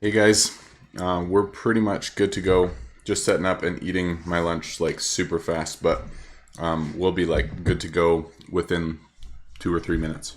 Hey guys, we're pretty much good to go. Just setting up and eating my lunch like super fast, but we'll be like good to go within 2 or 3 minutes.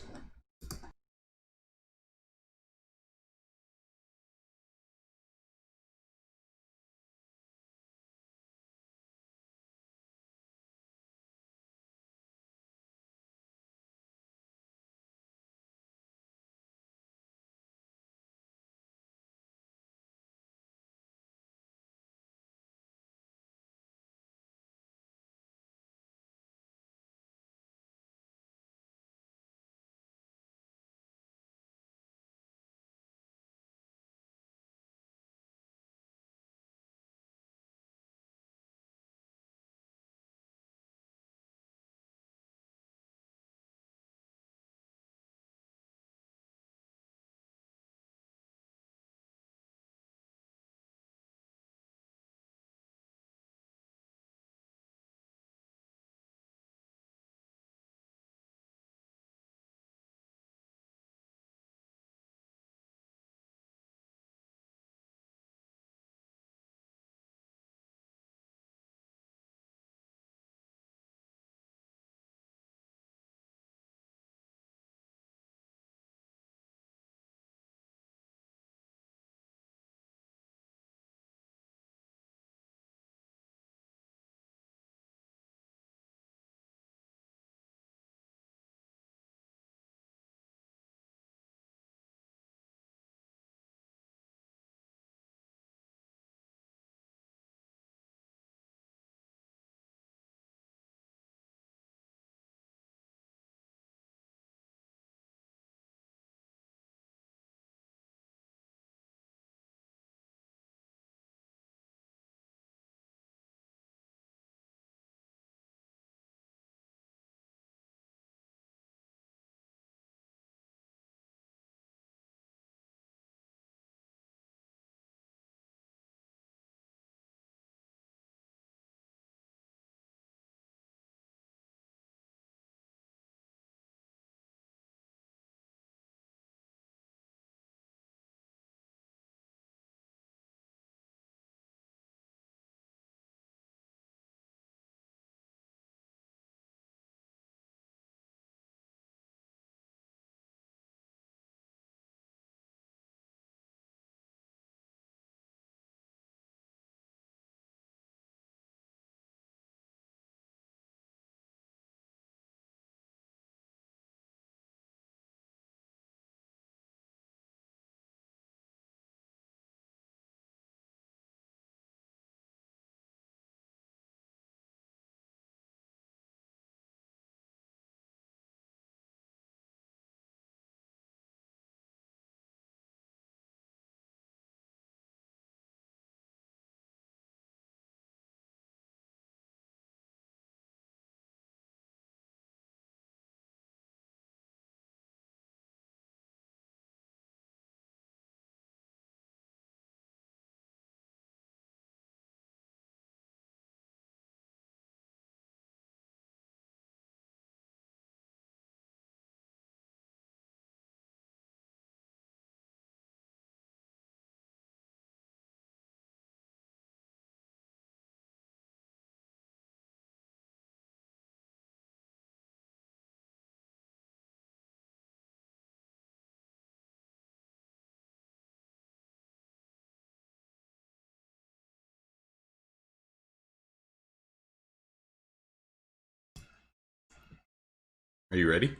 Are you ready?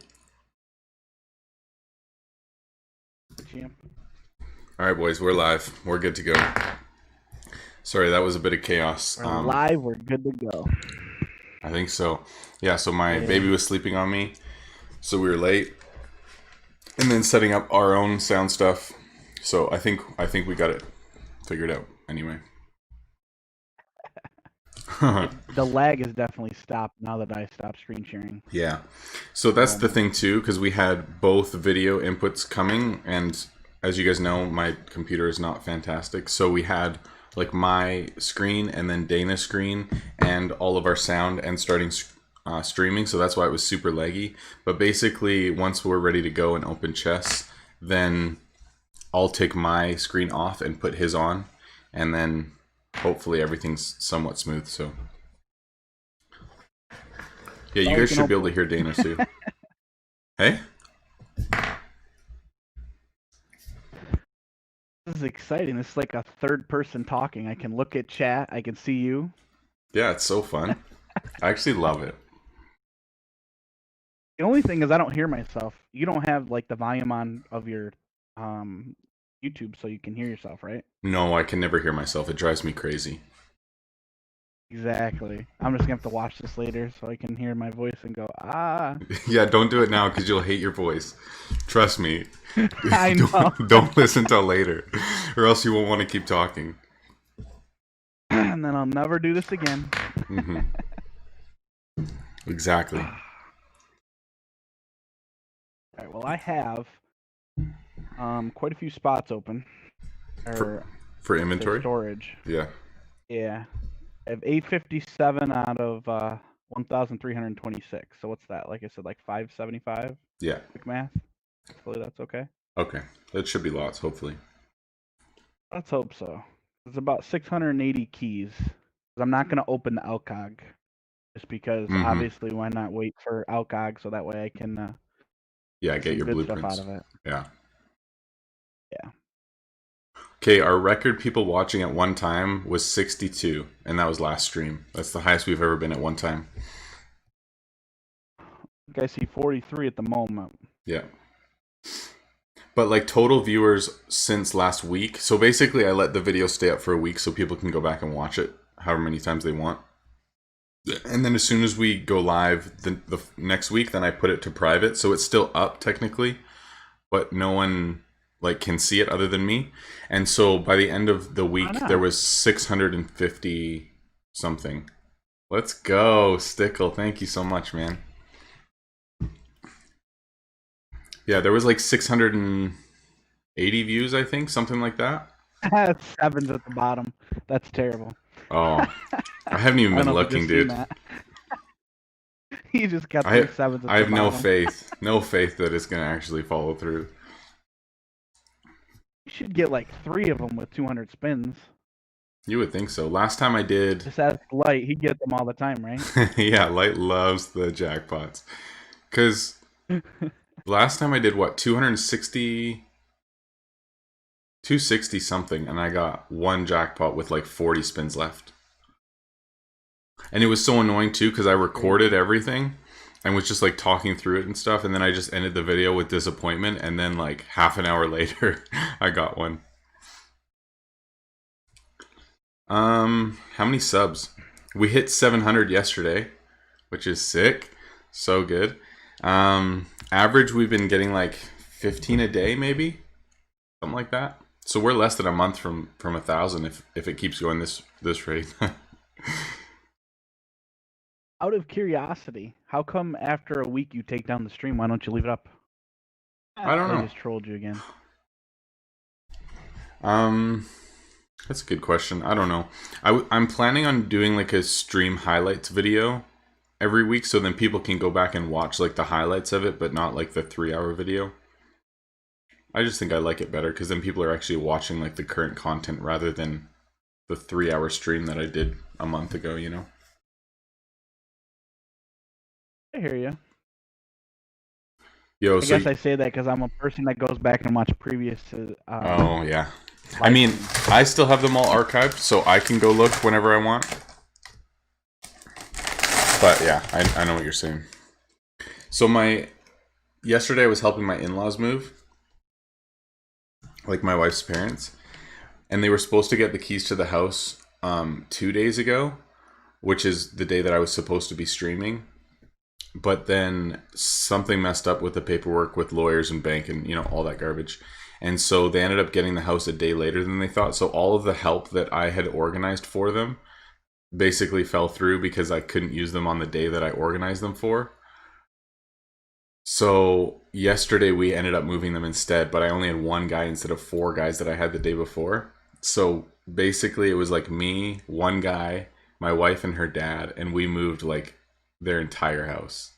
Champ. All right, boys, we're live. We're good to go. Sorry, that was a bit of chaos. We're live. We're good to go. I think so. Yeah, so my baby was sleeping on me, so we were late, and then setting up our own sound stuff. So I think we got it figured out. Anyway. The lag is definitely stopped now that I stopped screen sharing. Yeah. So that's the thing too, because we had both video inputs coming, and as you guys know, my computer is not fantastic. So we had like my screen and then Dana's screen and all of our sound and starting streaming. So that's why it was super laggy. But basically, once we're ready to go and open chess, then I'll take my screen off and put his on, and then hopefully everything's somewhat smooth. So yeah, you guys should be able to hear Dana too. Hey? This is exciting. This is like a third person talking. I can look at chat. I can see you. Yeah, it's so fun. I actually love it. The only thing is I don't hear myself. You don't have like the volume on of your YouTube so you can hear yourself, right? No, I can never hear myself. It drives me crazy. Exactly. I'm just gonna have to watch this later so I can hear my voice and go, ah. Yeah, don't do it now because you'll hate your voice. Trust me. I know. Don't listen till later, or else you won't want to keep talking. And then I'll never do this again. Mm-hmm. Exactly. All right. Well, I have quite a few spots open. For inventory? Storage. Yeah. Yeah. I have 857 out of 1,326. So what's that? Like I said, like 575? Yeah. Quick math. Hopefully that's okay. Okay. That should be lots, hopefully. Let's hope so. It's about 680 keys. I'm not going to open the alcog. Just because, obviously, why not wait for alcog so that way I can get your good blueprints stuff out of it. Yeah. Yeah. Okay, our record people watching at one time was 62, and that was last stream. That's the highest we've ever been at one time. I think I see 43 at the moment. Yeah. But like total viewers since last week. So basically I let the video stay up for a week so people can go back and watch it however many times they want. And then as soon as we go live the next week, then I put it to private. So it's still up technically, but no one like can see it other than me. And so by the end of the week, there was 650 something. Let's go, Stickle. Thank you so much, man. Yeah, there was like 680 views, I think, something like that. 7's at the bottom. That's terrible. Oh, I haven't even been looking, dude. You just got 3 7s at the bottom. I have no faith that it's going to actually follow through. You should get like 3 of them with 200 spins. You would think so. Last time I did... Just ask Light. He gets them all the time, right? Yeah, Light loves the jackpots. Because last time I did, what, 260 something, and I got one jackpot with like 40 spins left. And it was so annoying too because I recorded everything and was just like talking through it and stuff, and then I just ended the video with disappointment, and then like half an hour later I got one. How many subs? We hit 700 yesterday, which is sick. So good. Average we've been getting like 15 a day, maybe something like that. So we're less than a month from 1,000 if it keeps going this rate. Out of curiosity, how come after a week you take down the stream? Why don't you leave it up? I don't know. I just trolled you again. That's a good question. I don't know. I'm planning on doing like a stream highlights video every week, so then people can go back and watch like the highlights of it, but not like the 3-hour video. I just think I like it better because then people are actually watching like the current content rather than the 3-hour stream that I did a month ago, you know? I hear you. Yo, I guess I say that because I'm a person that goes back and watch previous. Oh yeah. I mean, I still have them all archived, so I can go look whenever I want. But yeah, I know what you're saying. So yesterday I was helping my in-laws move, like my wife's parents, and they were supposed to get the keys to the house 2 days ago, which is the day that I was supposed to be streaming. But then something messed up with the paperwork with lawyers and bank and, you know, all that garbage. And so they ended up getting the house a day later than they thought. So all of the help that I had organized for them basically fell through because I couldn't use them on the day that I organized them for. So yesterday we ended up moving them instead, but I only had one guy instead of 4 guys that I had the day before. So basically it was like me, one guy, my wife and her dad, and we moved like their entire house.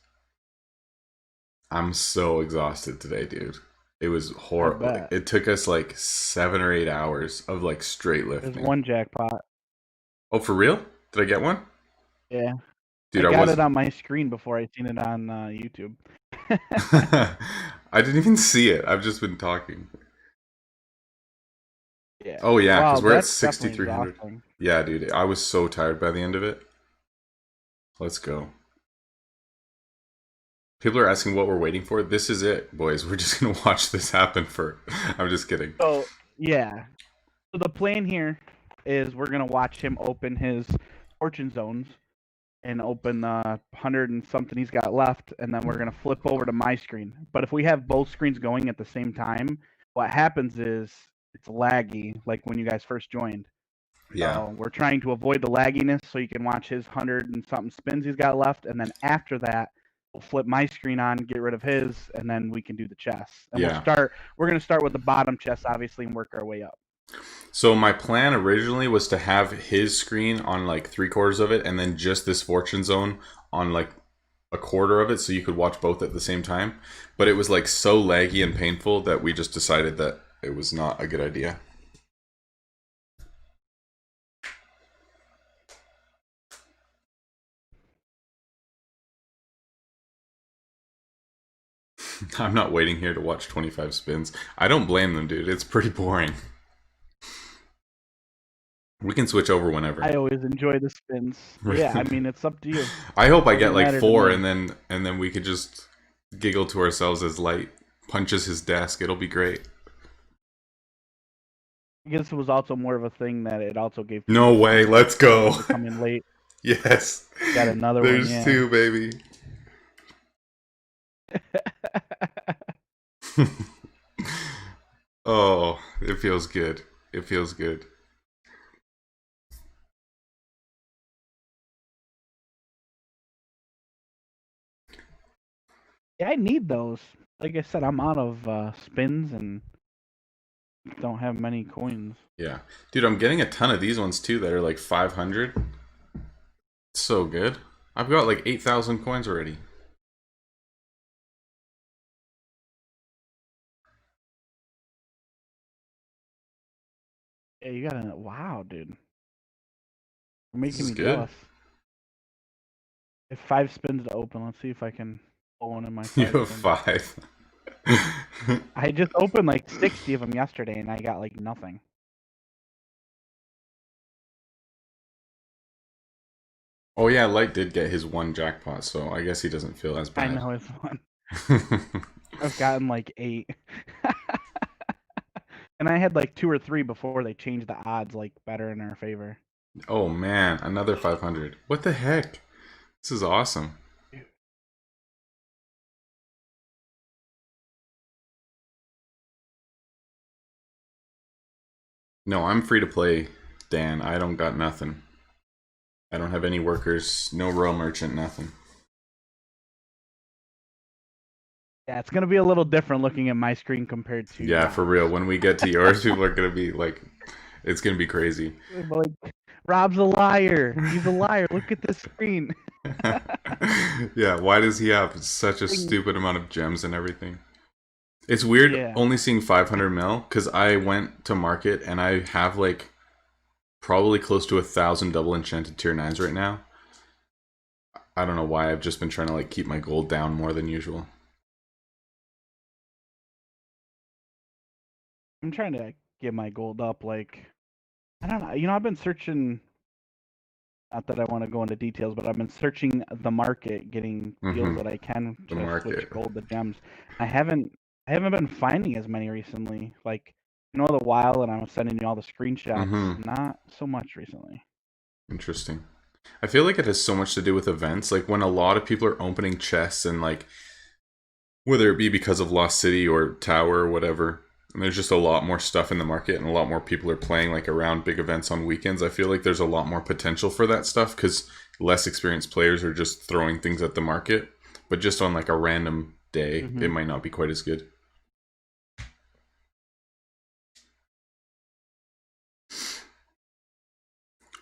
I'm so exhausted today, dude. It was I horrible. bet. It took us like 7 or 8 hours of like straight There's lifting. one jackpot. Oh, for real? Did I get one? Yeah. I Dude, I got it wasn't. on my screen before I seen it on YouTube. I didn't even see it. I've just been talking. Yeah. Oh yeah, because Wow, we're at that's definitely 6,300. exhausting. Yeah, dude, I was so tired by the end of it. Let's go. People are asking what we're waiting for. This is it, boys. We're just gonna watch this happen for. I'm just kidding. So yeah. So the plan here is we're gonna watch him open his fortune zones and open the 100 and something he's got left, and then we're gonna flip over to my screen. But if we have both screens going at the same time, what happens is it's laggy, like when you guys first joined. Yeah, So we're trying to avoid the lagginess so you can watch his 100 and something spins he's got left, and then after that, we'll flip my screen on, get rid of his, and then we can do the chess. And yeah. we're gonna start with the bottom chess, obviously, and work our way up. So my plan originally was to have his screen on like 3/4 of it, and then just this fortune zone on like a quarter of it, so you could watch both at the same time. But it was like so laggy and painful that we just decided that it was not a good idea. I'm not waiting here to watch 25 spins. I don't blame them, dude. It's pretty boring. We can switch over whenever. I always enjoy the spins. Yeah, I mean it's up to you. I hope I get Doesn't like matter to 4, me. and then we could just giggle to ourselves as Light punches his desk. It'll be great. I guess it was also more of a thing that it also gave. No way. Let's go. To come in late. Yes. Got another There's one. Yeah. 2, baby. Oh, it feels good. It feels good. Yeah, I need those. Like I said, I'm out of spins and don't have many coins. Yeah. Dude, I'm getting a ton of these ones too that are like 500. It's so good. I've got like 8,000 coins already. Yeah, you got a wow, dude. You're This making is me good. jealous. I have 5 spins to open. Let's see if I can pull one in my 5 You have spins. 5. I just opened like 60 of them yesterday and I got like nothing. Oh yeah, Light did get his 1 jackpot, so I guess he doesn't feel as bad. I know it's one. I've gotten like 8. And I had like 2 or 3 before they changed the odds like better in our favor. Oh man, another 500. What the heck? This is awesome. No, I'm free to play, Dan. I don't got nothing. I don't have any workers, no royal merchant, nothing. Yeah, it's gonna be a little different looking at my screen compared to Yeah, for real. When we get to yours, people are gonna be like, it's gonna be crazy. like, Rob's a liar. He's a liar. Look at this screen. Yeah, why does he have such a stupid amount of gems and everything? It's weird only seeing 500 mil because I went to market and I have like probably close to 1,000 double enchanted tier 9s right now. I don't know why. I've just been trying to like keep my gold down more than usual. I'm trying to get my gold up. Like, I don't know. You know, I've been searching. Not that I want to go into details, but I've been searching the market, getting deals that I can to switch gold to gems. I haven't been finding as many recently. Like, you know, the while, and I was sending you all the screenshots. Not so much recently. Interesting. I feel like it has so much to do with events. Like when a lot of people are opening chests and like, whether it be because of Lost City or Tower or whatever, and there's just a lot more stuff in the market and a lot more people are playing like around big events on weekends. I feel like there's a lot more potential for that stuff because less experienced players are just throwing things at the market. But just on like a random day, it might not be quite as good.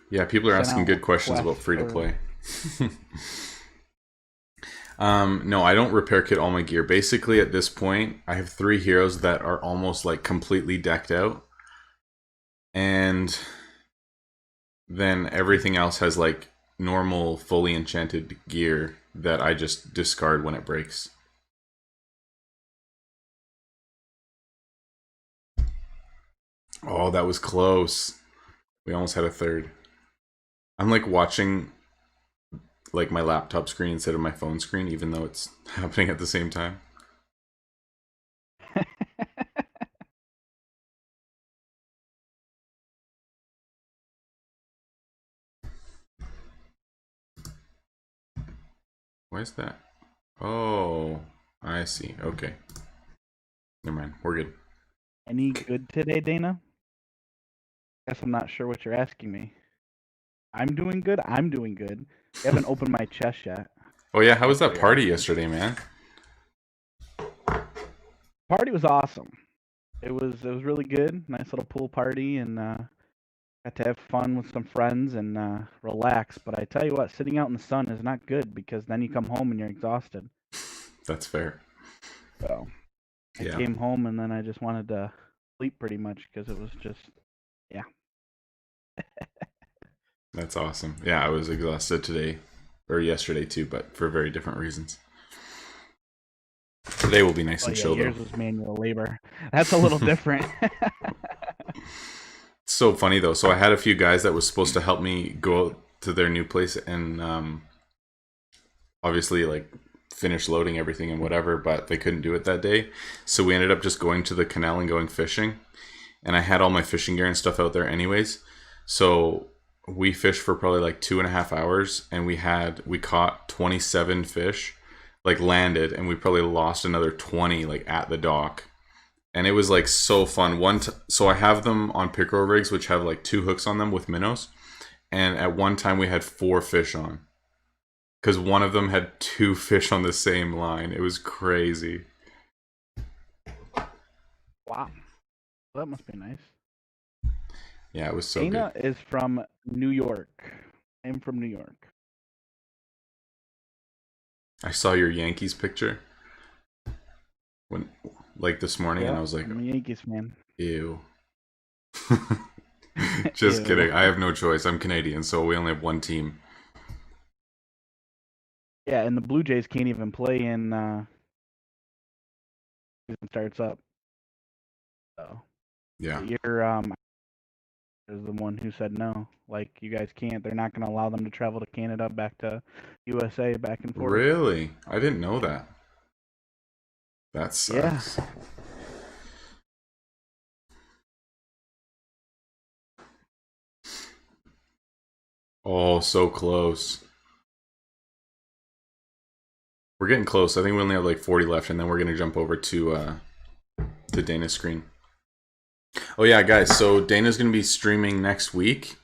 Yeah, people are asking good questions about free to play. No, I don't repair kit all my gear. Basically, at this point, I have 3 heroes that are almost like completely decked out. And then everything else has like normal, fully enchanted gear that I just discard when it breaks. Oh, that was close. We almost had a third. I'm like watching like my laptop screen instead of my phone screen, even though it's happening at the same time. Why is that? Oh, I see. Okay. Never mind. We're good. Any good today, Dana? Guess I'm not sure what you're asking me. I'm doing good. I'm doing good. You haven't opened my chest yet. Oh yeah, how was That's that what you're party asking. yesterday, man? Party was awesome. It was really good. Nice little pool party, and got to have fun with some friends and relax. But I tell you what, sitting out in the sun is not good because then you come home and you're exhausted. That's fair. So I Yeah. came home and then I just wanted to sleep pretty much because it was just, yeah. That's awesome. Yeah, I was exhausted today, or yesterday too, but for very different reasons. Today will be nice Oh and yeah, chill though. yours was manual labor. That's a little different. It's so funny though. So I had a few guys that was supposed to help me go out to their new place and obviously like finish loading everything and whatever, but they couldn't do it that day. So we ended up just going to the canal and going fishing. And I had all my fishing gear and stuff out there anyways. So we fished for probably like 2.5 hours and we caught 27 fish, like landed, and we probably lost another 20 like at the dock. And it was like so fun. So I have them on pickerel rigs, which have like 2 hooks on them with minnows. And at one time we had 4 fish on because one of them had 2 fish on the same line. It was crazy. Wow, that must be nice. Yeah, it was so Dana good. is from New York. I'm from New York. I saw your Yankees picture when, like this morning, and I Yep, was like, I'm a Yankees fan. ew. Just Ew. kidding. I have no choice. I'm Canadian, so we only have one team. Yeah, and the Blue Jays can't even play in season starts up. So Yeah. you're is the one who said no. Like you guys can't. They're not going to allow them to travel to Canada, back to USA, back and forth. Really? I didn't know that. That Yeah. sucks. Oh, so close. We're getting close. I think we only have like 40 left, and then we're gonna jump over to Dana's screen. Oh yeah, guys. So Dana's gonna be streaming next week.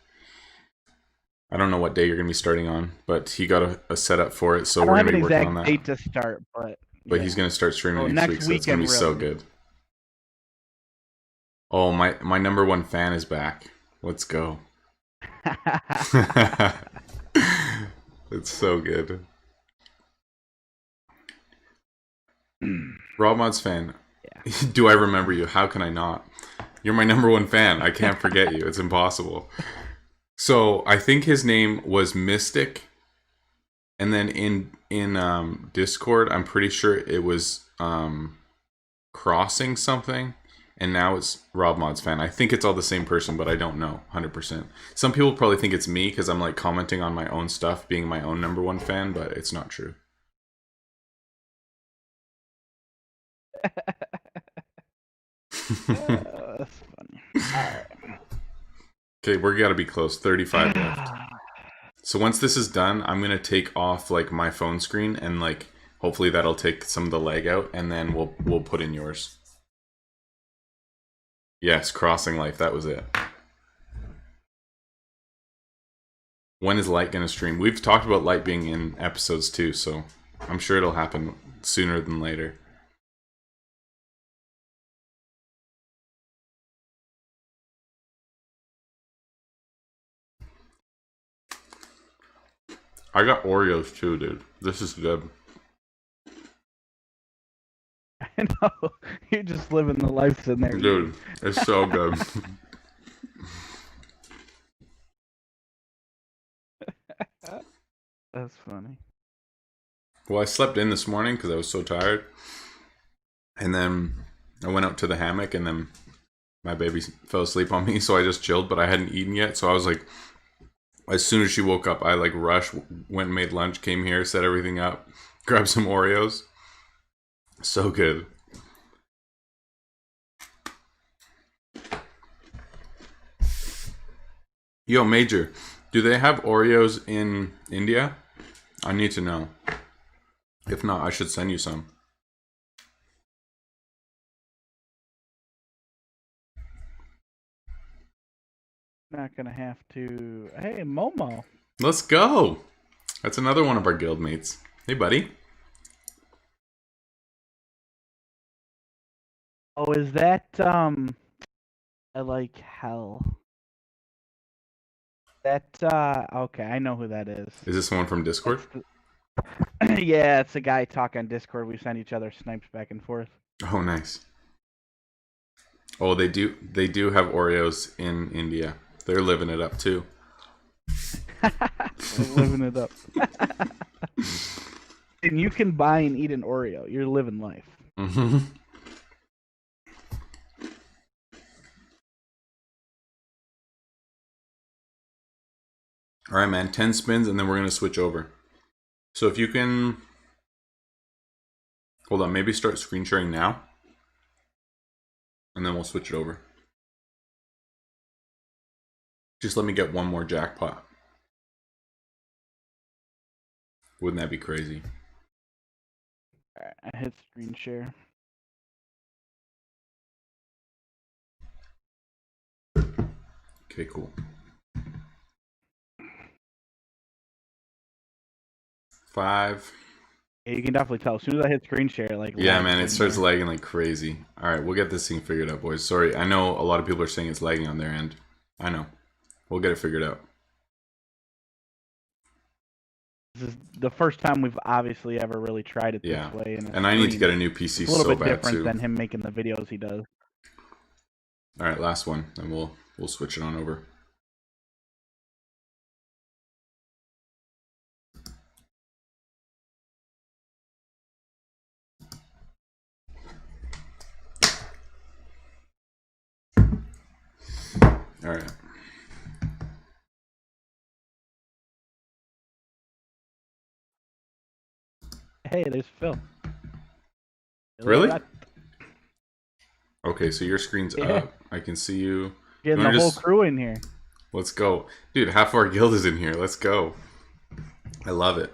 I don't know what day you're gonna be starting on, but he got a setup for it, so I we're don't have gonna an be working on exact that. date to start, but But yeah. he's gonna start streaming So next week, next so it's gonna weekend, be so really. good. Oh, my number one fan is back. Let's go. It's so good. RobMauds fan. Yeah. Do I remember you? How can I not? You're my number one fan. I can't forget you. It's impossible. So I think his name was Mystic, and then in Discord, I'm pretty sure it was Crossing something, and now it's RobMauds fan. I think it's all the same person, but I don't know 100%. Some people probably think it's me because I'm like commenting on my own stuff, being my own number one fan, but it's not true. That's funny. All right. Okay, we're gotta be close. 35 left. So once this is done, I'm gonna take off like my phone screen and like hopefully that'll take some of the lag out, and then we'll put in yours. Yes, Crossing Life. That was it. When is Light gonna stream? We've talked about Light being in episodes too, so I'm sure it'll happen sooner than later. I got Oreos too, dude. This is good. know. You're just living the life in there. Dude, it's so good. That's funny. Well, I slept in this morning because I was so tired. And then I went out to the hammock and then my baby fell asleep on me. So I just chilled, but I hadn't eaten yet. So I was like, as soon as she woke up, I like rushed, went and made lunch, came here, set everything up, grabbed some Oreos. So good. Yo, Major, do they have Oreos in India? I need to know. If not, I should send you some. Not gonna have to. Hey, Momo. Let's go. That's another one of our guild mates. Hey, buddy. Oh, is that I like hell. That okay, I know who that is. Is this someone from Discord? Yeah, it's a guy talk on Discord. We send each other snipes back and forth. Oh, nice. Oh, they do have Oreos in India. They're living it up too. They're living it up. And you can buy and eat an Oreo. You're living life. Mm-hmm. All right, man. 10 spins, and then we're going to switch over. So if you can... Hold on. Maybe start screen sharing now. And then we'll switch it over. Just let me get one more jackpot. Wouldn't that be crazy? All right, I hit screen share. Okay, cool. 5. Yeah, you can definitely tell. As soon as I hit screen share, like... Yeah, man, it starts lagging like crazy. All right, we'll get this thing figured out, boys. Sorry, I know a lot of people are saying it's lagging on their end. I know. We'll get it figured out. This is the first time we've obviously ever really tried it this way. And I need to get a new PC it's a little so bit bad different too. than him making the videos he does. All right, last one, and we'll switch it on over. All right. Hey, there's Phil. Really? Okay, so your screen's up. I can see you. Getting the whole crew in here. Let's go. Dude, half our guild is in here. Let's go. I love it.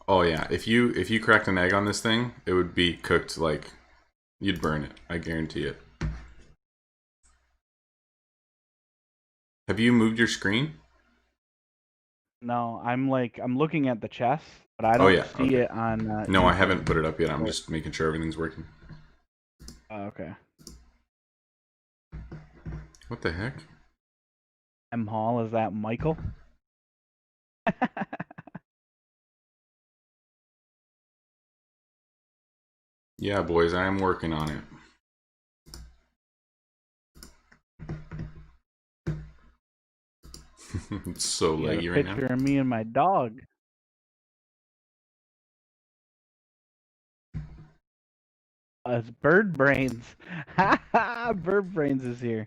Oh yeah, if you cracked an egg on this thing, it would be cooked like you'd burn it. I guarantee it. Have you moved your screen? No, I'm looking at the chest, but I don't see it on... no, I haven't put it up yet. I'm just making sure everything's working. Okay. What the heck? M. Hall, is that Michael? Yeah, boys, I am working on it. It's so laggy right now. Picture of me and my dog. It's Bird Brains. Bird Brains is here.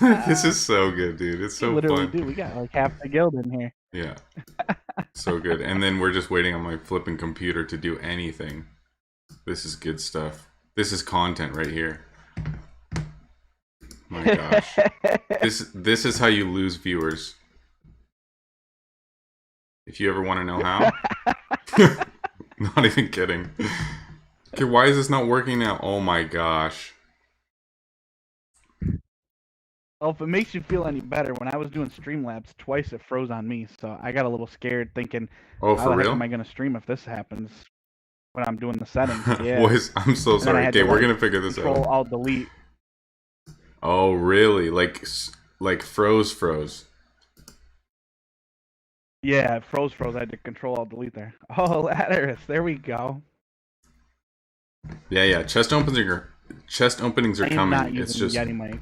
This is so good, dude. It's so literally fun. Do. We got like half the guild in here. Yeah. So good. And then we're just waiting on my flipping computer to do anything. This is good stuff. This is content right here. My gosh. This is how you lose viewers. If you ever want to know how. Not even kidding. Okay, why is this not working now? Oh my gosh. Well, if it makes you feel any better, when I was doing Streamlabs, twice it froze on me, so I got a little scared thinking, oh, how for the real? heck am I going to stream if this happens when I'm doing the settings? Yeah. Boys, I'm so sorry. Okay, we're going to figure this out. Control, Alt, Delete. Oh, really? Like froze. Yeah, it froze. I had to Control, Alt, Delete there. Oh, Latterus, there we go. Yeah. Chest openings are I am coming. not It's using the just Yeti mic.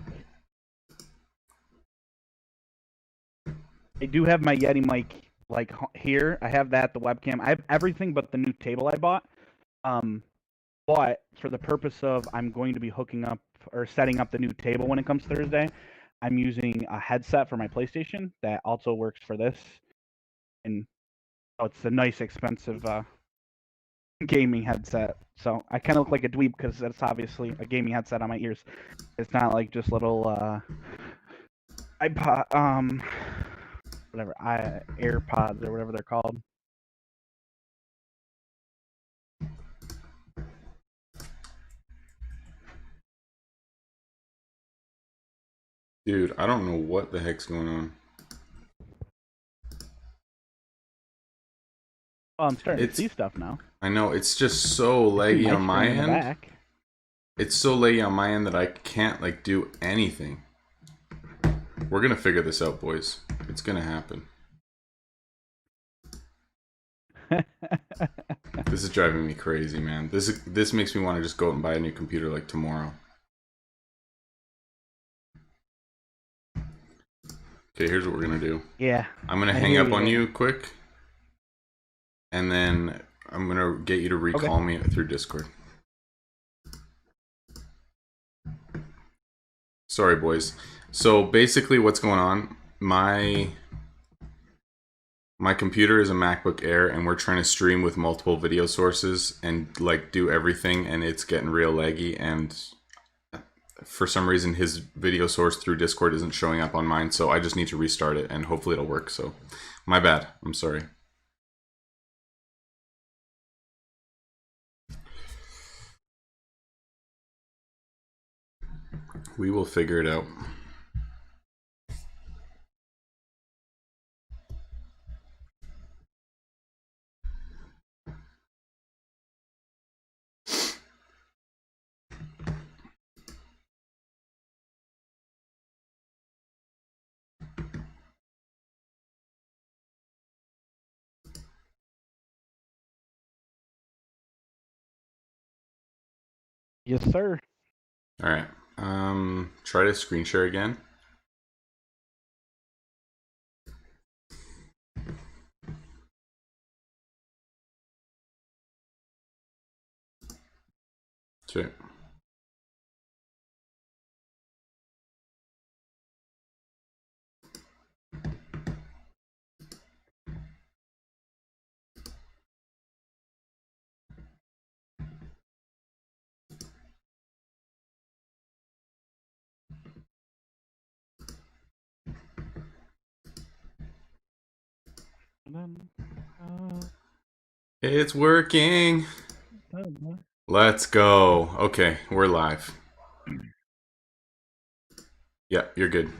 I do have my Yeti mic like here. I have that, the webcam. I have everything but the new table I bought. But for the purpose of I'm going to be hooking up or setting up the new table when it comes Thursday, I'm using a headset for my PlayStation that also works for this. And oh, it's a nice, expensive gaming headset. So I kind of look like a dweeb because it's obviously a gaming headset on my ears. It's not like just little iPod, whatever, AirPods or whatever they're called. dude, I don't know what the heck's going on. Oh, I'm starting to It's see stuff now. I know it's just so I see laggy my on my screen in the end. back. It's so laggy on my end that I can't like do anything. We're gonna figure this out, boys. It's gonna happen. This is driving me crazy, man. This makes me want to just go out and buy a new computer like tomorrow. Okay, here's what we're gonna do. Yeah. I'm gonna hang up on you quick, and then I'm gonna get you to recall me through Discord. Sorry, boys. So basically, what's going on? My computer is a MacBook Air, and we're trying to stream with multiple video sources and like do everything, and it's getting real laggy. And for some reason, his video source through Discord isn't showing up on mine, so I just need to restart it, and hopefully it'll work. So, my bad. I'm sorry. We will figure it out. Yes, sir. All right. Try to screen share again. Sweet. It's working. Let's go. Okay, we're live. Yeah, you're good.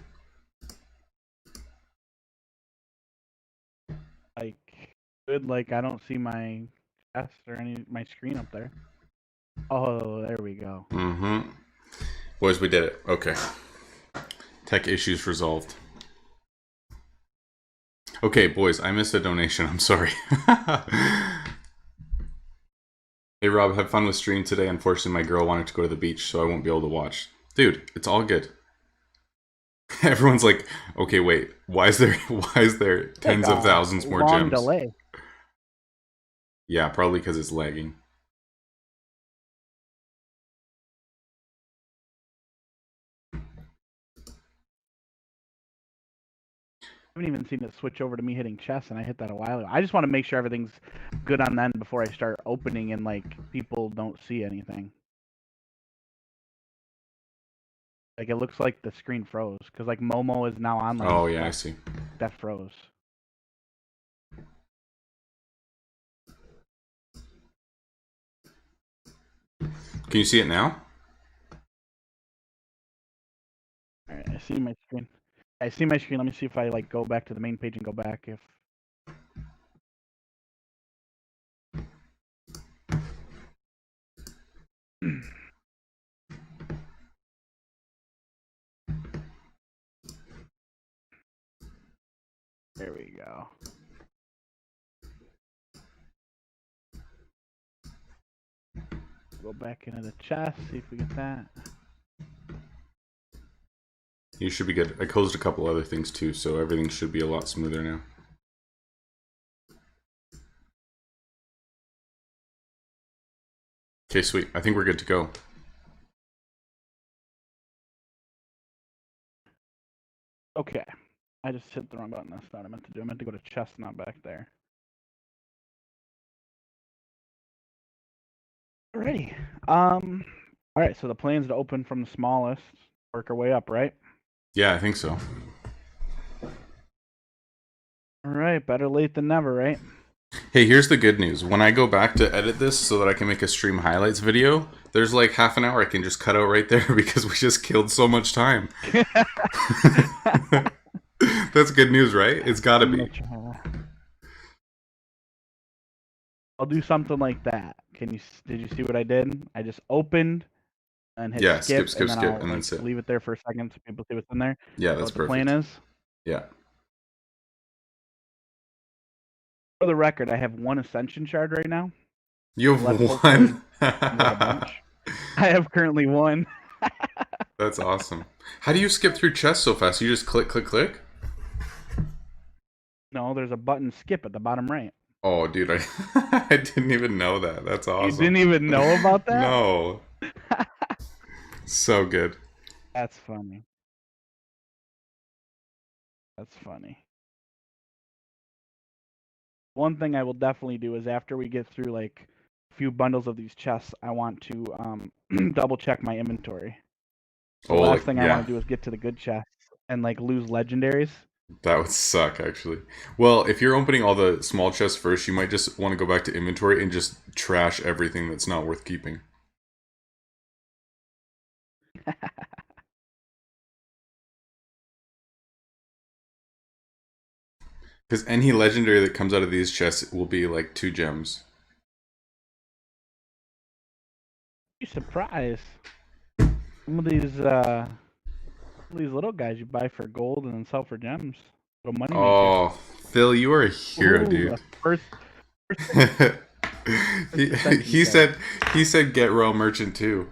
Like, good. Like, I don't see my chest or my screen up there. Oh, there we go. Mm-hmm. Boys, we did it. Okay. Tech issues resolved. Okay, boys, I missed a donation. I'm sorry. Hey, Rob, have fun with stream today. Unfortunately, my girl wanted to go to the beach, so I won't be able to watch. Dude, it's all good. Everyone's like, okay, wait, why is there tens of thousands more gems? Delay. Yeah, probably because it's lagging. I haven't even seen it switch over to me hitting chess, and I hit that a while ago. I just want to make sure everything's good on then before I start opening and like people don't see anything. Like, it looks like the screen froze because like Momo is now online. Oh yeah, I see. That froze. Can you see it now? All right, I see my screen. I see my screen. Let me see if I like go back to the main page and go back. If there we go. go back into the chest, see if we get that. You should be good. I closed a couple other things too, so everything should be a lot smoother now. Okay, sweet. I think we're good to go. Okay. I just hit the wrong button. That's not what I meant to do. I meant to go to chest, not back there. Alrighty. Alright, so the plan's to open from the smallest, work our way up, right? Yeah, I think so. Alright, better late than never, right? Hey, here's the good news. When I go back to edit this so that I can make a stream highlights video, there's like half an hour I can just cut out right there because we just killed so much time. That's good news, right? It's gotta be. I'll do something like that. Did you see what I did? I just opened and hit skip, skip, and then I'll sit. Leave it there for a second so people see what's in there. Yeah, that's what the plan is. Yeah. For the record, I have one ascension shard right now. You have one? I have currently one. That's awesome. How do you skip through chests so fast? You just click, click, click? No, there's a button skip at the bottom right. Oh, dude, I didn't even know that. That's awesome. You didn't even know about that? No. So good. That's funny. That's funny. One thing I will definitely do is after we get through like a few bundles of these chests, I want to double check my inventory. The last thing I want to do is get to the good chests and like lose legendaries. That would suck, actually. Well, if you're opening all the small chests first, you might just want to go back to inventory and just trash everything that's not worth keeping. Because any legendary that comes out of these chests will be like 2 gems. You're surprised. Some of these little guys you buy for gold and then sell for gems. Little money makers. Phil, you are a hero, dude. First he said get raw merchant too.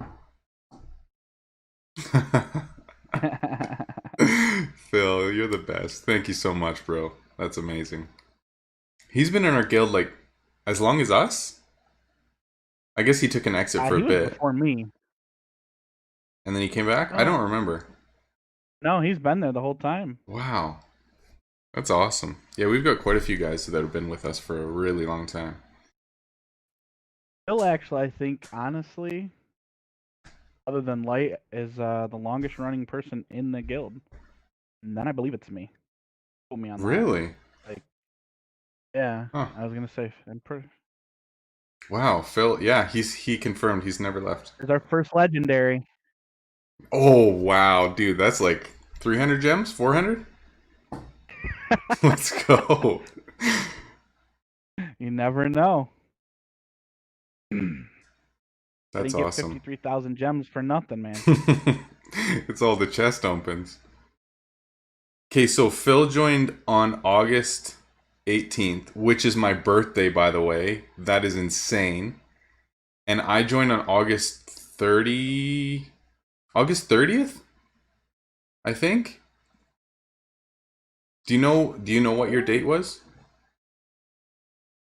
Phil, you're the best. Thank you so much, bro. That's amazing. He's been in our guild like as long as us. I guess he took an exit for a bit. Before me. And then he came back? I don't remember. No, he's been there the whole time. Wow. That's awesome. Yeah, we've got quite a few guys that have been with us for a really long time. Phil, actually, I think, honestly, other than Light, is the longest running person in the guild. And then I believe it's me. Put me on that. Really? Like, yeah. Huh. I was gonna say, wow, Phil. Yeah, he confirmed he's never left. It's our first legendary. Oh wow, dude, that's like 300 gems, 400. Let's go. You never know. That's awesome. 53,000 gems for nothing, man. It's all the chest opens. Okay, so Phil joined on August 18th, which is my birthday, by the way. That is insane. And I joined on August 30th, I think. Do you know what your date was?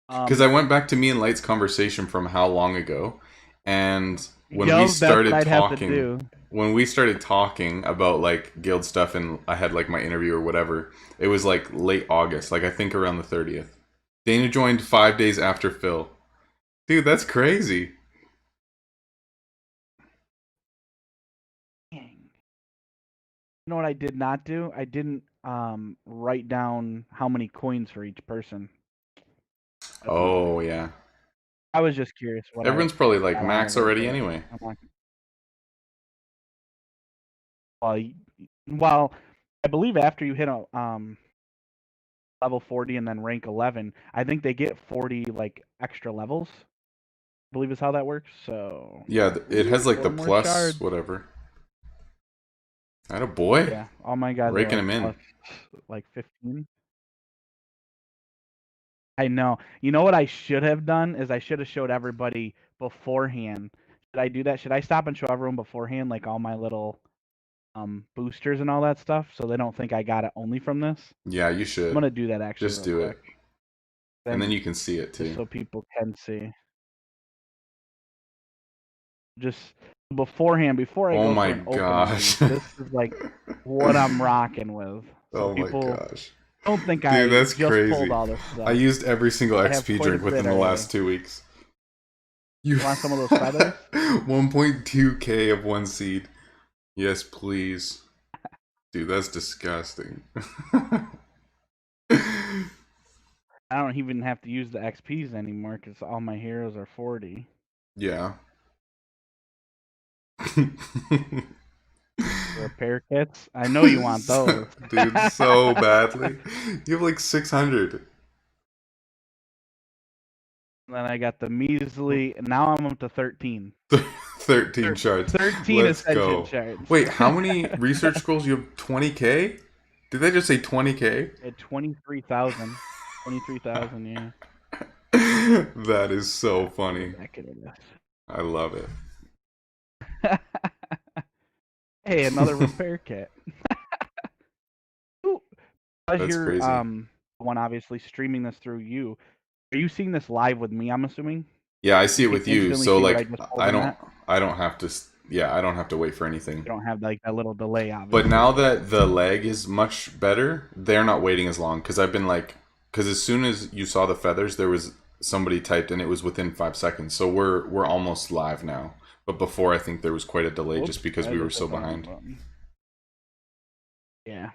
Because I went back to me and Light's conversation from how long ago, and when we started talking about like guild stuff, and I had like my interview or whatever, it was like late August, like I think around the 30th. Dana joined 5 days after Phil. Dude, that's crazy. You know what I did not do? I didn't write down how many coins for each person. Oh yeah. I was just curious. Everyone's probably like max already anyway. Well, I believe after you hit a level 40 and then rank 11, I think they get 40 like extra levels. I believe is how that works. So yeah, it has like the plus shards. Whatever. Atta boy. Yeah. Oh my god. Raking him in. Like 15. I know. You know what I should have done is I should have showed everybody beforehand Should I do that? Should I stop and show everyone beforehand, like all my little boosters and all that stuff, so they don't think I got it only from this? Yeah, you I'm should. gonna do that actually Just real do quick. it. And then you can see it Just too. so people can see. Just beforehand, before I Oh go my through and open gosh. everything, this is like what I'm rocking with. So Oh my people gosh. don't think Dude, I that's just pulled crazy. all this I stuff. used every single I have XP quite a drink bit within the already. last 2 weeks. You want some of those feathers? 1.2k of one seed. Yes, please. Dude, that's disgusting. I don't even have to use the XPs anymore because all my heroes are 40. Yeah. Repair kits? I know you want those. Dude, so badly. You have like 600. Then I got the measly. Now I'm up to 13. 13 shards. 13 Let's ascension go. shards. Wait, how many research scrolls? You have 20k? Did they just say 20k? At 23,000. 23,000, yeah. That is so funny. I love it. Hey, another repair kit. Because That's you're crazy. one obviously streaming this through you. Are you seeing this live with me, I'm assuming? Yeah, I see You it can with you. instantly So see what I like just pulled I in don't that? I don't have to yeah, I don't have to wait for anything. You don't have like that little delay, But obviously. now that the leg is much better, they're not waiting as long because I've been like because as soon as you saw the feathers, there was somebody typed and it was within 5 seconds. So we're almost live now. But before I think there was quite a delay just because we were so behind. Yeah.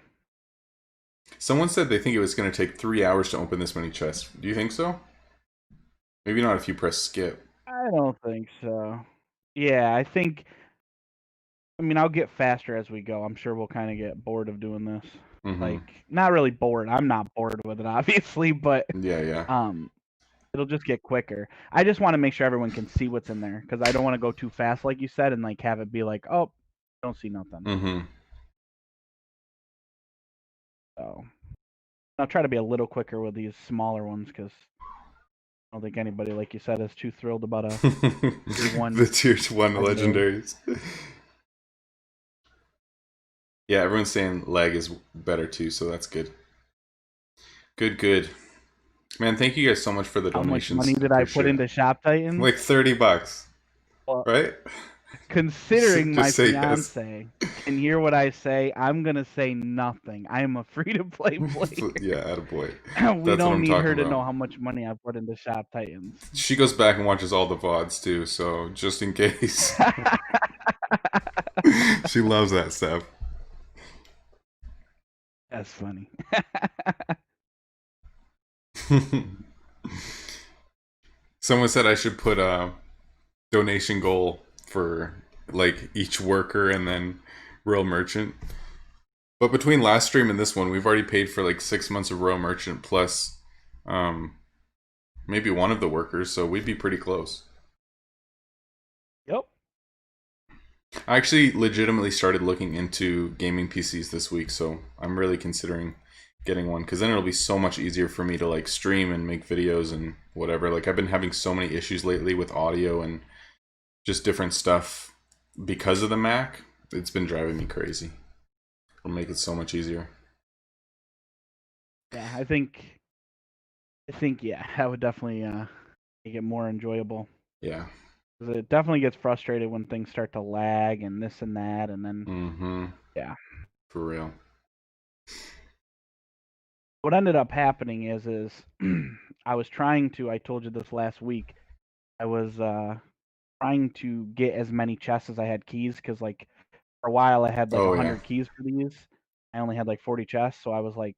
Someone said they think it was going to take 3 hours to open this many chests. Do you think so? Maybe not if you press skip. I don't think so. Yeah, I think. I mean, I'll get faster as we go. I'm sure we'll kind of get bored of doing this. Like, not really bored. I'm not bored with it, obviously, but Yeah. it'll just get quicker. I just want to make sure everyone can see what's in there because I don't want to go too fast, like you said, and like have it be like, oh, don't see nothing. So I'll try to be a little quicker with these smaller ones because I don't think anybody, like you said, is too thrilled about a tier 1. The tier 1 legendaries. Yeah, everyone's saying lag is better too, so that's good. Good. Man, thank you guys so much for the donations. How much money did I put into Shop Titans? Like $30, well, right? Considering my fiance yes. can hear what I say, I'm gonna say nothing. I am a free-to-play player. Yeah, attaboy. We don't need her to know how much money I put into Shop Titans. She goes back and watches all the VODs too, so just in case. She loves that stuff. That's funny. Someone said I should put a donation goal for like each worker and then Royal Merchant. But between last stream and this one, we've already paid for like 6 months of Royal Merchant plus maybe one of the workers, so we'd be pretty close. Yep. I actually legitimately started looking into gaming PCs this week, so I'm really considering getting one because then it'll be so much easier for me to like stream and make videos and whatever. Like I've been having so many issues lately with audio and just different stuff because of the Mac. It's been driving me crazy. It'll make it so much easier. Yeah, I think yeah, that would definitely make it more enjoyable. Yeah. It definitely gets frustrated when things start to lag and this and that, and then yeah, for real. What ended up happening is I was trying to. I told you this last week. I was trying to get as many chests as I had keys because like for a while I had like 100 keys for these. I only had like 40 chests, so I was like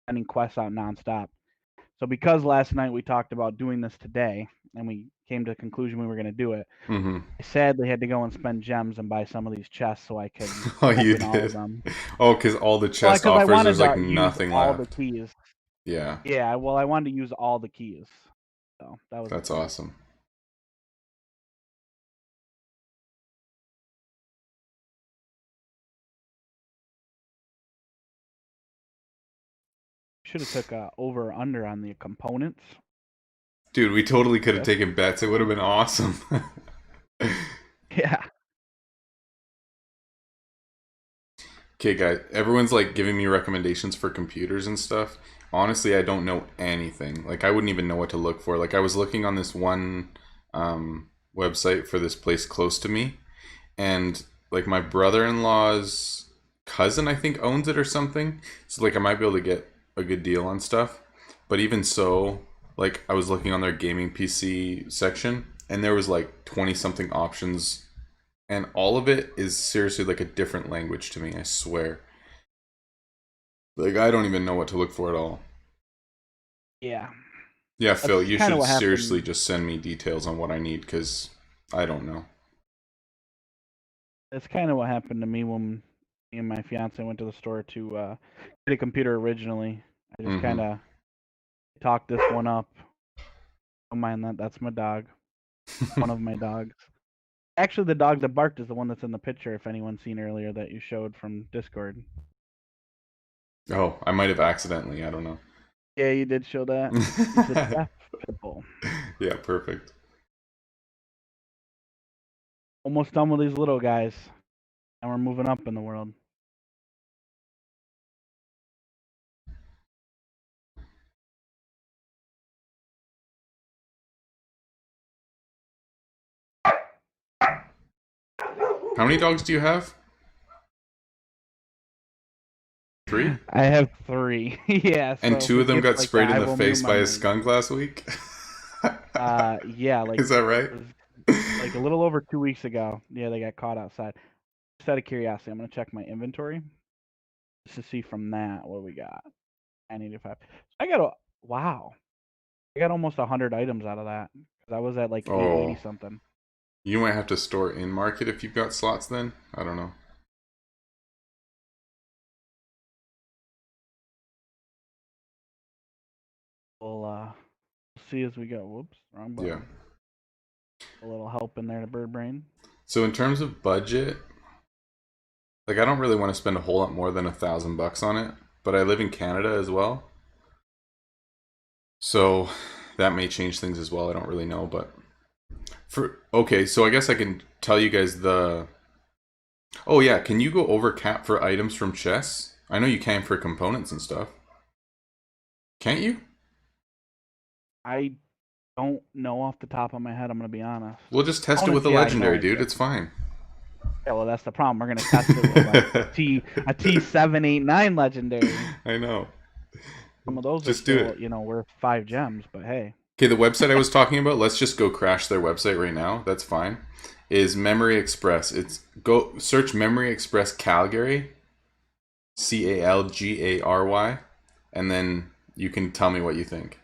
sending quests out nonstop. So because last night we talked about doing this today, and we came to the conclusion we were going to do it, I sadly had to go and spend gems and buy some of these chests so I could open all of them. Oh, because all the chest offers, there's like nothing left. All the keys. Yeah. Yeah, well, I wanted to use all the keys. So that was That's awesome. Should have took over or under on the components. Dude, we totally could have taken bets. It would have been awesome. Yeah. Okay, guys, everyone's like giving me recommendations for computers and stuff. Honestly, I don't know anything. Like, I wouldn't even know what to look for. Like, I was looking on this one website for this place close to me, and like my brother-in-law's cousin, I think, owns it or something. So like, I might be able to get a good deal on stuff. But even so, like, I was looking on their gaming PC section, and there was like 20 something options, and all of it is seriously like a different language to me, I swear. Like, I don't even know what to look for at all. Yeah. Yeah, That's Phil, you kind of should what seriously happened. just send me details on what I need, because I don't know. That's kind of what happened to me when me and my fiance went to the store to get a computer originally. I just kind Mm-hmm. of talked this one up. Don't mind that. That's my dog. One of my dogs. Actually, the dog that barked is the one that's in the picture. If anyone's seen earlier that you showed from Discord. Oh, I might have accidentally. I don't know. Yeah, you did show that. He's a deaf pit bull. Yeah, perfect. Almost done with these little guys, and we're moving up in the world. How many dogs do you have? Three? I have three. Yeah, And so if two it of them gets got like sprayed that, in I the will mute face my by a mic. skunk last week? Yeah, Is that right? it was like a little over 2 weeks ago. Yeah, they got caught outside. Just out of curiosity, I'm gonna check my inventory just to see from that what we got. 985. I got a wow. I got almost 100 items out of that. 'Cause I was at like 880 Oh, something. you might have to store in market if you've got slots then? I don't know. We'll see as we go. Whoops, wrong Yeah. button. A little help in there to bird brain. So in terms of budget, like, I don't really want to spend a whole lot more than $1,000 on it, but I live in Canada as well. So that may change things as well. I don't really know, but for okay, so I guess I can tell you guys the. Oh yeah, can you go over cap for items from chess? I know you can for components and stuff. Can't you? I don't know off the top of my head. I'm gonna be honest. We'll just test it with Bonus, a yeah, I know legendary, I dude. could. It's fine. Yeah, well, that's the problem. We're gonna test it with like a T789 legendary. I know. Some of those are Just do still, it. worth 5 gems, but hey. Okay, the website I was talking about, let's just go crash their website right now. That's fine. Is Memory Express. It's go search Memory Express Calgary, Calgary, and then you can tell me what you think.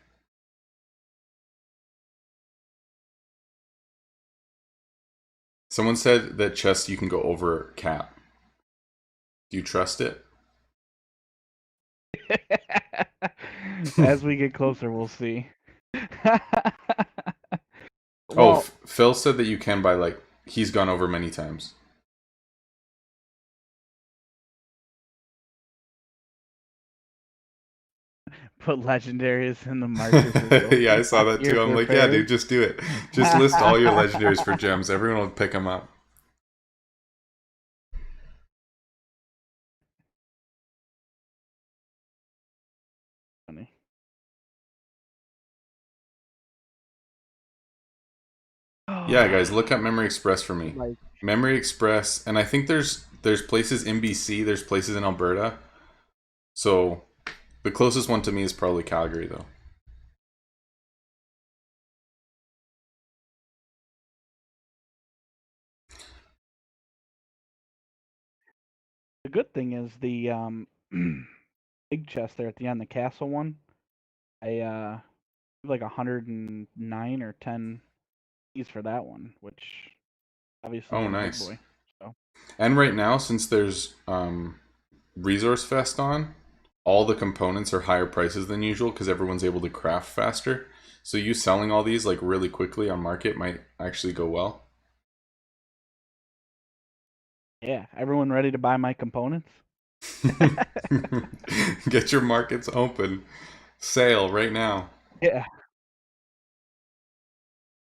Someone said that chess you can go over cap. Do you trust it? As we get closer, we'll see. Oh, Well, Phil said that you can by like he's gone over many times. put legendaries in the markers as Yeah, I open saw that five-year too. I'm like, yeah, dude, prepared. just do it. Just list all your legendaries for gems. Everyone will pick them up. Funny. Yeah, guys, look up Memory Express for me. Like, Memory Express, and I think there's places in BC, there's places in Alberta. So the closest one to me is probably Calgary, though. the good thing is the big chest there at the end, the castle one. I like 109 or 10 keys for that one, which obviously Oh, is a big nice. boy. So And right now, since there's Resource Fest on, all the components are higher prices than usual because everyone's able to craft faster. So you selling all these like really quickly on market might actually go well. yeah, everyone ready to buy my components? Get your markets open. Sale right now. Yeah.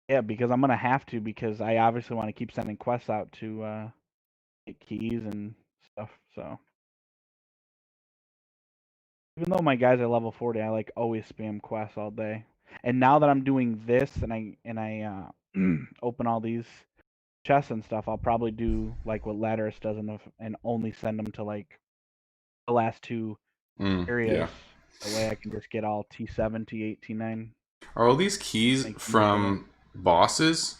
Yeah, because I'm gonna have to because I obviously want to keep sending quests out to get keys and stuff. So even though my guys are level 40, I like always spam quests all day. And now that I'm doing this and I open all these chests and stuff, I'll probably do like what Lattice does and only send them to like the last two areas. Yeah. That way I can just get all T7, T8, T9. Are all these keys Make the most of it. from bosses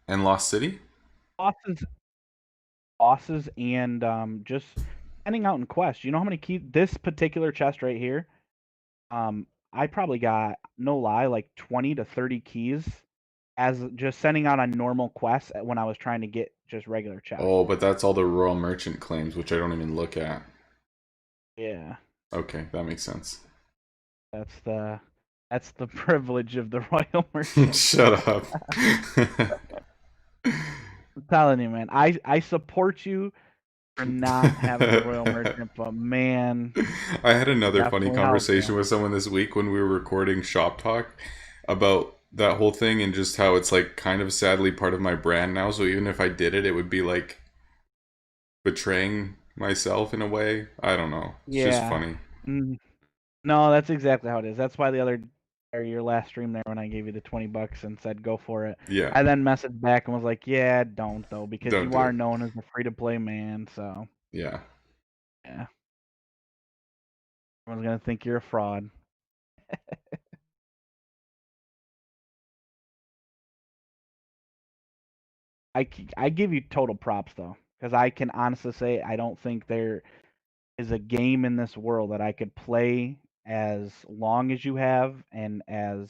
and Lost City? Bosses, bosses, and just sending out in quests. You know how many keys? This particular chest right here. I probably got no lie like 20 to 30 keys as just sending out on normal quests when I was trying to get just regular chests. Oh, but that's all the Royal Merchant claims, which I don't even look at. Yeah, Okay, that makes sense. that's the that's the privilege of the royal merchant. Shut up. I'm telling you, man. I support you for not having the royal merchant, but man, I had another funny definitely help you. conversation with someone this week when we were recording Shop Talk about that whole thing and just how it's like kind of sadly part of my brand now. So even if I did it, it would be like betraying myself in a way. I don't know. It's just Yeah. funny. No, that's exactly how it is. That's why the other or your last stream there when I gave you the $20 and said go for it. Yeah, I then messaged back and was like, yeah, don't though, because don't you do are it. known as a free to play man, so Yeah. yeah. Everyone's gonna think you're a fraud. I give you total props though, because I can honestly say I don't think there is a game in this world that I could play as long as you have and as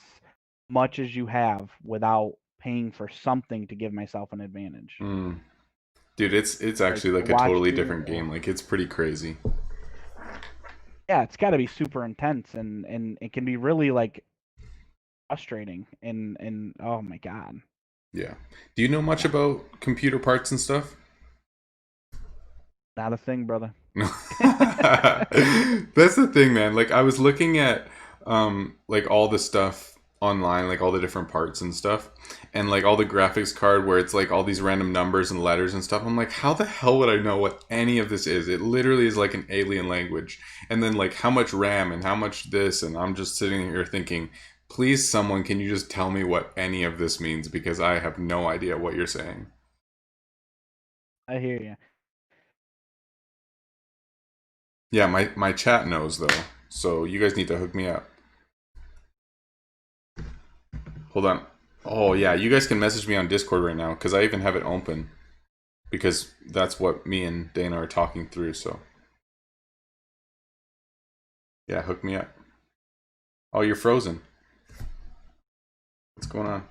much as you have without paying for something to give myself an advantage. Mm. Dude, it's Like actually to like a watch totally you, different game. Like it's pretty crazy. yeah, it's got to be super intense and it can be really like frustrating and oh my god, Yeah. Do you know much yeah, about computer parts and stuff? not a thing, brother. No. That's the thing, man. Like I was looking at like all the stuff online, like all the different parts and stuff, and like all the graphics card where it's like all these random numbers and letters and stuff. I'm like, how the hell would I know what any of this is? It literally is like an alien language. And then like how much RAM and how much this, and I'm just sitting here thinking, please someone, can you just tell me what any of this means because I have no idea what you're saying. I hear you. Yeah, my chat knows though. So you guys need to hook me up. Hold on. Oh yeah, you guys can message me on Discord right now because I even have it open because that's what me and Dana are talking through. So yeah, hook me up. Oh, you're frozen. What's going on?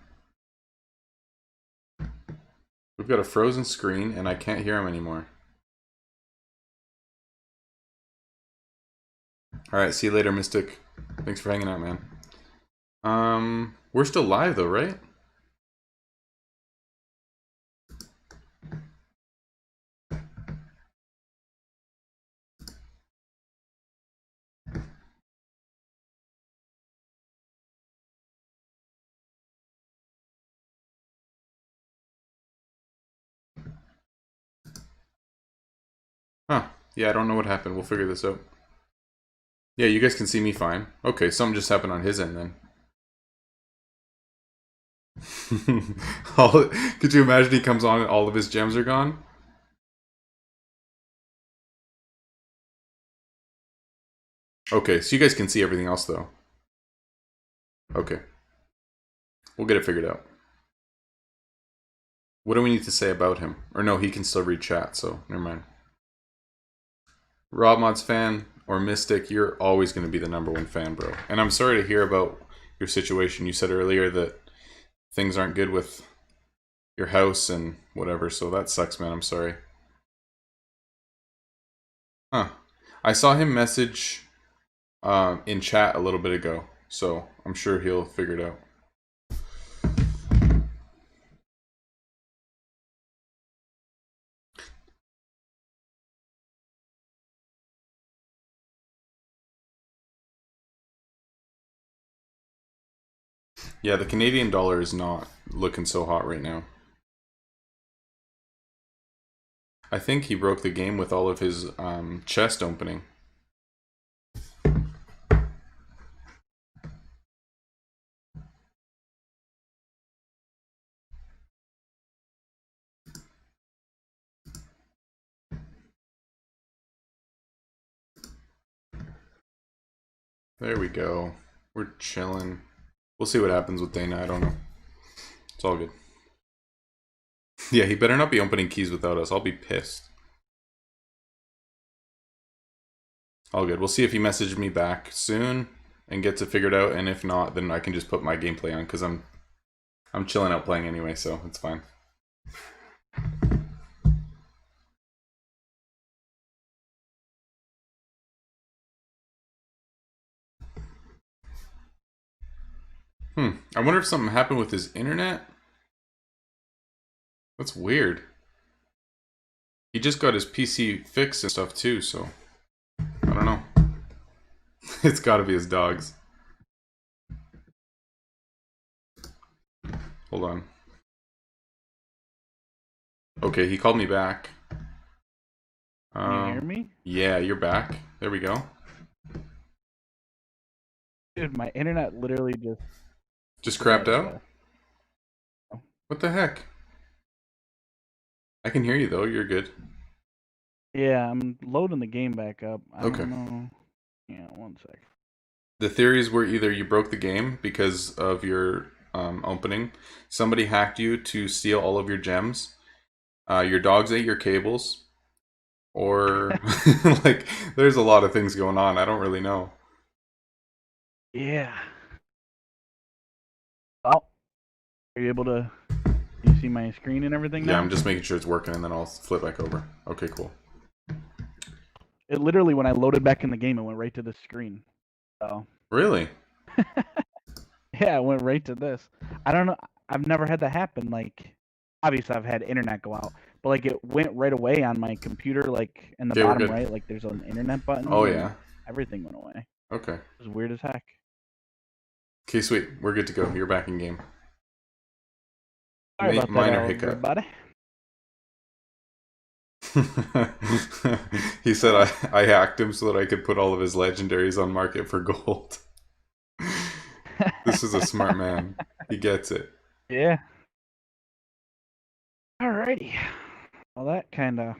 We've got a frozen screen and I can't hear him anymore. All right, see you later, Mystic. Thanks for hanging out, man. We're still live though, right? Huh. Yeah, I don't know what happened. We'll figure this out. Yeah, you guys can see me fine. Okay, something just happened on his end then. Could you imagine he comes on and all of his gems are gone? Okay, so you guys can see everything else though. Okay, we'll get it figured out. What do we need to say about him? Or no, he can still read chat, so never mind. RobMauds fan or Mystic, you're always going to be the #1 fan, bro. And I'm sorry to hear about your situation. You said earlier that things aren't good with your house and whatever, so that sucks, man. I'm sorry. Huh. I saw him message in chat a little bit ago, so I'm sure he'll figure it out. Yeah, the Canadian dollar is not looking so hot right now. I think he broke the game with all of his chest opening. There we go. We're chilling. We'll see what happens with Dana. I don't know. It's all good. Yeah, he better not be opening keys without us. I'll be pissed. All good. We'll see if he messages me back soon and gets it figured out. And if not, then I can just put my gameplay on because I'm chilling out playing anyway, so it's fine. I wonder if something happened with his internet. That's weird. He just got his PC fixed and stuff too, so I don't know. It's gotta be his dogs. Hold on. Okay, he called me back. Can you hear me? Yeah, you're back. There we go. Dude, my internet literally just crapped out? What the heck? I can hear you though, you're good. Yeah, I'm loading the game back up. I Okay. don't know. Yeah, 1 sec. The theories were either you broke the game because of your opening, somebody hacked you to steal all of your gems, your dogs ate your cables, or like there's a lot of things going on. I don't really know. Yeah. Oh, are you able to? You see my screen and everything now? Yeah, I'm just making sure it's working, and then I'll flip back over. Okay, cool. It literally, when I loaded back in the game, it went right to this screen. So. Really? Yeah, it went right to this. I don't know. I've never had that happen. Like, obviously, I've had internet go out, but like it went right away on my computer, like in the bottom right, like there's an internet button. Oh yeah. Everything went away. Okay. It was weird as heck. Okay, sweet. We're good to go. You're back in game. Sorry about minor that, hiccup. Everybody. He said I hacked him so that I could put all of his legendaries on market for gold. This is a smart man. He gets it. Yeah. Alrighty. Well, that kind of.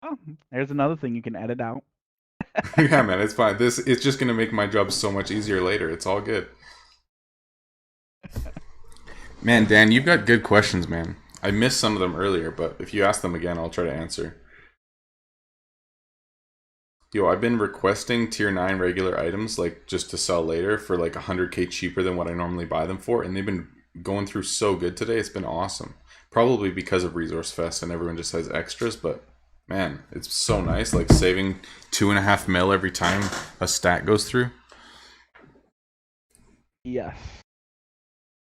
Oh, there's another thing you can edit out. Yeah, man, it's fine. It's just gonna make my job so much easier later. It's all good. Man, Dan, you've got good questions, man. I missed some of them earlier, but if you ask them again, I'll try to answer. Yo, I've been requesting tier 9 regular items, like, just to sell later for like 100k cheaper than what I normally buy them for, and they've been going through so good today. It's been awesome. Probably because of Resource Fest and everyone just has extras, but man, it's so nice, like saving 2.5 mil every time a stat goes through. Yes.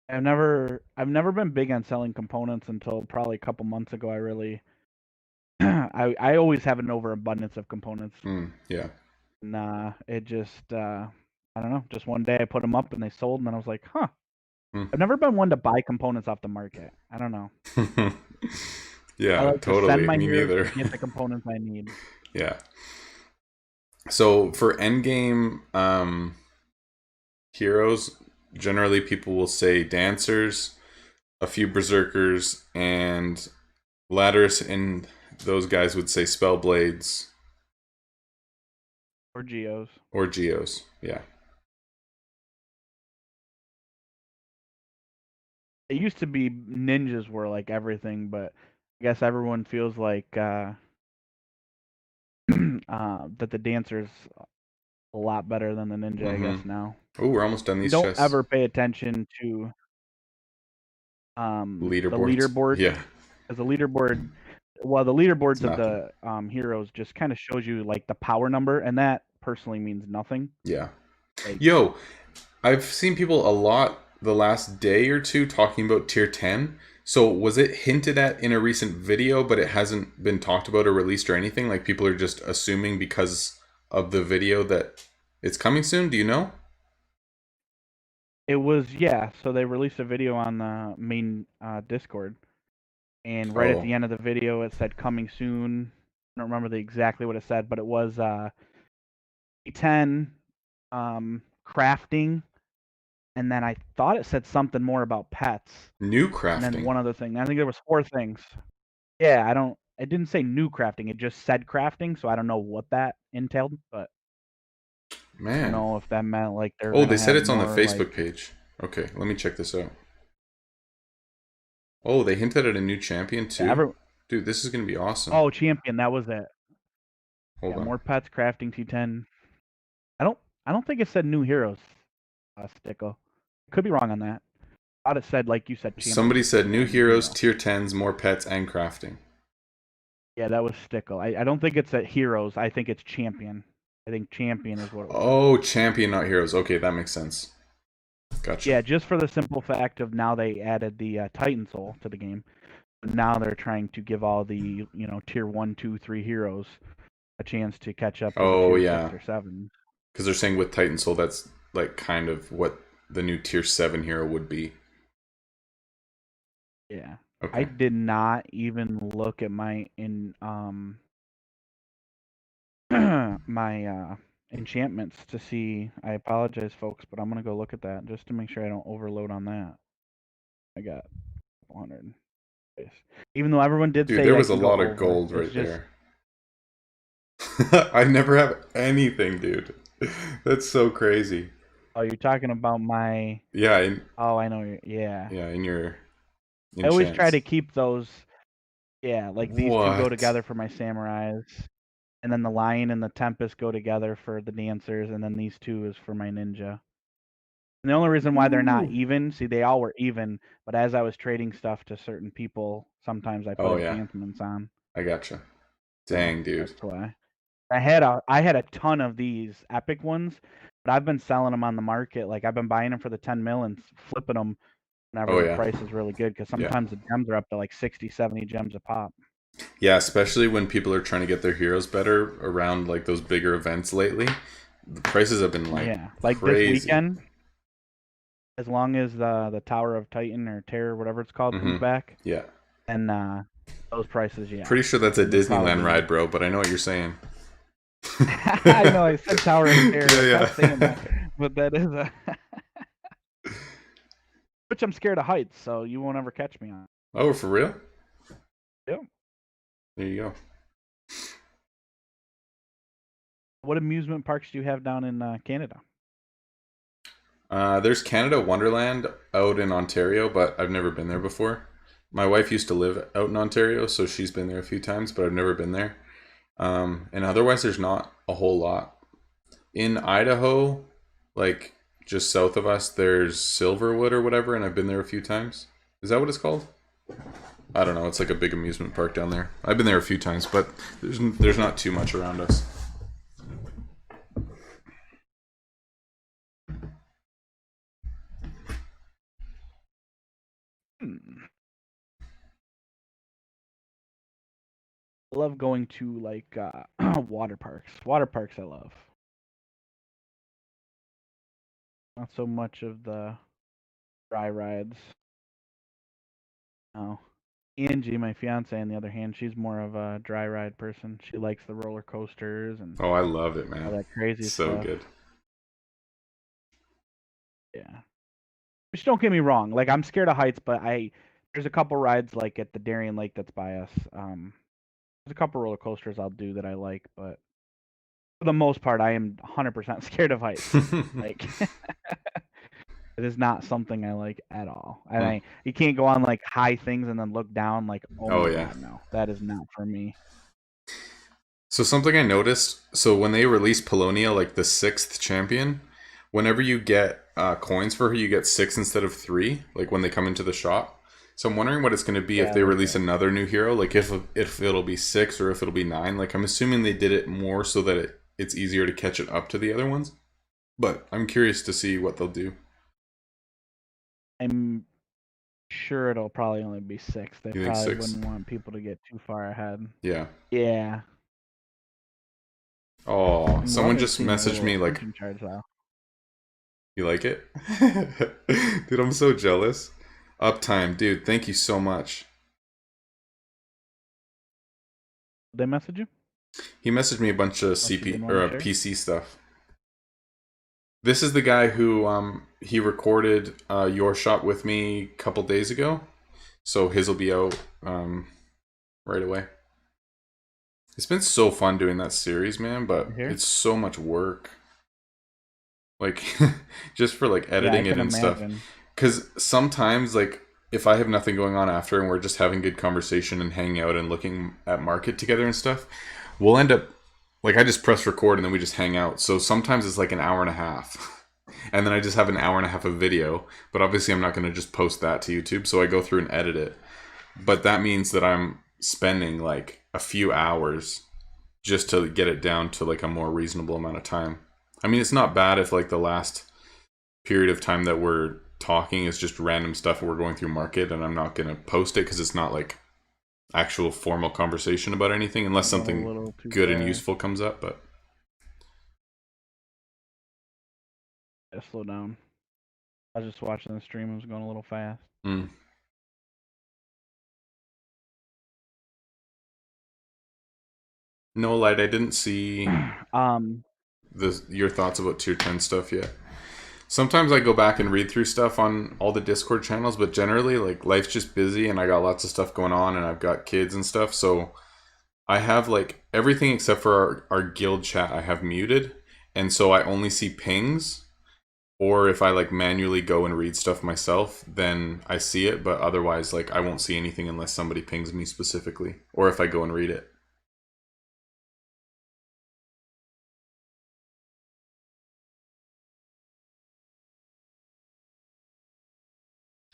I've never been big on selling components until probably a couple months ago. I really I always have an overabundance of components. Yeah. Nah, it just I don't know. Just one day I put them up and they sold, and then I was like, huh. I've never been one to buy components off the market. I don't know. Yeah, I like totally. To send my Me neither. Get the components I need. Yeah. So for endgame heroes, generally people will say dancers, a few berserkers, and ladders, and those guys would say spellblades. Or geos. Or geos, yeah. It used to be ninjas were like everything, but I guess everyone feels like that the dancer's a lot better than the ninja, I guess now. Oh, we're almost done these Don't chests. ever pay attention to the leaderboard. Yeah. As a leaderboard, well, the leaderboards of the heroes just kind of shows you like the power number, and that personally means nothing. Yeah. Like, yo, I've seen people a lot the last day or two talking about tier 10. So was it hinted at in a recent video, but it hasn't been talked about or released or anything? Like people are just assuming because of the video that it's coming soon? Do you know? It was, yeah. So they released a video on the main Discord, and right at Oh, the end of the video, it said "coming soon." I don't remember exactly what it said, but it was E10 crafting, and then I thought it said something more about pets, new and then crafting. one other thing. I think there was four things. Yeah, I don't. It didn't say new crafting. It just said crafting, so I don't know what that entailed, but I don't Man. know if that meant like they're Oh, they gonna said have it's on the more Facebook like. page. Okay, let me check this out. Oh, they hinted at a new champion Yeah, too? Dude, this is gonna be awesome. oh, champion, that was it. Hold Yeah, on. more pets, crafting T10. I don't. I don't think it said new heroes. Stickle. Could be wrong on that. I thought it said like you said, Somebody champion, said new new heroes, hero. tier 10s, more pets, and crafting. Yeah, that was Stickle. I don't think it's at heroes. I think it's champion. I think champion is what it was. Oh, champion, not heroes. Okay, that makes sense. Gotcha. Yeah, just for the simple fact of now they added the Titan Soul to the game. Now they're trying to give all the tier 1, 2, 3 heroes a chance to catch up to the Oh, tier yeah. 6 or 7. Because they're saying with Titan Soul, that's like kind of what the new tier 7 hero would be. Yeah, I Okay. did not even look at my enchantments to see. I apologize, folks, but I'm gonna go look at that just to make sure I don't overload on that. I got 100. Even though everyone did Dude, say there I was a can go lot of over, gold it's right just there. I never have anything, dude. That's so crazy. oh, you're talking about my Yeah, oh, I know yeah. yeah, in your I always try to enchants. keep those yeah, like these two go What? together for my samurais, and then the lion and the tempest go together for the dancers, and then these two is for my ninja. And the only reason why they're not Ooh. even, see, they all were even, but as I was trading stuff to certain people, sometimes I put Oh yeah, enchantments on. I gotcha. So Dang, dude. that's why. I had a ton of these epic ones, but I've been selling them on the market. Like I've been buying them for the 10 mil and flipping them whenever Oh the yeah, price is really good because yeah, sometimes the gems are up to like 60, 70 gems a pop. yeah. Especially when people are trying to get their heroes better around like those bigger events lately. The prices have been like Yeah, like this crazy. weekend, as long as the Tower of Titan or Terror, whatever it's called, comes Mm-hmm. back, Yeah. and those prices, yeah, Pretty sure that's a they're Disneyland probably. ride, bro. But I know what you're saying. I know I said Tower of Terror. Yeah, I kept saying yeah. that, but that is a which I'm scared of heights, so you won't ever catch me on. Oh, for real? Yep. There you go. What amusement parks do you have down in Canada? There's Canada Wonderland out in Ontario, but I've never been there before. My wife used to live out in Ontario, so she's been there a few times, but I've never been there. And otherwise, there's not a whole lot. In Idaho, like just south of us, there's Silverwood or whatever, and I've been there a few times. Is that what it's called? I don't know. It's like a big amusement park down there. I've been there a few times, but there's not too much around us. Hmm. I love going to like water parks. Water parks I love. Not so much of the dry rides. No. Angie, my fiance, on the other hand, she's more of a dry ride person. She likes the roller coasters and Oh, I love it, all man. that crazy So stuff. good. Yeah. Which don't get me wrong, like I'm scared of heights, but there's a couple rides like at the Darien Lake that's by us. There's a couple roller coasters I'll do that I like, but for the most part, I am 100% scared of heights. Like it is not something I like at all. And Hmm. you can't go on like high things and then look down like, oh Oh my yeah. god, no, that is not for me. So something I noticed, so when they release Polonia, like the sixth champion, whenever you get coins for her, you get six instead of three, like when they come into the shop. So I'm wondering what it's going to be if Yeah, they like release another new hero, like if it'll be six or if it'll be nine. Like I'm assuming they did it more so that it's easier to catch it up to the other ones. But I'm curious to see what they'll do. I'm sure it'll probably only be 6. They You think probably six? wouldn't want people to get too far ahead. Yeah. Yeah. Oh, And someone one is just seeing a messaged little me like ascension charge though. You like it? Dude, I'm so jealous. Uptime, dude, thank you so much. Did they message you? He messaged me a bunch of Unless you CP didn't want or to share. PC stuff. This is the guy who he recorded your shot with me a couple days ago, so his will be out right away. It's been so fun doing that series, man, but You're here? it's so much work. Like just for like Yeah, I editing it can and stuff. imagine. Cuz sometimes like if I have nothing going on after and we're just having good conversation and hanging out and looking at market together and stuff, we'll end up like I just press record and then we just hang out. So sometimes it's like an hour and a half. And then I just have an hour and a half of video, but obviously I'm not going to just post that to YouTube, so I go through and edit it. But that means that I'm spending like a few hours just to get it down to like a more reasonable amount of time. I mean, it's not bad if like the last period of time that we're talking is just random stuff we're going through market and I'm not going to post it because it's not like actual formal conversation about anything unless Go a something little too good and fast. useful comes up. But Yeah, slow down. I was just watching the stream. It was going a little fast. mm. No, light, I didn't see your thoughts about tier 10 stuff yet. Sometimes I go back and read through stuff on all the Discord channels, but generally, like, life's just busy and I got lots of stuff going on and I've got kids and stuff. So I have, like, everything except for our guild chat I have muted. And so I only see pings. Or if I, like, manually go and read stuff myself, then I see it. But otherwise, like, I won't see anything unless somebody pings me specifically. Or if I go and read it.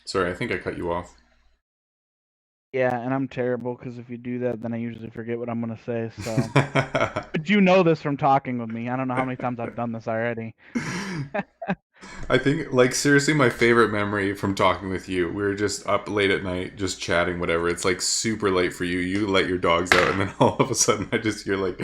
Sorry, I think I cut you off. Yeah, and I'm terrible because if you do that, then I usually forget what I'm gonna say. So, but you know this from talking with me. I don't know how many times I've done this already. I think, like, seriously, my favorite memory from talking with you, we were just up late at night, just chatting, whatever. It's like super late for you. You let your dogs out, and then all of a sudden, I just hear, like,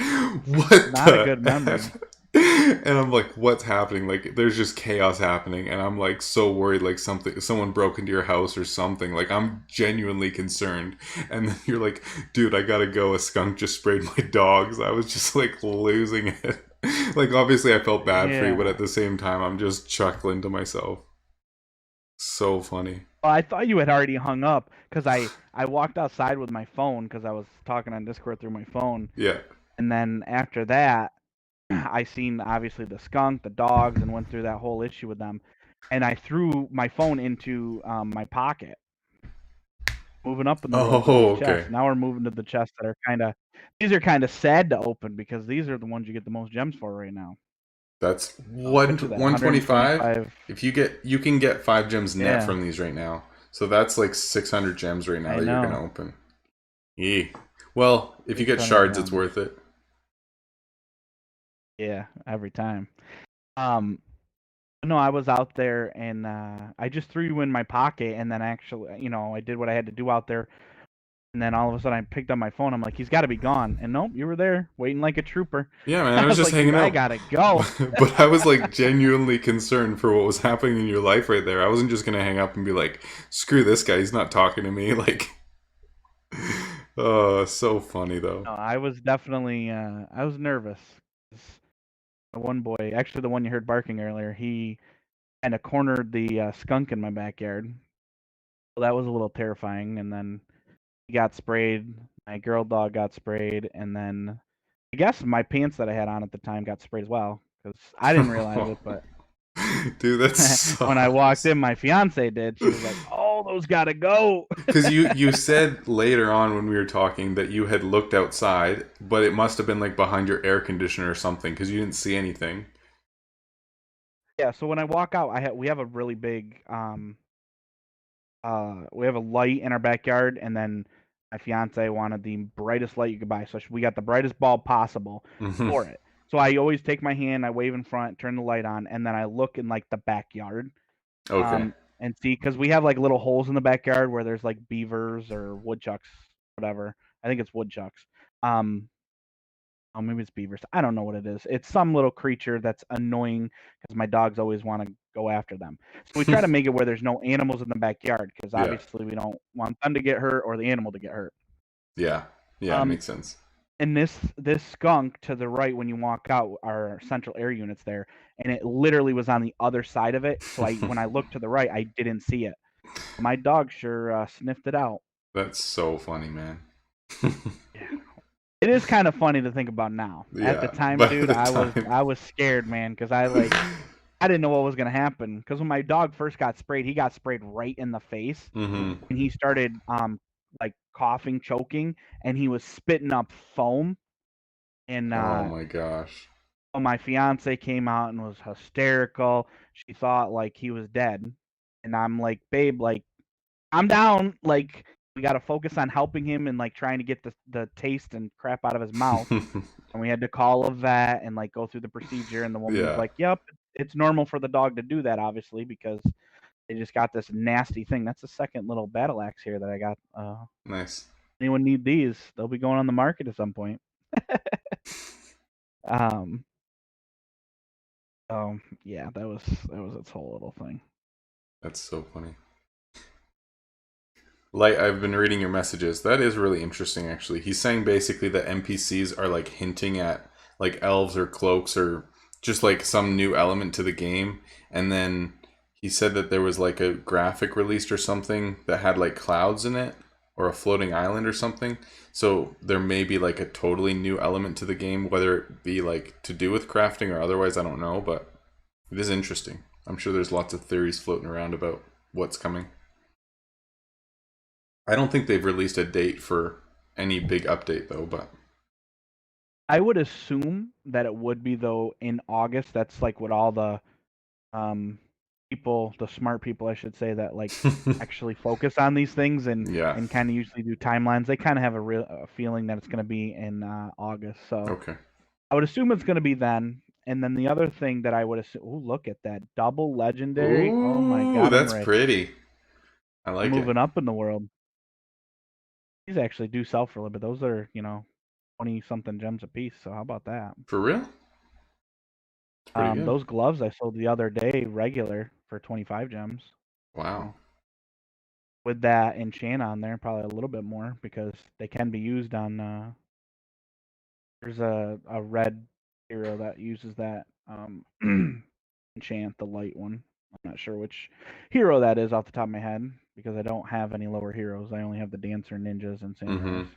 what Not a the good memory. F? And I'm like, what's happening? Like, there's just chaos happening. And I'm like, so worried, like, someone broke into your house or something. Like, I'm genuinely concerned. And then you're like, dude, I gotta go. A skunk just sprayed my dogs. I was just like losing it. Like, obviously I felt bad for you, but Yeah. at the same time I'm just chuckling to myself. So funny. Well, I thought you had already hung up because I walked outside with my phone because I was talking on Discord through my phone, Yeah. and then after that, I seen obviously the skunk, the dogs, and went through that whole issue with them, and I threw my phone into my pocket. Moving up in the world to Oh, these okay. chests. Now we're moving to the chests that are these are kind of sad to open because these are the ones you get the most gems for right now. That's I'll one bet you that 125. 125. If you can get 5 gems net Yeah, from these right now. So that's like 600 gems right now I that you're gonna know. open. Yee. Well, if you get 600 shards, it's gems. worth it. Yeah, every time. Um, no, I was out there and I just threw you in my pocket, and then actually, I did what I had to do out there, and then all of a sudden I picked up my phone. I'm like, he's got to be gone, and nope, you were there waiting like a trooper. Yeah, man, I I was was just like, dude, hanging I out. gotta go. But I was like genuinely concerned for what was happening in your life right there. I wasn't just gonna hang up and be like, screw this guy, he's not talking to me. Like, oh, so funny though. No, I was definitely I was nervous. One boy, actually the one you heard barking earlier, he kind of cornered the skunk in my backyard. So that was a little terrifying. And then he got sprayed. My girl dog got sprayed, and then I guess my pants that I had on at the time got sprayed as well because I didn't realize it. But Dude, that when I walked sucks. in, my fiance did. She was like, "Oh, those gotta go." Because you said later on when we were talking that you had looked outside, but it must have been like behind your air conditioner or something because you didn't see anything. Yeah. So when I walk out, we have a really big we have a light in our backyard, and then my fiance wanted the brightest light you could buy, so we got the brightest bulb possible Hmm. for it. So I always take my hand, I wave in front, turn the light on, and then I look in like the backyard, Okay. and see because we have like little holes in the backyard where there's like beavers or woodchucks, whatever. I think it's woodchucks. Um, maybe it's beavers. I don't know what it is. It's some little creature that's annoying because my dogs always want to go after them. So we try to make it where there's no animals in the backyard because Yeah. obviously we don't want them to get hurt or the animal to get hurt. Yeah. Yeah, makes sense. And this skunk to the right when you walk out are central air units there, and it literally was on the other side of it. So when I looked to the right, I didn't see it. My dog sure sniffed it out. That's so funny, man. Yeah. It is kind of funny to think about now. Yeah, At the time, but dude, at the time... I was scared, man, because I didn't know what was gonna happen. Because when my dog first got sprayed, he got sprayed right in the face, Mm-hmm. and he started like coughing, choking, and he was spitting up foam. And Oh my gosh. my fiance came out and was hysterical. She thought like he was dead, and I'm like, babe, like I'm down. Like we got to focus on helping him and like trying to get the taste and crap out of his mouth. And we had to call a vet and like go through the procedure. And the woman was Yeah. like, "Yep, it's normal for the dog to do that, obviously, because they just got this nasty thing." That's the second little battle axe here that I got. Nice. Anyone need these? They'll be going on the market at some point. Yeah, that was its whole little thing. That's so funny. Like, I've been reading your messages. That is really interesting, actually. He's saying basically that NPCs are like hinting at like elves or cloaks or just like some new element to the game. And then he said that there was like a graphic released or something that had like clouds in it or a floating island or something. So there may be like a totally new element to the game, whether it be like to do with crafting or otherwise, I don't know, but it is interesting. I'm sure there's lots of theories floating around about what's coming. I don't think they've released a date for any big update though, but I would assume that it would be though in August. That's like what all the people, the smart people, I should say, that like actually focus on these things and yeah. kind of usually do timelines. They kind of have a feeling that it's going to be in August. So Okay. I would assume it's going to be then. And then the other thing that I would assume, oh, look at that double legendary. Oh my Ooh, God, I'm that's rich. pretty. I like it. Moving up in the world. These actually do sell for a little bit. Those are, 20 something gems a piece. So how about that? For real? It's pretty good. Those gloves I sold the other day regular for 25 gems. Wow. So with that enchant on there, probably a little bit more because they can be used on. There's a red hero that uses that enchant, the light one. I'm not sure which hero that is off the top of my head because I don't have any lower heroes. I only have the dancer, ninjas, and samurais.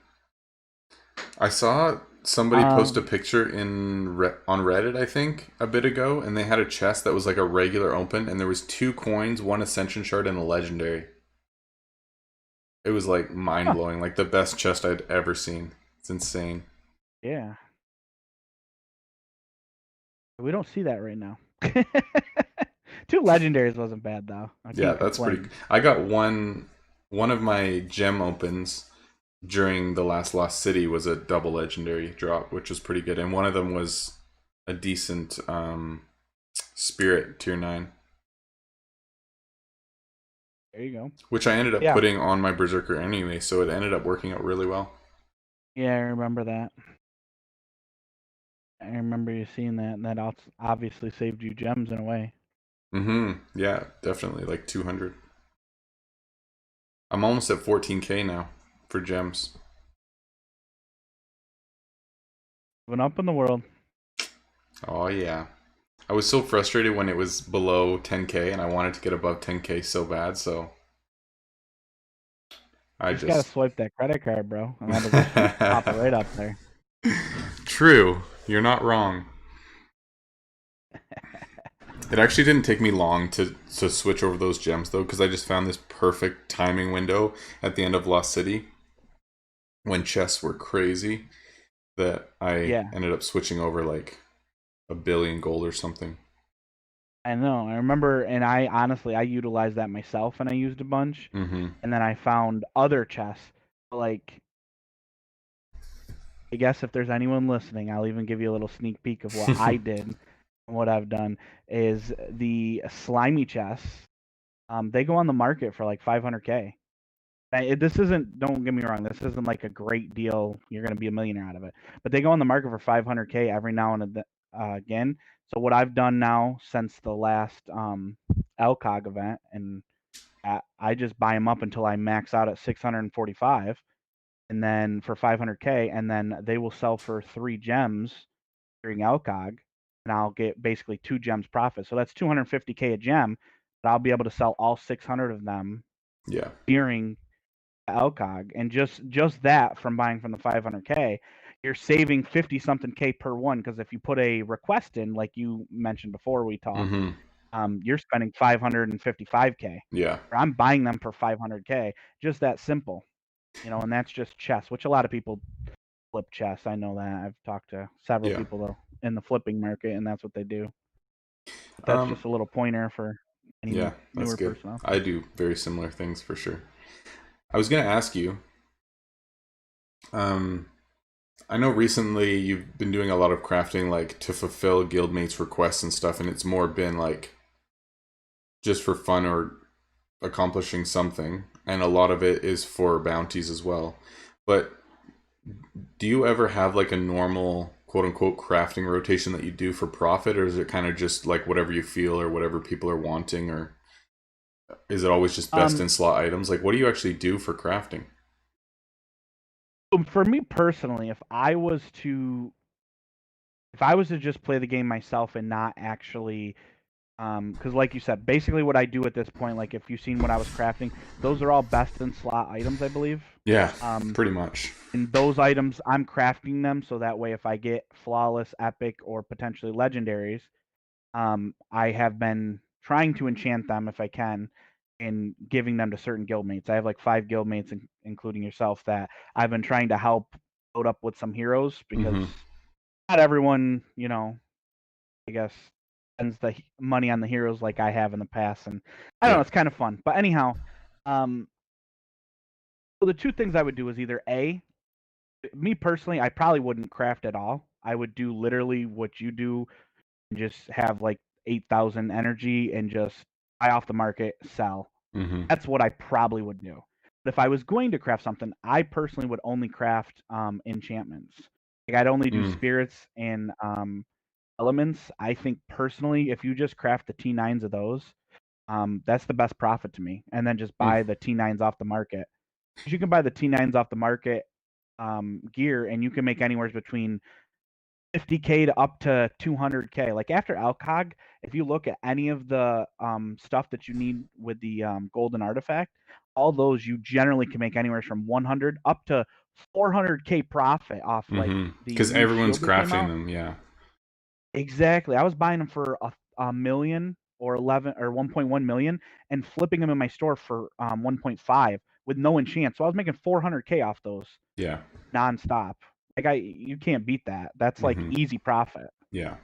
I saw somebody post a picture on Reddit, I think, a bit ago, and they had a chest that was like a regular open, and there was 2 coins, 1 ascension shard, and a legendary. It was like mind blowing, like the best chest I'd ever seen. It's insane. Yeah. We don't see that right now. 2 legendaries wasn't bad though. I Yeah, can't that's complain. pretty. I got one of my gem opens during the last Lost City was a double legendary drop, which was pretty good, and one of them was a decent spirit tier 9. There you go. Which I ended up putting on my berserker anyway, so it ended up working out really well. Yeah, I remember that. I remember you seeing that, and that obviously saved you gems in a way. Yeah, definitely, like 200. I'm almost at 14k now for gems. Moving up in the world. Oh yeah. I was so frustrated when it was below 10k and I wanted to get above 10k so bad, so I just gotta swipe that credit card, bro, and that'll just pop it right up there. True. You're not wrong. It actually didn't take me long to switch over those gems though, because I just found this perfect timing window at the end of Lost City when chests were crazy that I ended up switching over like 1 billion gold or something. I know. I remember, and I honestly utilized that myself, and I used a bunch, and then I found other chests. Like, I guess if there's anyone listening, I'll even give you a little sneak peek of what I did and what I've done. Is the slimy chests? They go on the market for like 500k. This isn't. Don't get me wrong. This isn't like a great deal. You're gonna be a millionaire out of it. But they go on the market for 500k every now and again. So what I've done now since the last LCOG event, and I just buy them up until I max out at 645, and then for 500K, and then they will sell for 3 gems during LCOG, and I'll get basically 2 gems profit. So that's 250K a gem, but I'll be able to sell all 600 of them during LCOG, and just that from buying from the 500K, you're saving 50 something K per one, because if you put a request in, like you mentioned before we talked, you're spending 555K. Yeah. Or I'm buying them for 500K. Just that simple, and that's just chess, which a lot of people flip chess. I know that. I've talked to several people though in the flipping market, and that's what they do. But that's just a little pointer for any newer person out there. I do very similar things for sure. I was going to ask you, I know recently you've been doing a lot of crafting, like to fulfill guildmates requests and stuff, and it's more been like just for fun or accomplishing something, and a lot of it is for bounties as well. But do you ever have like a normal quote unquote crafting rotation that you do for profit, or is it kind of just like whatever you feel or whatever people are wanting, or is it always just best in slot items? Like, what do you actually do for crafting? For me personally, if I was to just play the game myself and not actually, because like you said, basically what I do at this point, like if you've seen what I was crafting, those are all best in slot items, I believe. Yeah, pretty much. And those items, I'm crafting them so that way if I get flawless, epic, or potentially legendaries, I have been trying to enchant them if I can, and giving them to certain guildmates. I have like 5 guildmates, including yourself, that I've been trying to help load up with some heroes, because not everyone, I guess, spends the money on the heroes like I have in the past, and I don't know, it's kind of fun. But anyhow, so the 2 things I would do is either me personally, I probably wouldn't craft at all. I would do literally what you do, and just have like 8,000 energy and just buy off the market, sell. That's what I probably would do. But if I was going to craft something, I personally would only craft enchantments. Like I'd only do spirits and elements. I think personally, if you just craft the T9s of those, that's the best profit to me. And then just buy the T9s off the market. You can buy the T9s off the market gear, and you can make anywhere between 50K to up to 200K. Like after Alcog, if you look at any of the stuff that you need with the golden artifact, all those you generally can make anywhere from 100 up to 400K profit off like the because everyone's crafting them. Yeah, exactly. I was buying them for a million or 11 or 1.1 million and flipping them in my store for 1.5 with no enchant. So I was making 400K off those. Yeah, nonstop. Like you can't beat that. That's like easy profit. Yeah.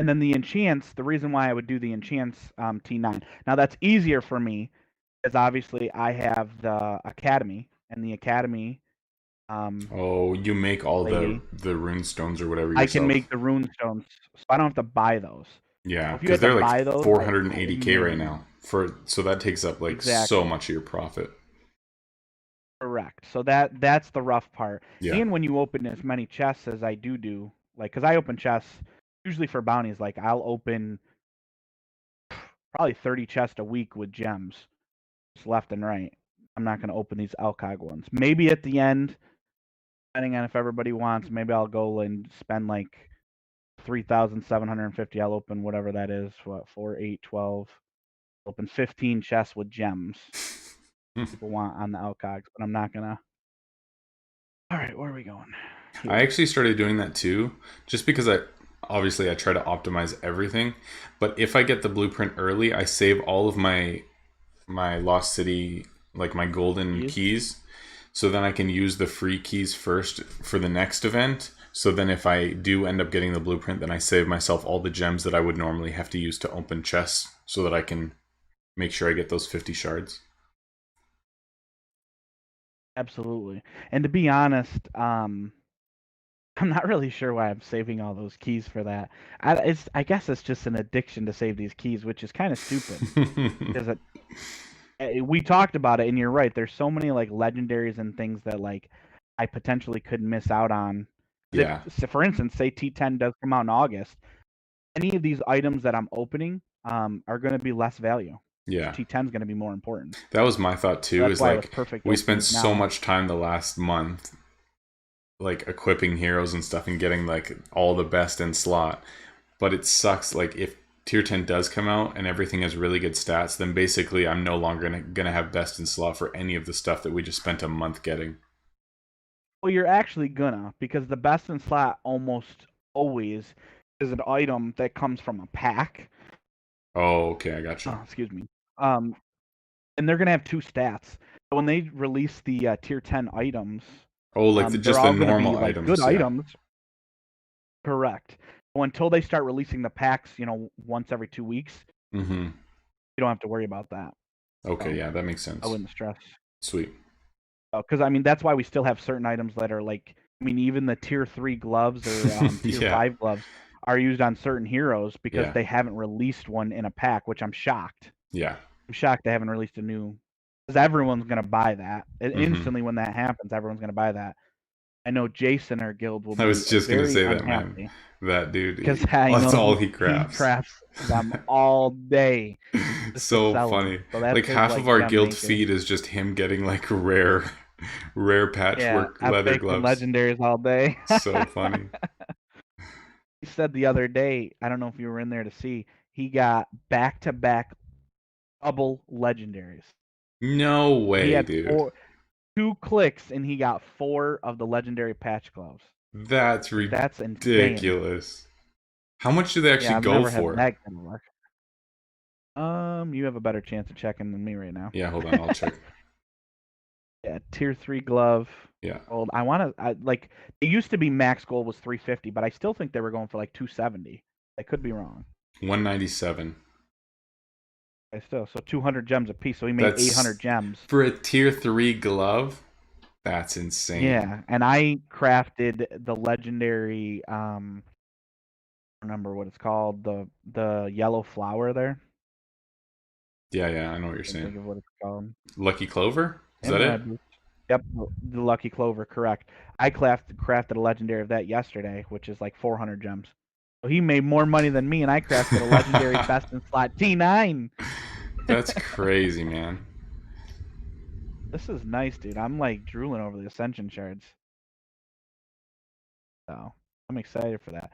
And then the enchants, the reason why I would do the enchants T9. Now that's easier for me, because obviously I have the academy, and the academy. You make all the rune stones or whatever yourself. I can make the rune stones, so I don't have to buy those. Yeah, because they're like 480K right now. So that takes up like so much of your profit. Correct. So that's the rough part. Yeah. And when you open as many chests as I do, like, because I open chests usually for bounties, like I'll open probably 30 chests a week with gems, just left and right. I'm not going to open these Alcog ones. Maybe at the end, depending on if everybody wants, maybe I'll go and spend like 3,750. I'll open whatever that is. What, 4, 8, 12. Open 15 chests with gems. People want on the Alcogs, but I'm not gonna. All right, where are we going? Here. I actually started doing that too, just because I try to optimize everything. But if I get the blueprint early, I save all of my Lost City, like my golden keys, so then I can use the free keys first for the next event. So then if I do end up getting the blueprint, then I save myself all the gems that I would normally have to use to open chests, so that I can make sure I get those 50 shards. Absolutely. And to be honest, I'm not really sure why I'm saving all those keys for that. I guess it's just an addiction to save these keys, which is kind of stupid. Because we talked about it, and you're right. There's so many like legendaries and things that like I potentially could miss out on. Yeah. For instance, say T10 does come out in August. Any of these items that I'm opening, are going to be less value. Yeah. T10 is going to be more important. That was my thought too. So that's Is why it was like perfect we spent opening so now. much time the last month like equipping heroes and stuff and getting like all the best in slot. But it sucks like if tier 10 does come out and everything has really good stats, then basically I'm no longer gonna have best in slot for any of the stuff that we just spent a month getting. Well, you're actually gonna, because the best in slot almost always is an item that comes from a pack. Oh, okay, I got you. Excuse me. And they're gonna have 2 stats. So when they release the tier 10 items, Oh, like they're just the all gonna be normal like good items, yeah. items. Correct. So until they start releasing the packs, once every 2 weeks, Mm-hmm. you don't have to worry about that. Okay, So yeah, that makes I sense. wouldn't stress. Sweet. Because I mean that's why we still have certain items that are like, I mean, even the tier 3 gloves or tier Yeah, 5 gloves are used on certain heroes because yeah, they haven't released one in a pack, which I'm shocked. yeah. I'm shocked they haven't released a new, because everyone's gonna buy that. And Mm-hmm. instantly when that happens, everyone's gonna buy that. I know Jason, our guild, will I was be just gonna very say that, man. unhappy That dude, because I that's know all he he he crafts. crafts them all day just to So sell them. funny. So that's Like his half of like our gem guild maker. feed is just him getting like rare Yeah, patchwork leather epics and gloves. legendaries all day. So funny. He said the other day, I don't know if you were in there to see, he got back to back double legendaries. No He way, had dude. 2 clicks and he got 4 of the legendary patch gloves. That's Like that's insane. ridiculous. How much do they Yeah, actually I've go never had for? that kind of luck. You have a better chance of checking than me right now. Yeah, hold on, I'll check. Yeah, tier 3 glove. Yeah. Gold. I like, it used to be max gold was 350, but I still think they were going for like 270. I could be wrong. 197. I still, so 200 gems a piece. So he made That's 800 gems. for a tier 3 glove. That's insane. Yeah, and I crafted the legendary I don't remember what it's called, the yellow flower there. Yeah, I know what you're I can't saying. think of what it's called. Lucky Clover? Is that Samurai it? boots. Yep, the lucky clover, correct. I crafted a legendary of that yesterday, which is like 400 gems. So he made more money than me, and I crafted a legendary best in slot T9. That's crazy, man. This is nice, dude. I'm like drooling over the ascension shards. So I'm excited for that.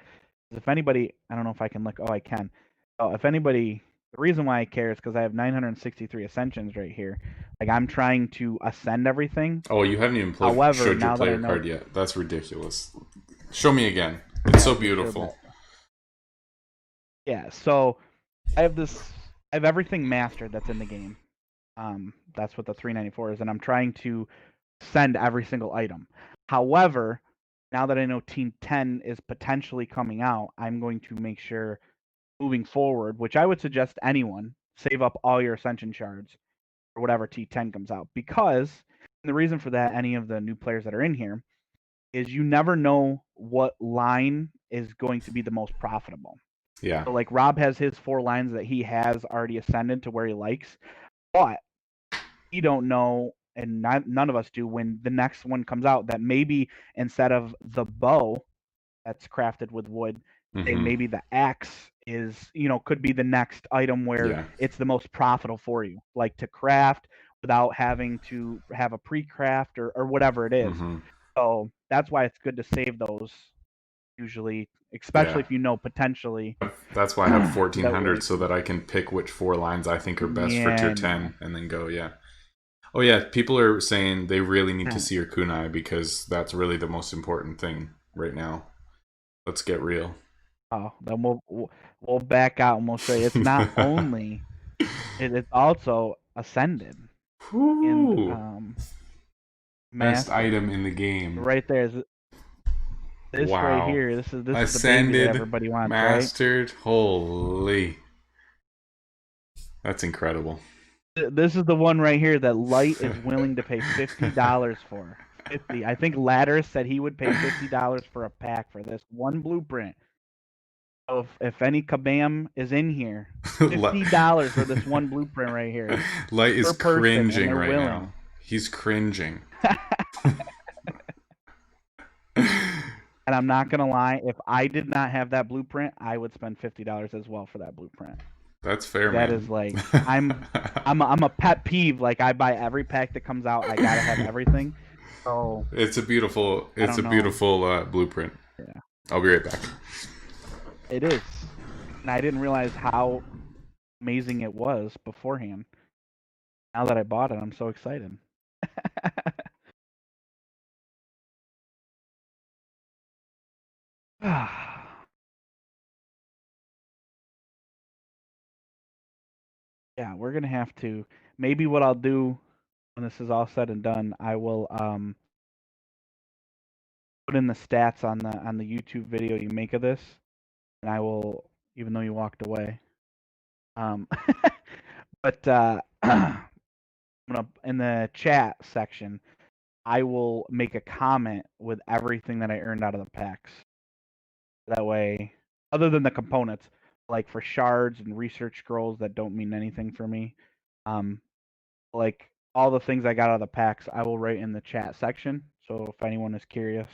If anybody, I don't know if I can look. Oh, I can. Oh, if anybody, the reason why I care is because I have 963 ascensions right here. Like I'm trying to ascend everything. Oh, you haven't even However, showed your now that I player know, card yet. That's ridiculous. Show me again. It's yeah, so I just showed beautiful. that. Yeah, so I have this. I have everything mastered that's in the game. That's what the 394 is, and I'm trying to send every single item. However, now that I know Team 10 is potentially coming out, I'm going to make sure moving forward, which I would suggest anyone save up all your ascension shards for whatever T10 comes out, because the reason for that, any of the new players that are in here, is you never know what line is going to be the most profitable. Yeah. So like Rob has his 4 lines that he has already ascended to where he likes, but we don't know, and none of us do, when the next one comes out, that maybe instead of the bow that's crafted with wood, say Mm-hmm. maybe the axe is, could be the next item where Yeah. it's the most profitable for you, like to craft without having to have a pre-craft or whatever it is. Mm-hmm. So that's why it's good to save those usually, especially Yeah. if you know potentially That's why I have that 1400 like, so that I can pick which 4 lines I think are best for yeah, tier I know. 10 and then go, yeah. Oh yeah, people are saying they really need to see your kunai because that's really the most important thing right now. Let's get real. Oh, then we'll back out and we'll show you. It's not only, it's also ascended and Whew. Best mastered. item in the game. Right there is this right Wow. here. This is the baby that Ascended, everybody wants, right? mastered. Holy. That's incredible. This is the one right here that Light is willing to pay $50 for. 50. I think Ladder said he would pay $50 for a pack for this one blueprint. So if any kabam is in here, $50 for this one blueprint right here Light is per person, and cringing they're right willing. now. He's cringing. And I'm not gonna lie, if I did not have that blueprint, I would spend $50 as well for that blueprint. That's fair, That man. is like I'm a pet peeve. Like I buy every pack that comes out. I gotta have everything. So It's a beautiful I don't know. blueprint. Yeah, I'll be right back. it is, and I didn't realize how amazing it was beforehand. Now that I bought it, I'm so excited. Yeah, we're gonna have to. Maybe what I'll do when this is all said and done, I will put in the stats on the YouTube video you make of this, and I will, even though you walked away. Um, but I'm gonna in the chat section, I will make a comment with everything that I earned out of the packs. That way, other than the components, like for shards and research scrolls that don't mean anything for me, um, like all the things I got out of the packs, I will write in the chat section. So if anyone is curious.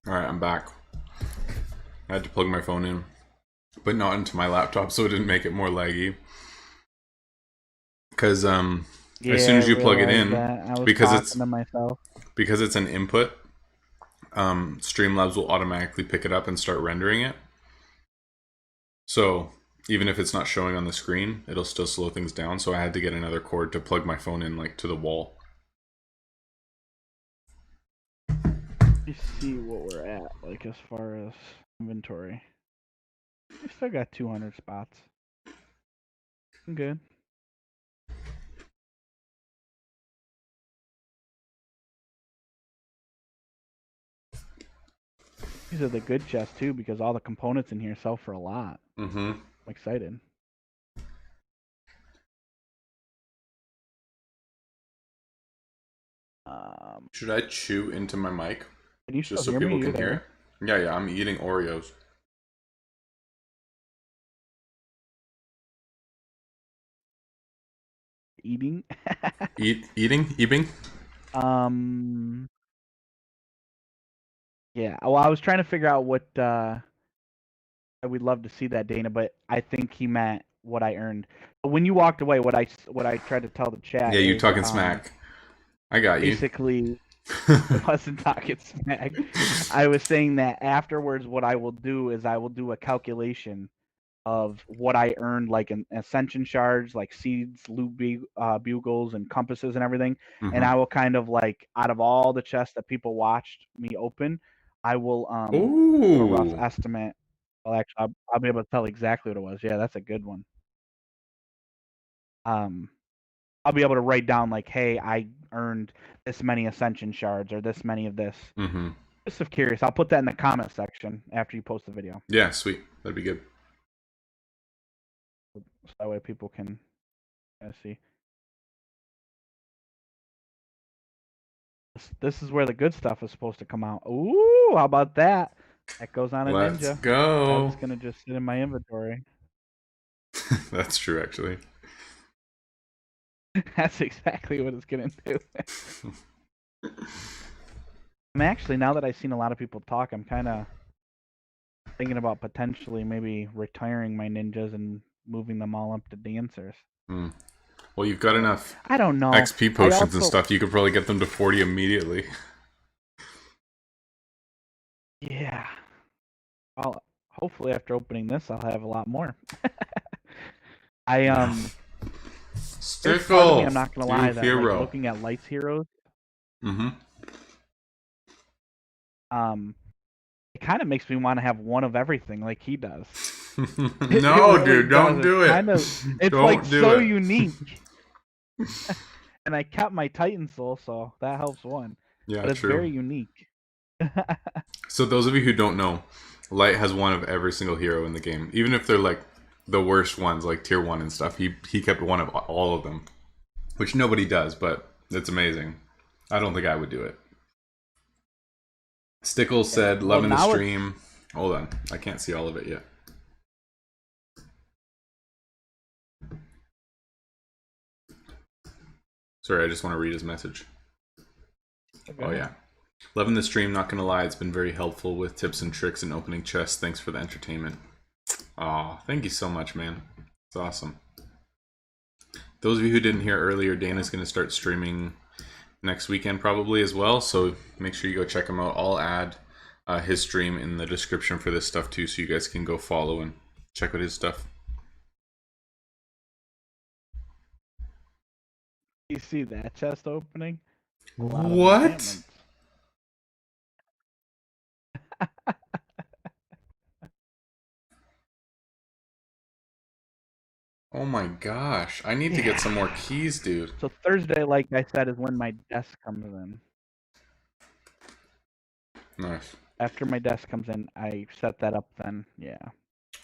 All right, I'm back. I had to plug my phone in, but not into my laptop, so it didn't make it more laggy. Because Yeah, as soon as you I plug it realized in, that. I was because talking to myself. it's an input, Streamlabs will automatically pick it up and start rendering it. So even if it's not showing on the screen, it'll still slow things down. So I had to get another cord to plug my phone in, like to the wall. Let me see what we're at, like as far as inventory. We still got 200 spots. I'm good. These are the good chests too, because all the components in here sell for a lot. Mm-hmm. I'm excited. Should I chew into my mic Can you just still so hear me? people You're can hear there. it? Yeah, I'm eating Oreos. Eating? Eating? Yeah. Well, I was trying to figure out what we'd love to see that, Dana, but I think he meant what I earned. But when you walked away, what I tried to tell the chat Yeah, you is talking smack. I got you. basically I wasn't talking smack. I was saying that afterwards, what I will do is I will do a calculation of what I earned, like in ascension shards, like seeds, loot bugles, and compasses and everything. And Mm-hmm. I will kind of like out of all the chests that people watched me open, I will put a rough Ooh. estimate. Well, actually, I'll be able to tell exactly what it was. Yeah, that's a good one. Um, I'll be able to write down like, hey, I earned this many ascension shards or this many of this. Mm-hmm. Just of curious, I'll put that in the comment section after you post the video, Yeah, sweet. That'd be good. so that way people can see. This is where the good stuff is supposed to come out. Ooh, how about that? That goes on a Let's ninja. go. That's gonna just sit in my inventory. That's true, actually. That's exactly what it's gonna do. I'm actually, now that I've seen a lot of people talk, I'm kind of thinking about potentially maybe retiring my ninjas and moving them all up to dancers. Hmm. Well, you've got enough I don't know. XP I potions and also, stuff. You could probably get them to 40 immediately. yeah. Well, hopefully after opening this, I'll have a lot more. I There's part of me, Stickle, I'm not gonna you lie, that like hero. looking at Lights Heroes, Mm-hmm. it kind of makes me want to have one of everything like he does. It No, really dude, does. don't It's do it. kind of, it's like Don't do so it. unique. And I kept my Titan Soul, so that helps one. Yeah, But it's true. very unique. So those of you who don't know, Light has one of every single hero in the game. Even if they're like the worst ones, like tier 1 and stuff, he kept one of all of them. Which nobody does, but it's amazing. I don't think I would do it. Stickle Yeah. said, Well, loving the now it's stream. Hold on. I can't see all of it yet. Sorry, I just want to read his message. Oh yeah. Loving the stream, not gonna lie, it's been very helpful with tips and tricks and opening chests. Thanks for the entertainment. Oh, thank you so much, man. It's awesome. Those of you who didn't hear earlier, Dana's gonna start streaming next weekend probably as well, so make sure you go check him out. I'll add his stream in the description for this stuff too, so you guys can go follow and check out his stuff. You see that chest opening? What? Oh my gosh. I need to get some more keys, dude. So Thursday, like I said, is when my desk comes in. Nice. After my desk comes in, I set that up then. Yeah.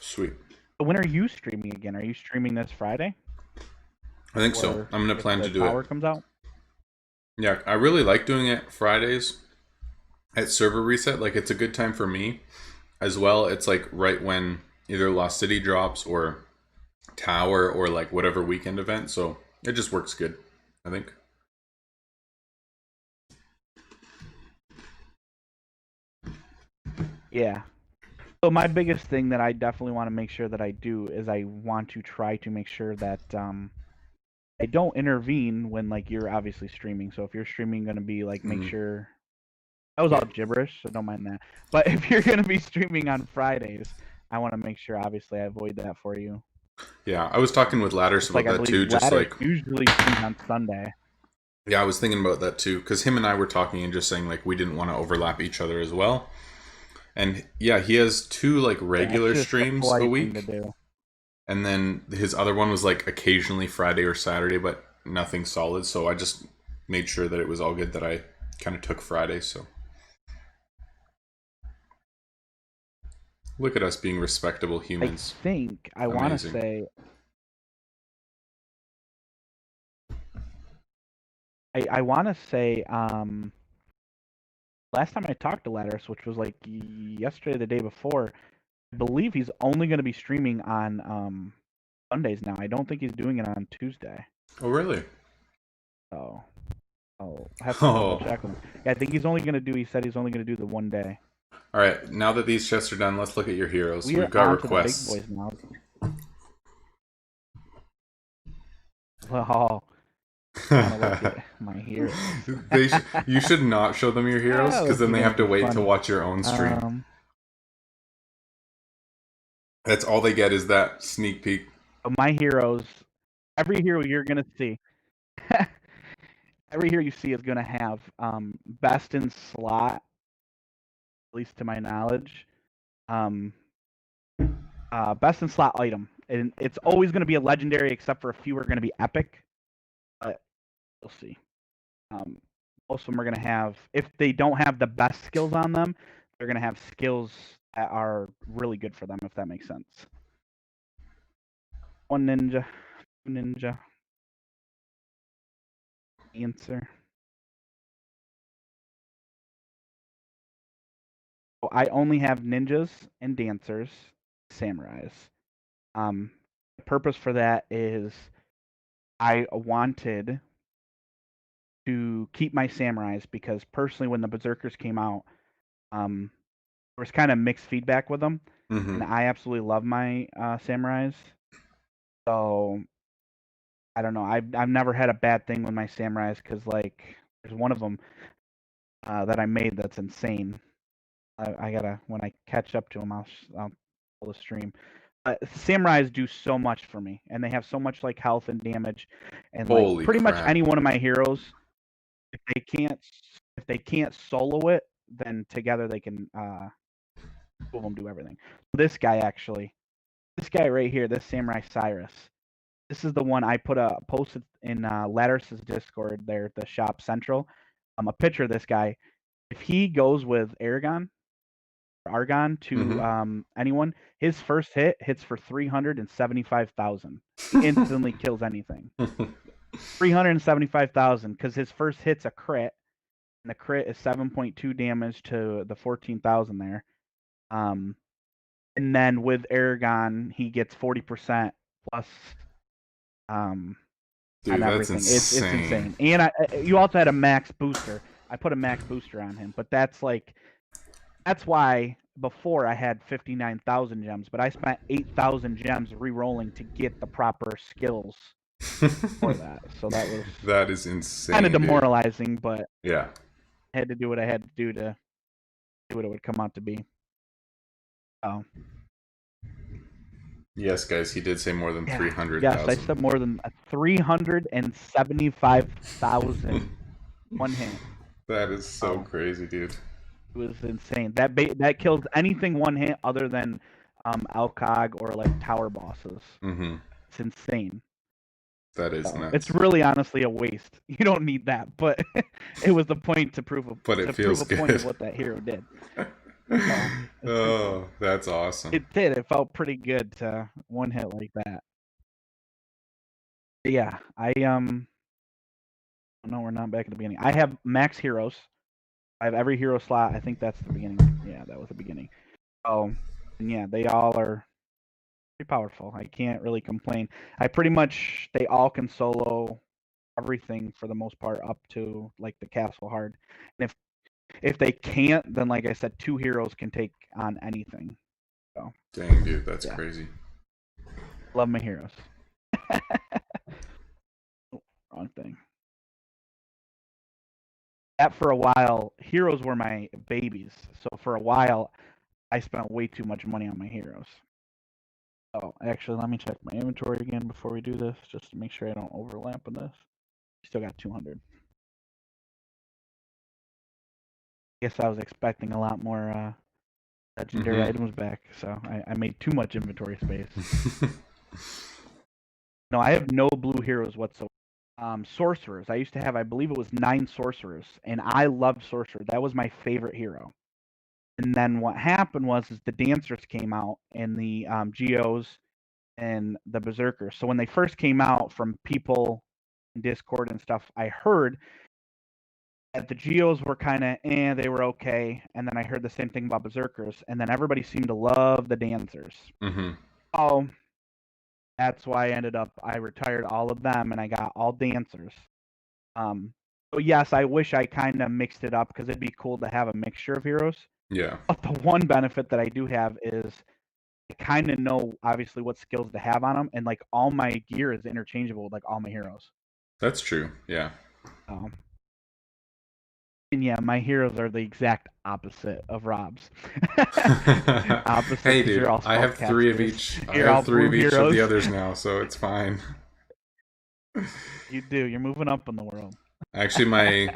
Sweet. So when are you streaming again? Are you streaming this Friday? I think so. I'm going to plan to do it. Power comes out? Yeah, I really like doing it Fridays at server reset. Like, it's a good time for me as well. It's like right when either Lost City drops or Tower or like whatever weekend event. So it just works good, I think. Yeah. So my biggest thing that I definitely want to make sure that I do is I want to try to make sure that I don't intervene when like you're obviously streaming. So if you're streaming, going to be like make sure that was all gibberish, so don't mind that. But if you're going to be streaming on Fridays, I want to make sure obviously I avoid that for you. Yeah, I was talking with Ladders about that too. Just like usually on Sunday. Yeah, I was thinking about that too because him and I were talking and just saying like we didn't want to overlap each other as well. And yeah, he has 2 like regular streams a week. And then his other one was like occasionally Friday or Saturday, but nothing solid. So I just made sure that it was all good that I kind of took Friday. So look at us being respectable humans. I think I want to say I want to say last time I talked to Lattice, which was like yesterday, the day before, I believe he's only going to be streaming on Sundays now. I don't think he's doing it on Tuesday. Oh, really? So I'll have to double check him. Yeah, I think he's only going to do. He said he's only going to do the one day. All right, now that these chests are done, let's look at your heroes. We've got requests. The big boys now. Well, look at my heroes. You should not show them your heroes because then they have to wait to watch your own stream. That's all they get is that sneak peek. My heroes, every hero you're gonna see, every hero you see is gonna have best in slot, at least to my knowledge. Best in slot item, and it's always gonna be a legendary, except for a few are gonna be epic. But we'll see. Most of them are gonna have, if they don't have the best skills on them, they're gonna have skills that are really good for them, if that makes sense. 1 ninja, 2 ninja. Answer. So I only have ninjas and dancers, samurais. The purpose for that is I wanted to keep my samurais because personally, when the berserkers came out, there was kind of mixed feedback with them, and I absolutely love my samurais. So I don't know. I've never had a bad thing with my samurais because like there's one of them that I made that's insane. I gotta, when I catch up to him, I'll pull the stream. Samurais do so much for me, and they have so much like health and damage, and like pretty much any one of my heroes, if they can't solo it, then together they can two of them do everything. This guy right here, this Samurai Cyrus, this is the one I posted in Lattice's Discord there, the STCentral. A picture of this guy. If he goes with Argon to anyone, his first hit hits for 375,000. Instantly kills anything. 375,000 because his first hit's a crit, and the crit is 7.2 damage to the 14,000 there. And then with Aragon, he gets 40% plus. Dude, on everything. It's insane. And you also had a max booster I put a max booster on him, but that's why before I had 59,000 gems, but I spent 8,000 gems re-rolling to get the proper skills for that. So that was that is insane. Kind of demoralizing, dude. But yeah, I had to do what I had to do to see what it would come out to be. Oh. Yes, guys, he did say more than 300,000. Yes, I said more than 375,000 one hit. That is so crazy, dude. It was insane. That kills anything one hit other than Alcog or like tower bosses. Mm-hmm. It's insane. That is nuts. It's really honestly a waste. You don't need that, but it was the point to prove a point of what that hero did. Oh, that's awesome. It did. It felt pretty good to one hit like that. But yeah, no, we're not back at the beginning. I have max heroes. I have every hero slot. I think that's the beginning. Yeah, that was the beginning. Oh, and yeah, they all are pretty powerful. I can't really complain. They all can solo everything for the most part up to like the castle hard. And if they can't, then like I said, 2 heroes can take on anything. So dang, dude, that's crazy. Love my heroes. Wrong thing. That for a while, heroes were my babies. So for a while, I spent way too much money on my heroes. Oh, actually, let me check my inventory again before we do this, just to make sure I don't overlap with this. Still got 200. Guess I was expecting a lot more legendary items back, so I made too much inventory space. No, I have no blue heroes whatsoever. Sorcerers. I used to have, I believe it was 9 sorcerers, and I loved sorcerer. That was my favorite hero. And then what happened was the dancers came out, and the geos and the berserkers. So when they first came out from people in Discord and stuff, I heard that the geos were kind of they were okay, and then I heard the same thing about berserkers, and then everybody seemed to love the dancers. Oh, that's why I retired all of them, and I got all dancers. So yes, I wish I kind of mixed it up because it'd be cool to have a mixture of heroes. Yeah. But the one benefit that I do have is I kind of know obviously what skills to have on them, and like all my gear is interchangeable with like all my heroes. That's true. Yeah. And yeah, my heroes are the exact opposite of Rob's. Hey, dude, I have 3 of each. I have 3 of each of the others now, so it's fine. You do. You're moving up in the world. Actually, my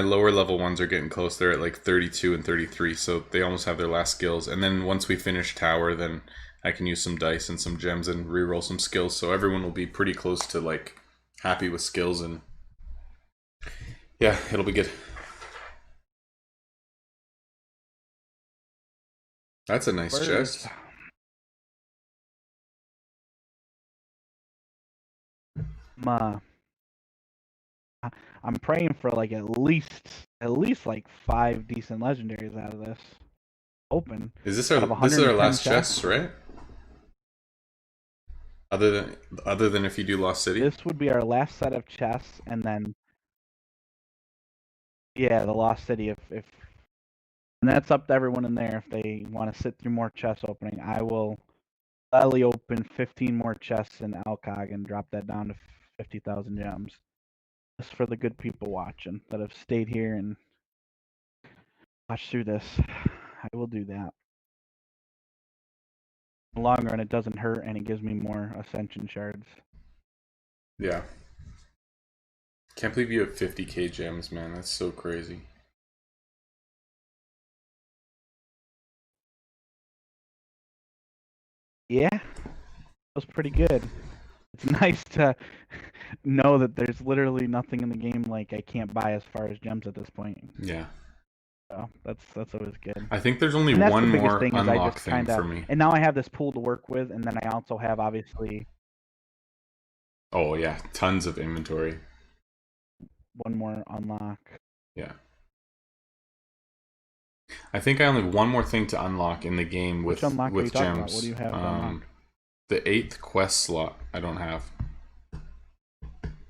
lower level ones are getting close. They're at like 32 and 33, so they almost have their last skills. And then once we finish tower, then I can use some dice and some gems and reroll some skills. So everyone will be pretty close to like happy with skills, and yeah, it'll be good. That's a nice chest. I'm praying for like at least like 5 decent legendaries out of this. Open. Is this our last chest, right? Other than if you do Lost City? This would be our last set of chests, and then yeah, the Lost City if and that's up to everyone in there if they want to sit through more chest opening. I will gladly open 15 more chests in Alcog and drop that down to 50,000 gems. Just for the good people watching that have stayed here and watched through this. I will do that. In the long run, it doesn't hurt, and it gives me more Ascension shards. Yeah. Can't believe you have 50k gems, man. That's so crazy. Yeah. That was pretty good. It's nice to know that there's literally nothing in the game like I can't buy as far as gems at this point. Yeah. So that's always good. I think there's only one more unlock thing for me. And now I have this pool to work with, and then I also have obviously. Oh yeah, tons of inventory. One more unlock. Yeah. I think I only have one more thing to unlock in the game with gems. What do you have? The 8th quest slot I don't have.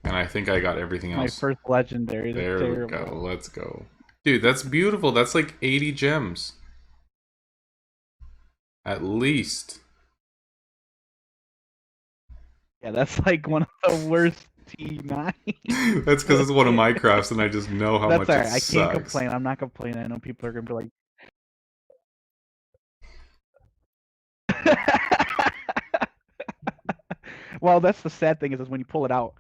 And I think I got everything My else. first legendary. That's There we terrible. go. Let's go. Dude, that's beautiful. That's like 80 gems. At least. Yeah, that's like one of the worst T9s. That's because it's one of my crafts and I just know how That's much alright. it I can't sucks. complain. I'm not complaining. I know people are gonna be like. Well, that's the sad thing is when you pull it out.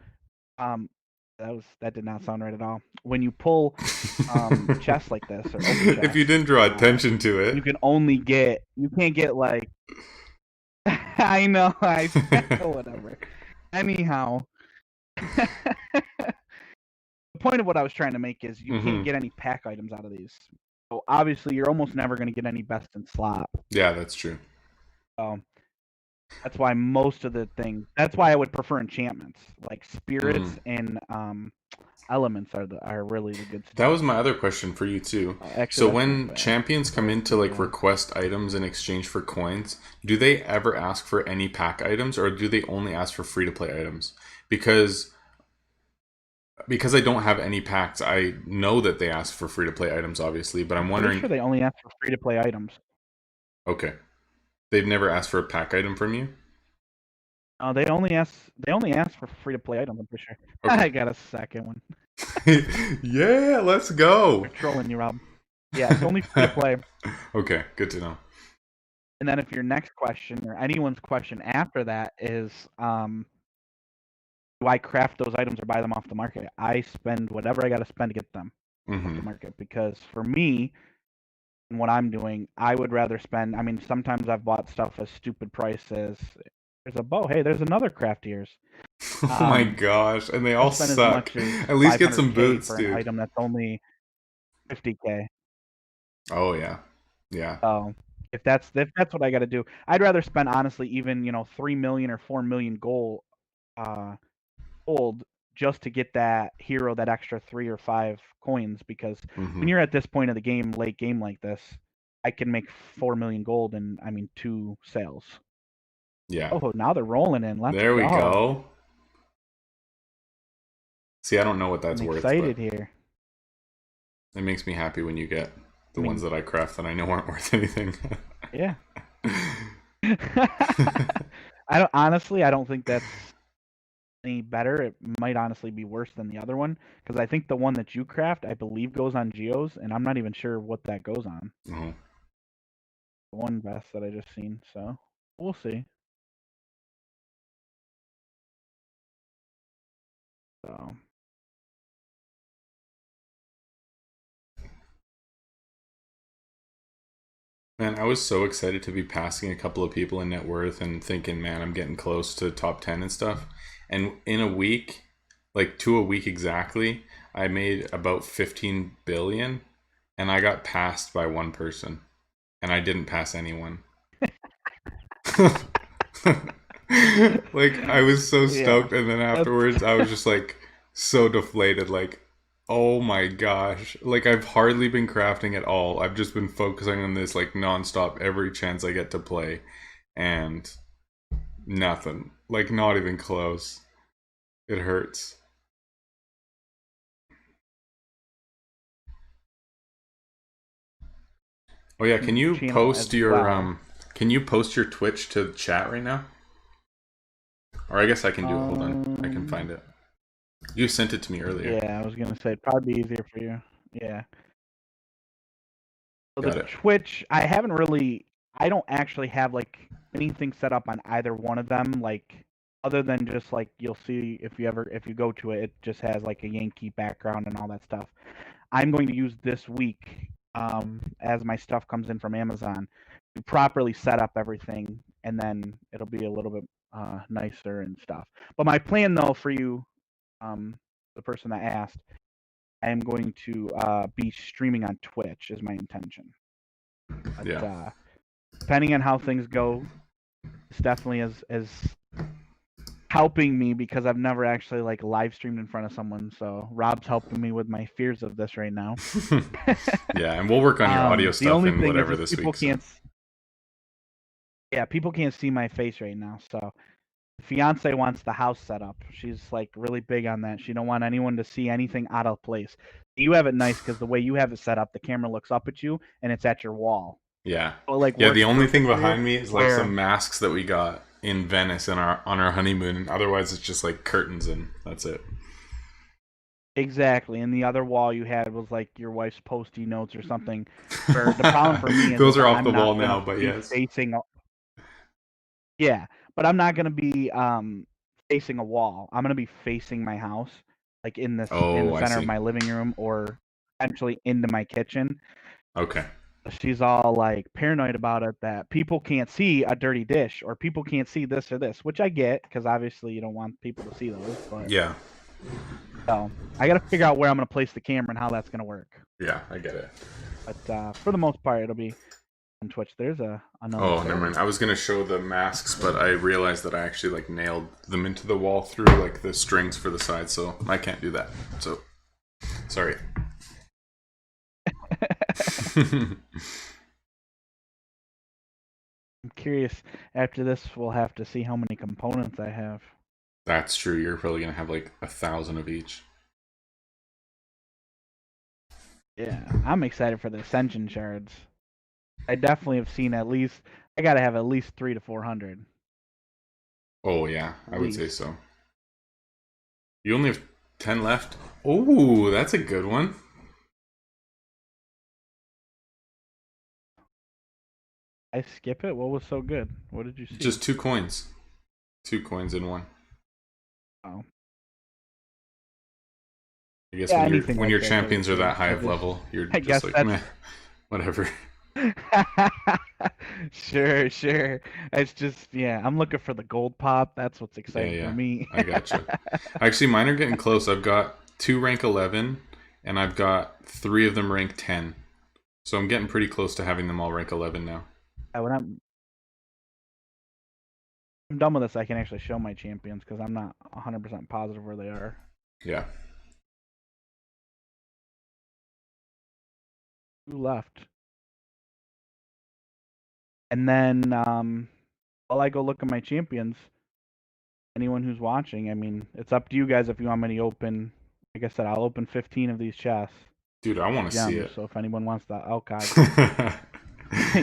That did not sound right at all. When you pull chests like this or open chests, If you didn't draw attention to it, you can't get like. I know. Whatever. Anyhow, the point of what I was trying to make is you can't get any pack items out of these. So obviously, you're almost never going to get any best in slot. Yeah, that's true. So that's why most of the things. That's why I would prefer enchantments, like spirits and elements are really the good stuff. That was my other question for you too. Actually, so when champions come in to like request items in exchange for coins, do they ever ask for any pack items or do they only ask for free to play items? Because I don't have any packs, I know that they ask for free to play items obviously, but I'm wondering. Pretty sure they only ask for free to play items. Okay. They've never asked for a pack item from you? They only ask for free to play items, I'm pretty sure. Okay. I got a second one. Yeah, let's go. They're trolling you, Rob. Yeah, it's only free to play. Okay, good to know. And then if your next question or anyone's question after that is do I craft those items or buy them off the market? I spend whatever I got to spend to get them off the market, because for me and what I'm doing, I would rather spend. I mean, sometimes I've bought stuff at stupid prices. There's a bow. Hey, there's another craft ears. Oh my gosh, and they all suck. At least get some boots, for dude. an item that's only 50K. Oh yeah, yeah. So if that's what I got to do, I'd rather spend honestly even 3 million or 4 million gold just to get that hero, that extra 3 or 5 coins, because when you're at this point of the game, late game like this, I can make 4 million gold in 2 sales. Yeah. Oh, now they're rolling in. There we go. See, I don't know what that's worth. I'm excited here. It makes me happy when you get the ones that I craft that I know aren't worth anything. Yeah. I don't think that's any better. It might honestly be worse than the other one, because I think the one that you craft, I believe, goes on Geos, and I'm not even sure what that goes on. The one vest that I just seen, so we'll see. So man, I was so excited to be passing a couple of people in net worth and thinking, man, I'm getting close to top 10 and stuff. And in a week, like to a week exactly, I made about 15 billion and I got passed by one person and I didn't pass anyone. Like I was so stoked, and then afterwards I was just like so deflated, like, oh my gosh, like I've hardly been crafting at all. I've just been focusing on this like nonstop every chance I get to play, and nothing, like not even close. It hurts. Oh yeah, can you post your can you post your Twitch to chat right now? Or I guess I can do it. Hold on, I can find it. You sent it to me earlier. Yeah, I was gonna say it'd probably be easier for you. Yeah. So the Twitch, I don't actually have like anything set up on either one of them, like other than just like you'll see if you go to it, it just has like a Yankee background and all that stuff. I'm going to use this week, as my stuff comes in from Amazon, to properly set up everything, and then it'll be a little bit nicer and stuff. But my plan though for you, the person that asked, I am going to be streaming on Twitch is my intention. But, depending on how things go, it's definitely is helping me, because I've never actually like live streamed in front of someone. So Rob's helping me with my fears of this right now. Yeah, and we'll work on your audio stuff and whatever this week. Yeah, people can't see my face right now, so fiance wants the house set up. She's like really big on that. She don't want anyone to see anything out of place. You have it nice because the way you have it set up, the camera looks up at you and it's at your wall. Yeah. So it like Yeah, the works only thing perfect for you. behind me is like some masks that we got in Venice in our on our honeymoon, and otherwise it's just like curtains and that's it. Exactly. And the other wall you had was like your wife's posty notes or something. Where the problem for me Those is are off I'm the wall not gonna now, but be yes. facing. Yeah, but I'm not gonna be facing a wall. I'm gonna be facing my house, like in the Oh, I center of see. my living room or potentially into my kitchen. Okay. She's all like paranoid about it that people can't see a dirty dish or people can't see this or this, which I get because obviously you don't want people to see those. But Yeah. so I got to figure out where I'm gonna place the camera and how that's gonna work. Yeah, I get it. But for the most part, it'll be on Twitch. There's another. Oh, never mind. I was gonna show the masks, but I realized that I actually like nailed them into the wall through like the strings for the side, so I can't do that. So, sorry. I'm curious. After this, we'll have to see how many components I have. That's true. You're probably gonna have like 1,000 of each. Yeah, I'm excited for the Ascension shards. I definitely have seen at least. I gotta have at least 300 to 400. Oh yeah, I would say so. You only have 10 left. Oh, that's a good one. I skip it. What was so good? What did you see? Just 2 coins. 2 coins in one. Oh. I guess when your champions are that high of just, level, you're I just guess like, meh, whatever. Sure. It's just I'm looking for the gold pop. That's what's exciting for me. I gotcha. Actually, mine are getting close. I've got 2 rank 11, and I've got 3 of them rank 10. So I'm getting pretty close to having them all rank 11 now. When I'm done with this, I can actually show my champions because I'm not 100% positive where they are. Yeah. Who left? And then while I go look at my champions, anyone who's watching, I mean, it's up to you guys if you want me to open. Like I said, I'll open 15 of these chests. Dude, I want to see it. So if anyone wants that,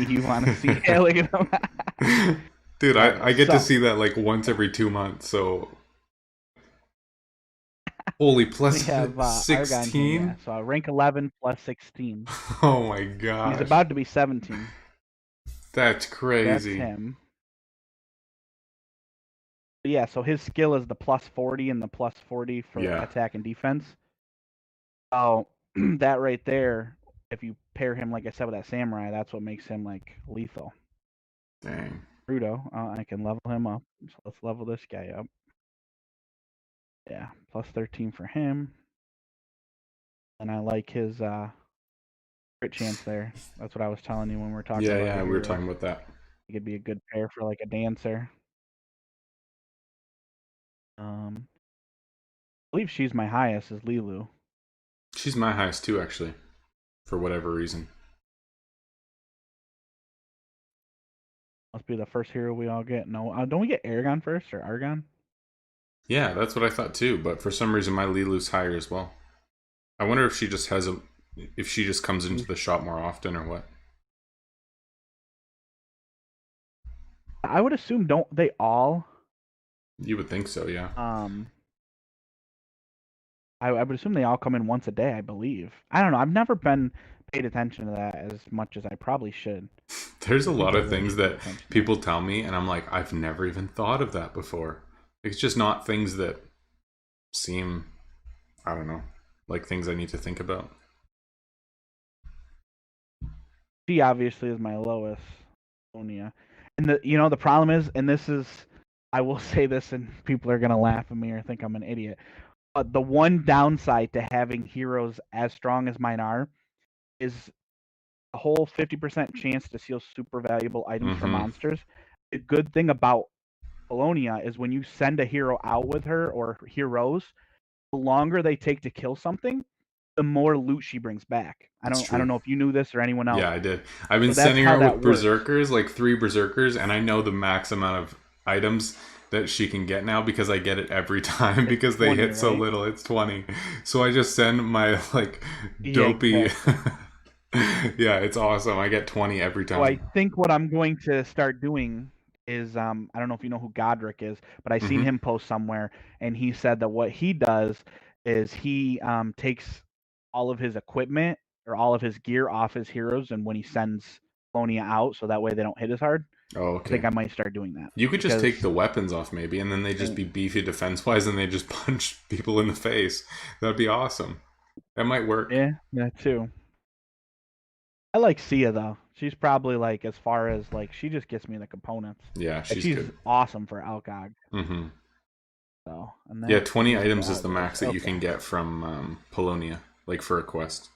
you want to see it? Look at them. Dude, I get to see that like once every 2 months, so... Holy, plus 16? Yeah. So rank 11 plus 16. Oh my gosh. He's about to be 17. That's crazy. That's him. But yeah, so his skill is the plus 40 and the plus 40 for attack and defense. Oh, that right there, if you pair him, like I said, with that samurai, that's what makes him like lethal. Dang. Rudo, I can level him up. So let's level this guy up. Yeah, plus 13 for him. And I like his crit chance there. That's what I was telling you when we were talking about Yeah, we were talking about that. He could be a good pair for like a dancer. I believe she's my highest is Lilu. She's my highest too, actually, for whatever reason. Must be the first hero we all get. No, don't we get Aragon first or Argon? Yeah, that's what I thought too. But for some reason, my Lilu's higher as well. I wonder if she just has if she just comes into the shop more often or what. I would assume don't they all? You would think so, yeah. I would assume they all come in once a day, I believe. I don't know. I've never been paid attention to that as much as I probably should. There's a lot of things that people tell me, and I'm like, I've never even thought of that before. It's just not things that seem, I don't know, like things I need to think about. She obviously is my lowest, Sonia. And the problem is, and this is, I will say this, and people are gonna laugh at me or think I'm an idiot. But the one downside to having heroes as strong as mine are is a whole 50% chance to steal super valuable items from monsters. The good thing about Polonia is when you send a hero out with her or heroes, the longer they take to kill something, the more loot she brings back. I don't know if you knew this or anyone else. Yeah, I did. I've been sending her with berserkers, like 3 berserkers, and I know the max amount of items that she can get now because I get it every time It's because they 20, hit so right? little. It's 20. So I just send my like Yeah, dopey. exactly. Yeah, it's awesome. I get 20 every So I time. think what I'm going to start doing is I don't know if you know who Godric is, but I seen Hmm. him post somewhere, and he said that what he does is he takes all of his equipment or all of his gear off his heroes, and when he sends Polonia out, so that way they don't hit as hard. Oh, I think okay. I might start doing that You could just because take the weapons off maybe, and then they just be beefy defense wise, and they just punch people in the face. That'd be awesome. That might work. yeah, that too. I like Sia though. She's probably like as far as like she just gets me the components. Yeah, Like she's she's good. awesome for Alcog. Hmm. So and Yeah, that 20 is items is the godless. max that you Okay. can get from Polonia, like for a quest.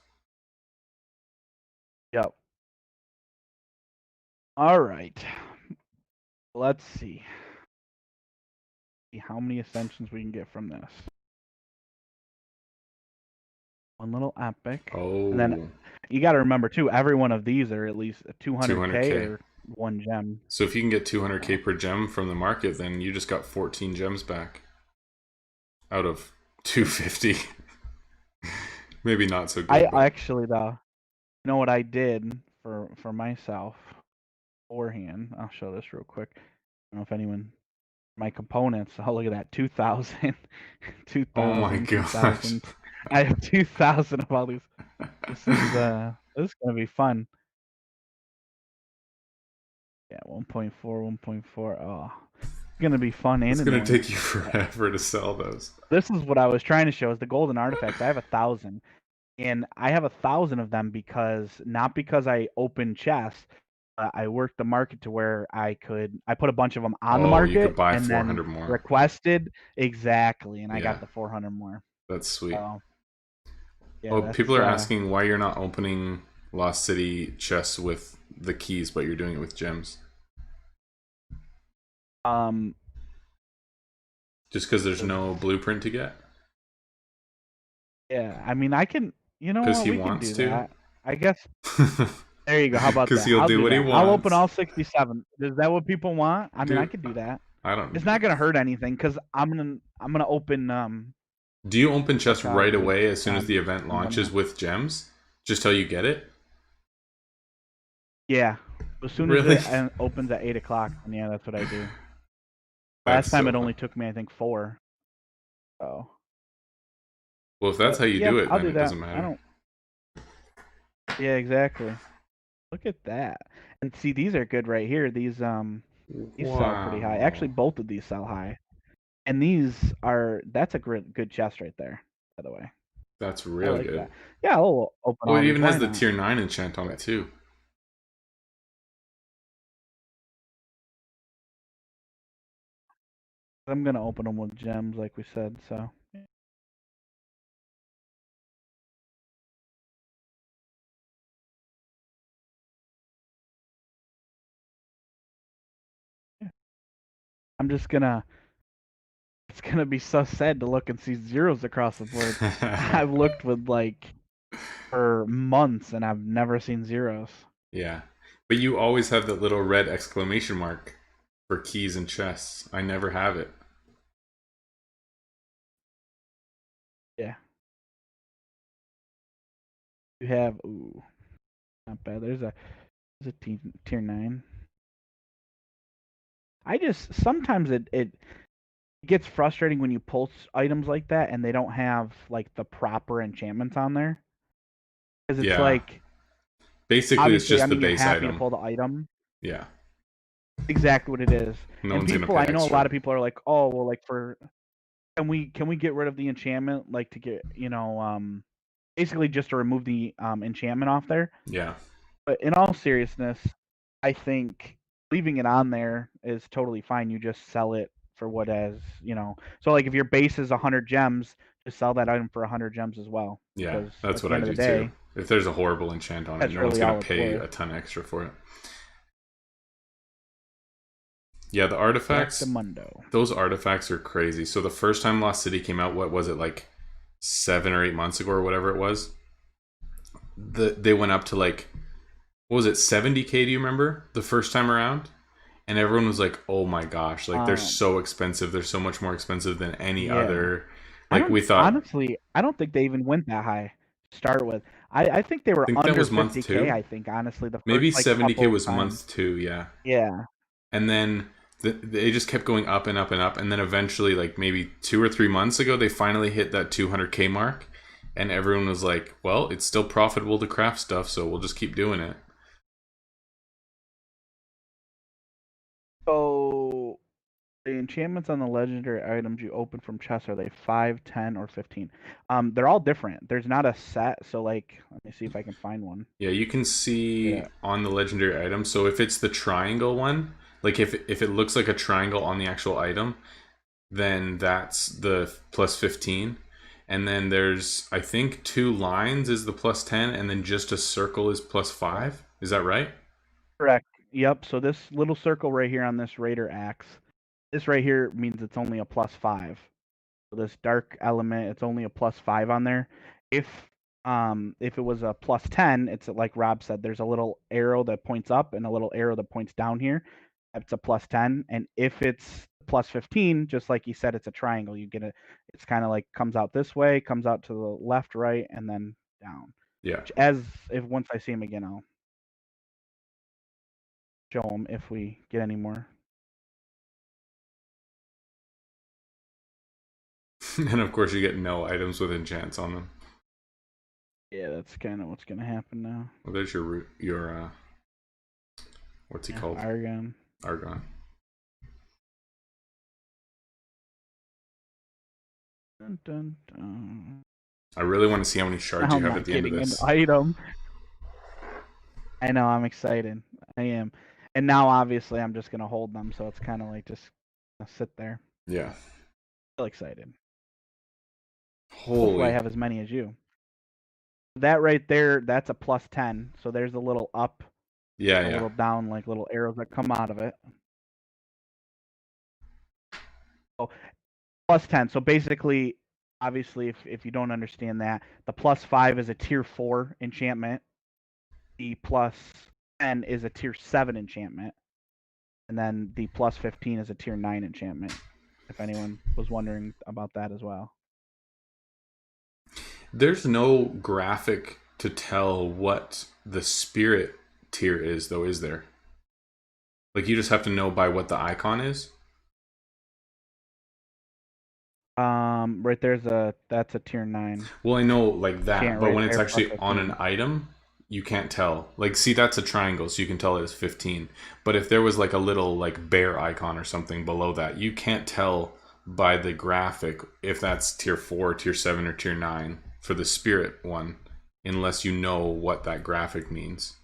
Yep. All right. Let's see. See how many ascensions we can get from this. One little epic. And then Oh, you got to remember too, every one of these are at least 200k 200k. or one gem. So if you can get So 200k per gem from the market, then you just got 14 gems back out of 250. Maybe not so I good, but actually though, you know what I did for myself beforehand. I'll show this real quick. I don't know if anyone my components. Oh, look at that. 2,000. oh my 2,000, gosh. 2,000. I have 2,000 of all these. This is gonna be fun. Yeah, 1.4, 1.4. Oh, it's gonna be fun and It's gonna annoying. take you forever to sell those. This is what I was trying to show is the golden artifacts. I have 1,000, and I have 1,000 of them because not because I opened chests. I worked the market to where I put a bunch of them on the Oh, you could market buy and then 400 more. requested exactly, and I Yeah, got the 400 more. that's sweet. So yeah, Oh, people that's are asking why you're not opening Lost City chests with the keys, but you're doing it with gems. um Just because there's no blueprint to get? yeah. I mean, I can. You know Because what? he We can wants do to? that. I guess. There you go. How about Because that? he'll I'll do do what he that. I'll open wants. all 67. Is that what people want? I mean, I Dude, could do that. I don't. It's not gonna hurt anything because I'm gonna open Do you open chests Arcog right with away as soon as the event I'm launches gonna with gems? Just till you get it? yeah. As soon as Really? it opens at 8 o'clock, and yeah, that's what I do. That's Last time so it fun. only took me I think 4. So, Well, if that's but how you yeah, do it, I'll then do it that. doesn't I matter. don't. Yeah, exactly. Look at that. And see, these are good right here. These sell pretty high. Actually, Wow. both of these sell high. And that's a good chest right there, by the way. That's I really like good. that. Yeah, I'll open Oh, all it these. even has Why the not? tier 9 enchant on it, too. I'm gonna open them with gems, like we said. So yeah. I'm just gonna. It's gonna be so sad to look and see zeros across the board. I've looked with like for months and I've never seen zeros. Yeah. But you always have that little red exclamation mark for keys and chests. I never have it. Yeah, you have. Ooh, not bad. There's a tier 9. I just sometimes it gets frustrating when you pull items like that and they don't have like the proper enchantments on there because it's Yeah. like Basically, it's obviously I just the mean you're base happy to item. pull the item Yeah. exactly what it is. No And one's going to people pay I know a lot extra. of people are like, oh well, like for can we get rid of the enchantment like to get basically just to remove the enchantment off there. Yeah. But in all seriousness, I think leaving it on there is totally fine. You just sell it for what as. So like if your base is 100 gems, just sell that item for 100 gems as well. Yeah. Because That's at what the I end of do, the too. day, If there's a horrible enchant on it, that's no one's really going all to it's pay worth. a ton extra for it. Yeah, the Exactamundo. artifacts, those artifacts are crazy. So the first time Lost City came out, what was it, like 7 or 8 months ago or whatever it was? They went up to like, what was it, 70k? Do you remember the first time around? and everyone was like, "Oh my gosh, like they're Um, so expensive. They're so much more expensive than any yeah. other." I Like don't we thought, honestly. I don't think they even went that high to start with. I think they I were think that under was month 50K. two. I think honestly, the first Maybe like 70K couple of was times. month two, yeah. Yeah. And then they just kept going up and up and up, and then eventually, like maybe 2 or 3 months ago, they finally hit that 200K mark, and everyone was like, "Well, it's still profitable to craft stuff, so we'll just keep doing it." So the enchantments on the legendary items you open from chests, are they 5, 10, or 15? They're all different. There's not a set. So like, let me see if I can find one. Yeah, you can see Yeah. on the legendary item. So if it's the triangle one, like if it looks like a triangle on the actual item, then that's the plus 15. And then there's, I think, two lines is the plus 10, and then just a circle is plus 5. Is that right? Correct. Yep. So this little circle right here on this Raider axe, this right here means it's only a +5. So this dark element, it's only a +5 on there. If if it was a +10, it's like Rob said, there's a little arrow that points up and a little arrow that points down here. It's a +10. And if it's +15, just like you said, it's a triangle. You get it. It's kind of like comes out this way, comes out to the left, right, and then down. Yeah. Which, as if once I see him again, I'll show him if we get any more. And of course, you get no items with enchants on them. Yeah, that's kind of what's gonna happen now. Well, there's your what's he Yeah, called? Argon. Argon. Dun, dun, dun. I really want to see how many shards Now you I'm have at not the end of getting an this. item. I know, I'm excited. I am. And now obviously I'm just gonna hold them, so it's kind of like just gonna sit there. Yeah. Still excited. Hopefully I Holy. have as many as you. That right there, that's a +10. So there's a little up Yeah, and a yeah. little down, like little arrows that come out of it. So +10. So basically, obviously, if you don't understand that, the +5 is a tier 4 enchantment. The +10 is a tier 7 enchantment. And then the +15 is a tier 9 enchantment. If anyone was wondering about that as well. There's no graphic to tell what the spirit tier is, though, is there? Like, you just have to know by what the icon is? Right there's that's a tier 9 Well, I know like that, enchant but right when it's there, actually on an +15. item, you can't tell. Like, see, that's a triangle, so you can tell it's 15. But if there was like a little like bear icon or something below that, you can't tell by the graphic if that's tier 4, tier 7, or tier 9 for the spirit one, unless you know what that graphic means.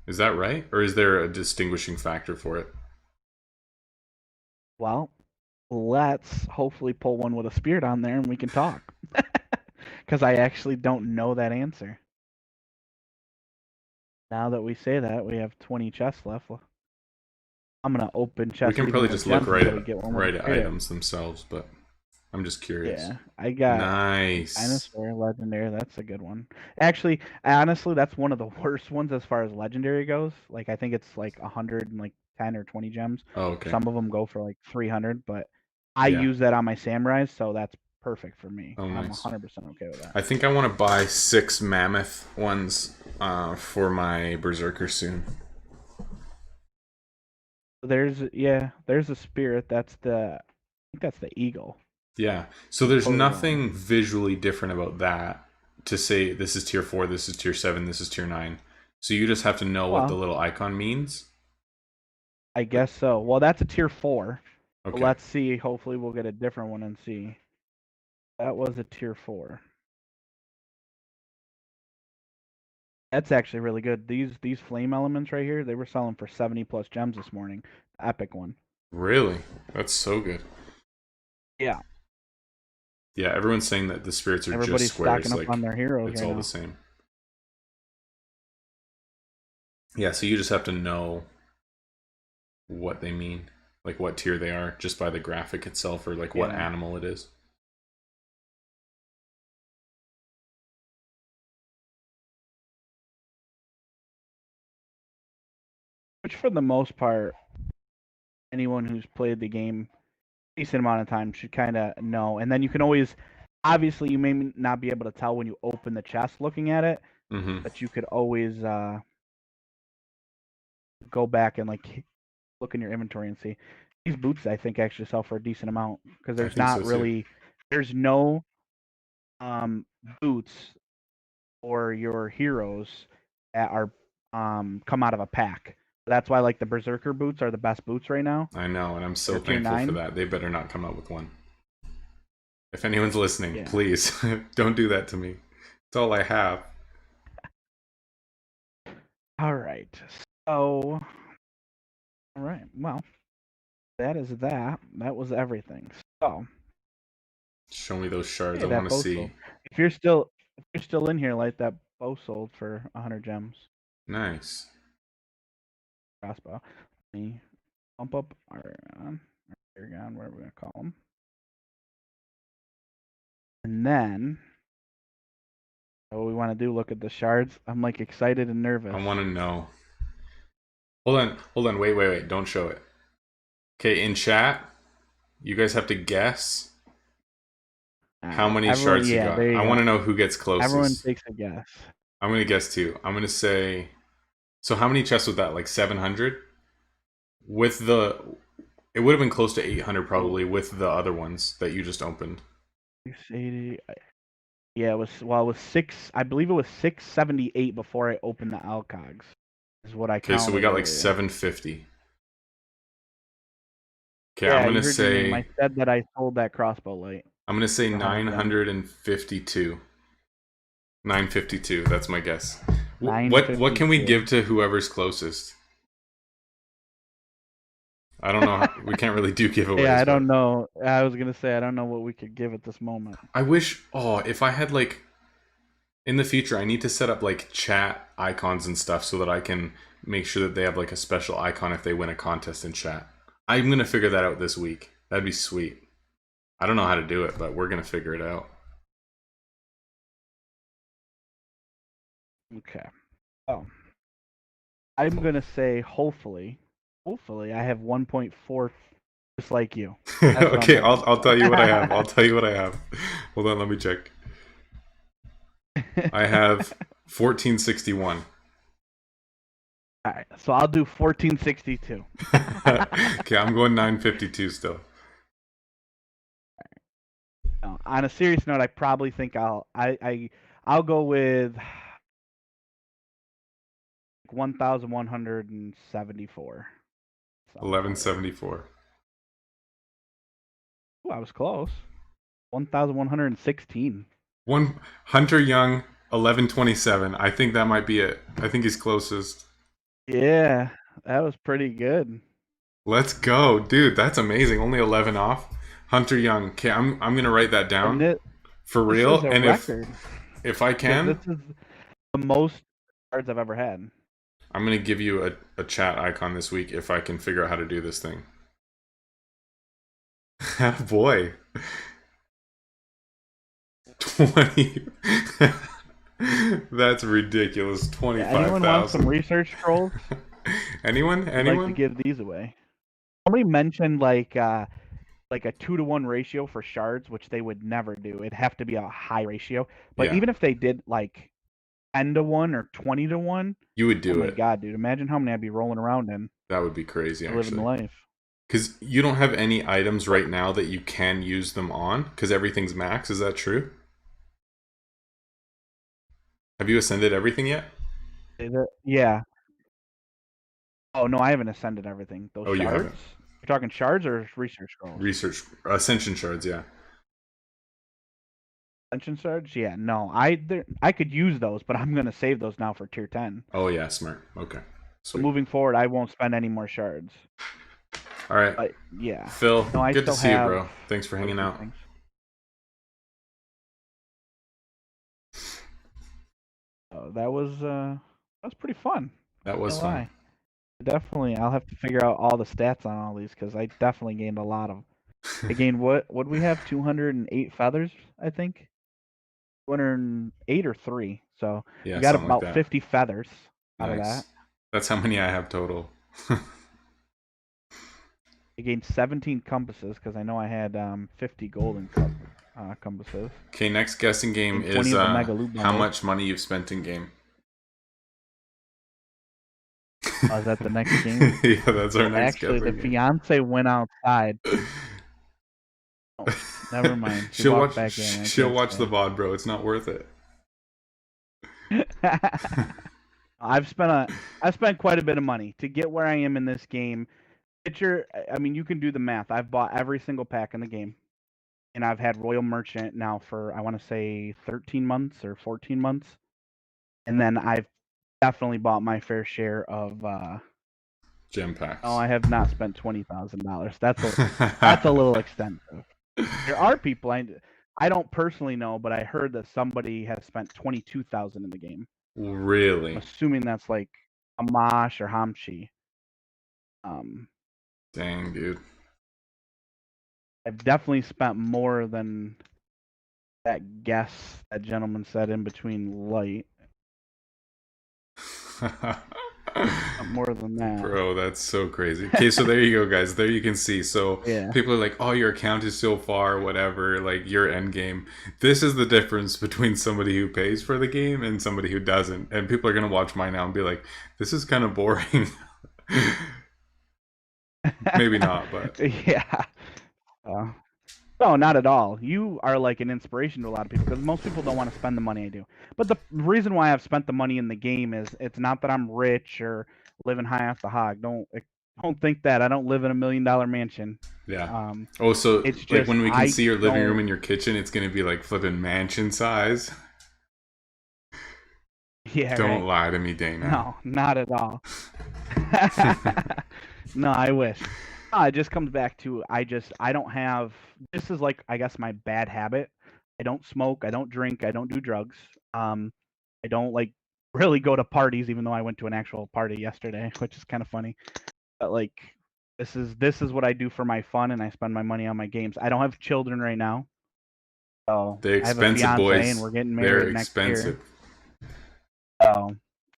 Is that right? Or is there a distinguishing factor for it? Well, let's hopefully pull one with a spirit on there and we can talk. Because I actually don't know that answer. Now that we say that, we have 20 chests left. I'm gonna open We chests can even probably with just look gems until we get one with right a at spirit. items themselves, but I'm just curious. Yeah, I got Nice. dinosaur legendary. That's a good one. Actually, honestly, that's one of the worst ones as far as legendary goes. Like I think it's like 110 or 20 gems. Oh, okay. Some of them go for like 300, but I Yeah. use that on my samurais, so that's perfect for me. Oh, I'm nice. 100% okay with that. I think I want to buy 6 mammoth ones for my berserker soon. There's a spirit. I think that's the eagle. Yeah. So there's Totally wrong. nothing visually different about that to say this is tier 4, this is tier 7, this is tier 9. So you just have to know what the Well, little icon means. I Like, guess so. Well, that's a tier 4. But okay. let's see. Hopefully, we'll get a different one and see. That was a tier 4. That's actually really good. These flame elements right here, they were selling for 70 plus gems this morning. The epic one. Really? That's so good. Yeah. Yeah, everyone's saying that the spirits are just Everybody's stocking squares, up on like their heroes it's right all the now. same. Yeah, so you just have to know what they mean, like what tier they are, just by the graphic itself, or like what Yeah. animal it is. Which for the most part, anyone who's played the game a decent amount of time should kind of know. And then you can always, obviously, you may not be able to tell when you open the chest looking at it, but you could always go back and like look in your inventory and see. These boots, I think, actually sell for a decent amount because there's not really, there's no boots or your heroes that are come out of a pack. That's why like the Berserker boots are the best boots right now. I know, and I'm so thankful for that. They better not come out with one. If anyone's listening, please don't do that to me. It's all I have. All right. So, all right. Well, that is that. That was everything. So, show me those shards. I want to see. If you're still in here, like that bow sold for 100 gems. Nice. Crossbow. Let me bump up Aragon. What are we gonna call him? And then, what we want to do? Look at the shards. I'm like excited and nervous. I want to know. Hold on. Wait. Don't show it. Okay, in chat, you guys have to guess how many shards you got. I want to know who gets closest. Everyone takes a guess. I'm going to guess too. I'm going to say... So how many chests was that? Like 700? With the... It would have been close to 800 probably with the other ones that you just opened. 680... Yeah, it was 6... I believe it was 678 before I opened the Alcogs. Is what I counted. Okay, so we got like 750. Okay, I'm going to say... I said that I sold that crossbow light. I'm going to say 952. 952, that's my guess. What can we give to whoever's closest? I don't know. We can't really do giveaways. Yeah, I don't know. I was going to say, I don't know what we could give at this moment. I wish, if I had like, in the future, I need to set up like chat icons and stuff so that I can make sure that they have like a special icon if they win a contest in chat. I'm going to figure that out this week. That'd be sweet. I don't know how to do it, but we're going to figure it out. Okay. Oh. I'm going to say hopefully I have 1.4 just like you. Okay, I'll tell you what I have. Hold on, let me check. I have 1461. All right, so I'll do 1462. Okay, I'm going 952 still. On a serious note, I probably think I'll go with 1174. 1174. Ooh, I was close. 1116. One Hunter Young 1127. I think that might be it. I think he's closest. Yeah, that was pretty good. Let's go, dude. That's amazing. Only 11 off. Hunter Young. Okay, I'm gonna write that down for real. And if I can, this is the most cards I've ever had. I'm gonna give you a chat icon this week if I can figure out how to do this thing. Boy. 20. That's ridiculous. 25,000. Anyone want some research scrolls? Anyone? I'd like to give these away. Somebody mentioned like a 2-to-1 ratio for shards, which they would never do. It'd have to be a high ratio. But even if they did like 10-to-1 or 20-to-1, you would do it. Oh my god, dude! Imagine how many I'd be rolling around in. That would be crazy. Actually, living life. Because you don't have any items right now that you can use them on, because everything's max. Is that true? Have you ascended everything yet? Yeah. Oh no, I haven't ascended everything. Those shards? You haven't. You're talking shards or research scrolls? Ascension shards, yeah. Ascension shards? Yeah, no. I could use those, but I'm gonna save those now for tier 10. Oh yeah, smart. Okay. So moving forward, I won't spend any more shards. All right. But, yeah. Phil, good to see you, bro. Thanks for hanging out. That was pretty fun. That was fun. Definitely, I'll have to figure out all the stats on all these because I definitely gained a lot of. I gained what do we have? 208 feathers, I think. 208 or 3. So you got about 50 feathers out of that. That's how many I have total. I gained 17 compasses because I know I had 50 golden compasses. Okay, next guessing game And is 20 of the mega loot how bundles. much money you've spent in game. Is that the next game? Yeah, that's our next Actually, the guessing game. fiance went outside. Oh, never mind. She she'll walked watch. back in. She'll watch the VOD, bro. It's not worth it. I've spent quite a bit of money to get where I am in this game. I mean, you can do the math. I've bought every single pack in the game, and I've had Royal Merchant now for I want to say 13 months or 14 months, and then I've definitely bought my fair share of. Gem packs. Oh, I have not spent $20,000. That's a little extensive. There are people I don't personally know, but I heard that somebody has spent 22,000 in the game. Really? I'm assuming that's like Amash or Hamchi. Dang, dude. I've definitely spent more than that guess that gentleman said in between light. More than that. Bro, that's so crazy. Okay, so there you go, guys. There you can see. So yeah. People are like, oh, your account is so far, whatever, like your end game. This is the difference between somebody who pays for the game and somebody who doesn't. And people are going to watch mine now and be like, this is kind of boring. Maybe not, but. Yeah. No, not at all. You are like an inspiration to a lot of people because most people don't want to spend the money I do. But the reason why I've spent the money in the game is it's not that I'm rich or living high off the hog. Don't think that. I don't live in $1 million mansion. Yeah. So it's like just when we can see your living room and your kitchen, it's gonna be like flipping mansion size. Yeah. Don't lie to me, Dana. No, not at all. No, I wish. It just comes back to I don't have. This is like I guess my bad habit. I don't smoke. I don't drink. I don't do drugs. I don't like really go to parties, even though I went to an actual party yesterday, which is kind of funny. But like, this is what I do for my fun, and I spend my money on my games. I don't have children right now, so They're I have a expensive, fiance, boys. and we're getting married next expensive. year. So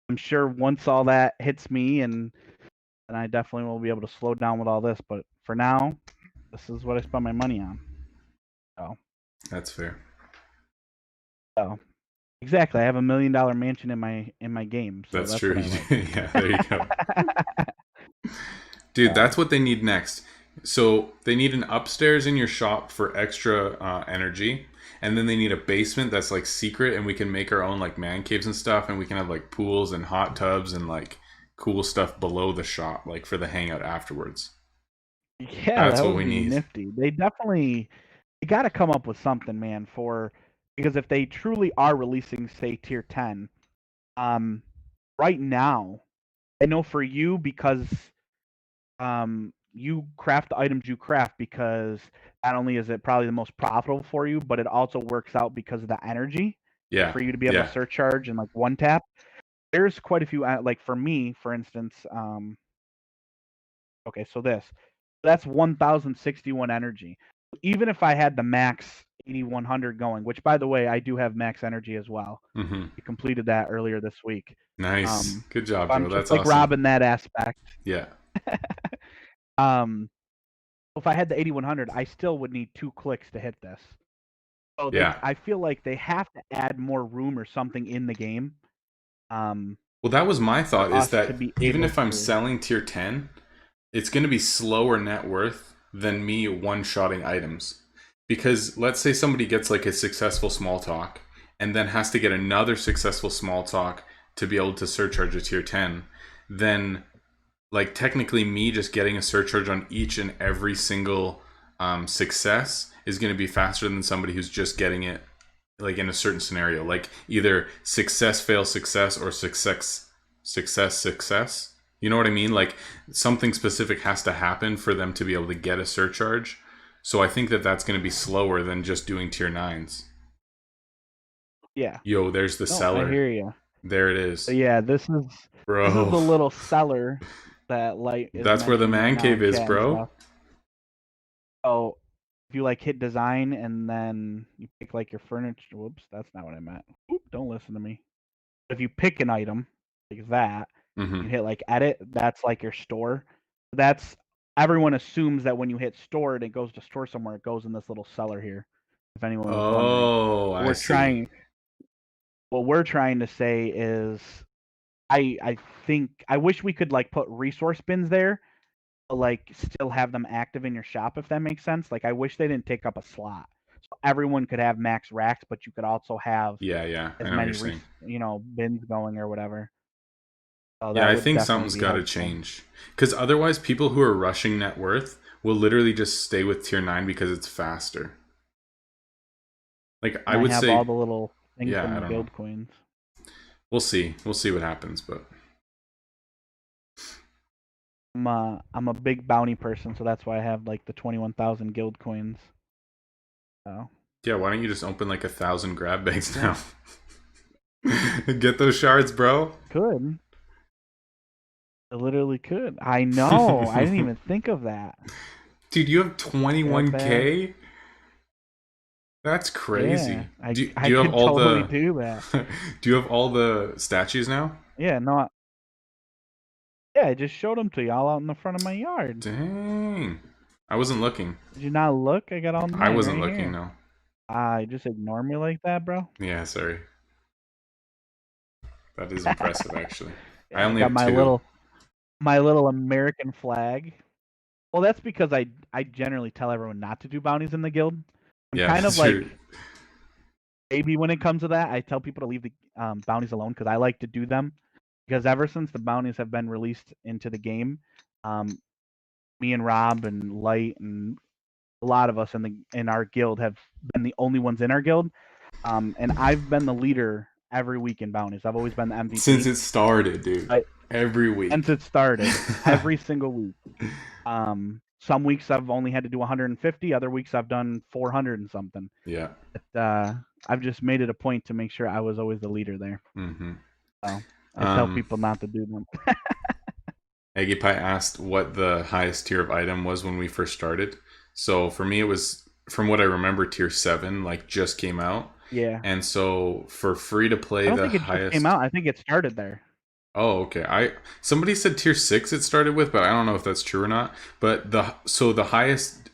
I'm sure once all that hits me and I definitely will be able to slow down with all this. But for now, this is what I spend my money on. So that's fair. So exactly, I have $1 million mansion in my game. So that's true. Like. Yeah, there you go. Dude, that's what they need next. So they need an upstairs in your shop for extra energy, and then they need a basement that's like secret, and we can make our own like man caves and stuff, and we can have like pools and hot tubs and like cool stuff below the shop, like for the hangout afterwards. Yeah, that's what we need. Nifty. They got to come up with something, man. Because if they truly are releasing, say, tier 10, right now, I know for you because you craft the items you craft because not only is it probably the most profitable for you, but it also works out because of the energy. Yeah. For you to be able to surcharge and like one tap. There's quite a few, like for me, for instance. Okay, so that's 1,061 energy. Even if I had the max 8,100 going, which by the way, I do have max energy as well. Mm-hmm. We completed that earlier this week. Nice. Good job, I'm bro. That's like awesome. Rob in that aspect. Yeah. If I had the 8,100, I still would need 2 clicks to hit this. So I feel like they have to add more room or something in the game. Well, that was my thought, is that even if I'm selling tier 10, it's going to be slower net worth than me one-shotting items. Because let's say somebody gets like a successful small talk and then has to get another successful small talk to be able to surcharge a tier 10, then like technically me just getting a surcharge on each and every single success is going to be faster than somebody who's just getting it like in a certain scenario, like either success fail success or success. You know what I mean? Like something specific has to happen for them to be able to get a surcharge. So I think that that's going to be slower than just doing tier 9s. Yeah. Yo, there's the seller. I hear you. There it is. So yeah, this is the little cellar that light is. That's where the man cave is, bro. Oh, if you like hit design and then you pick like your furniture. Whoops, that's not what I meant. Oop, don't listen to me. If you pick an item like that, you hit like edit. That's like your store. That's everyone assumes that when you hit store and it goes to store somewhere, it goes in this little cellar here. If anyone was wondering, Oh, I we're see. trying. What we're trying to say is, I think I wish we could like put resource bins there, but like still have them active in your shop, if that makes sense. Like I wish they didn't take up a slot, so everyone could have max racks, but you could also have Yeah, yeah, I as know what you're many saying. bins going or whatever. So Yeah, that I would think definitely something's be got to helpful. change because otherwise, people who are rushing net worth will literally just stay with tier 9 because it's faster. Like I And I would have all say, the little things yeah, from I the don't know. guild coins. We'll see. We'll see what happens, but I'm a big bounty person, so that's why I have like the 21,000 guild coins. So yeah, why don't you just open like 1,000 grab bags yeah, now? Get those shards, bro. could. I literally could. I know. I didn't even think of that. Dude, you have Grab bag. 21K? That's Yeah, crazy. I Do I you have could all totally the do that. do you have all the statues now? Yeah, no. Yeah, I just showed them to you all out in the front of my yard. Dang. I wasn't looking. Did you not look? I got all I mine wasn't right looking, here. no. Ah, you just ignore me like that, bro? Yeah, sorry. That is impressive actually. I Yeah, I only got have two. my little American flag. Well, that's because I generally tell everyone not to do bounties in the guild. I'm Yeah, kind of that's true. like, maybe when it comes to that, I tell people to leave the bounties alone because I like to do them. Because ever since the bounties have been released into the game, um, me and Rob and Light and a lot of us in our guild have been the only ones in our guild. And I've been the leader every week in bounties. I've always been the Since MVP. it started, dude. But Every since week. it started, every single week. Some weeks I've only had to do 150. Other weeks I've done 400 and something. Yeah. But, I've just made it a point to make sure I was always the leader there. Mm-hmm. So I tell Um, people not to do them. Eggy Pie asked what the highest tier of item was when we first started. So for me, it was, from what I remember, tier 7, like just came out. Yeah. And so for free to I play, don't the think it just came highest. out. I think it started there. Oh, okay. Somebody said tier 6 it started with, but I don't know if that's true or not. But the highest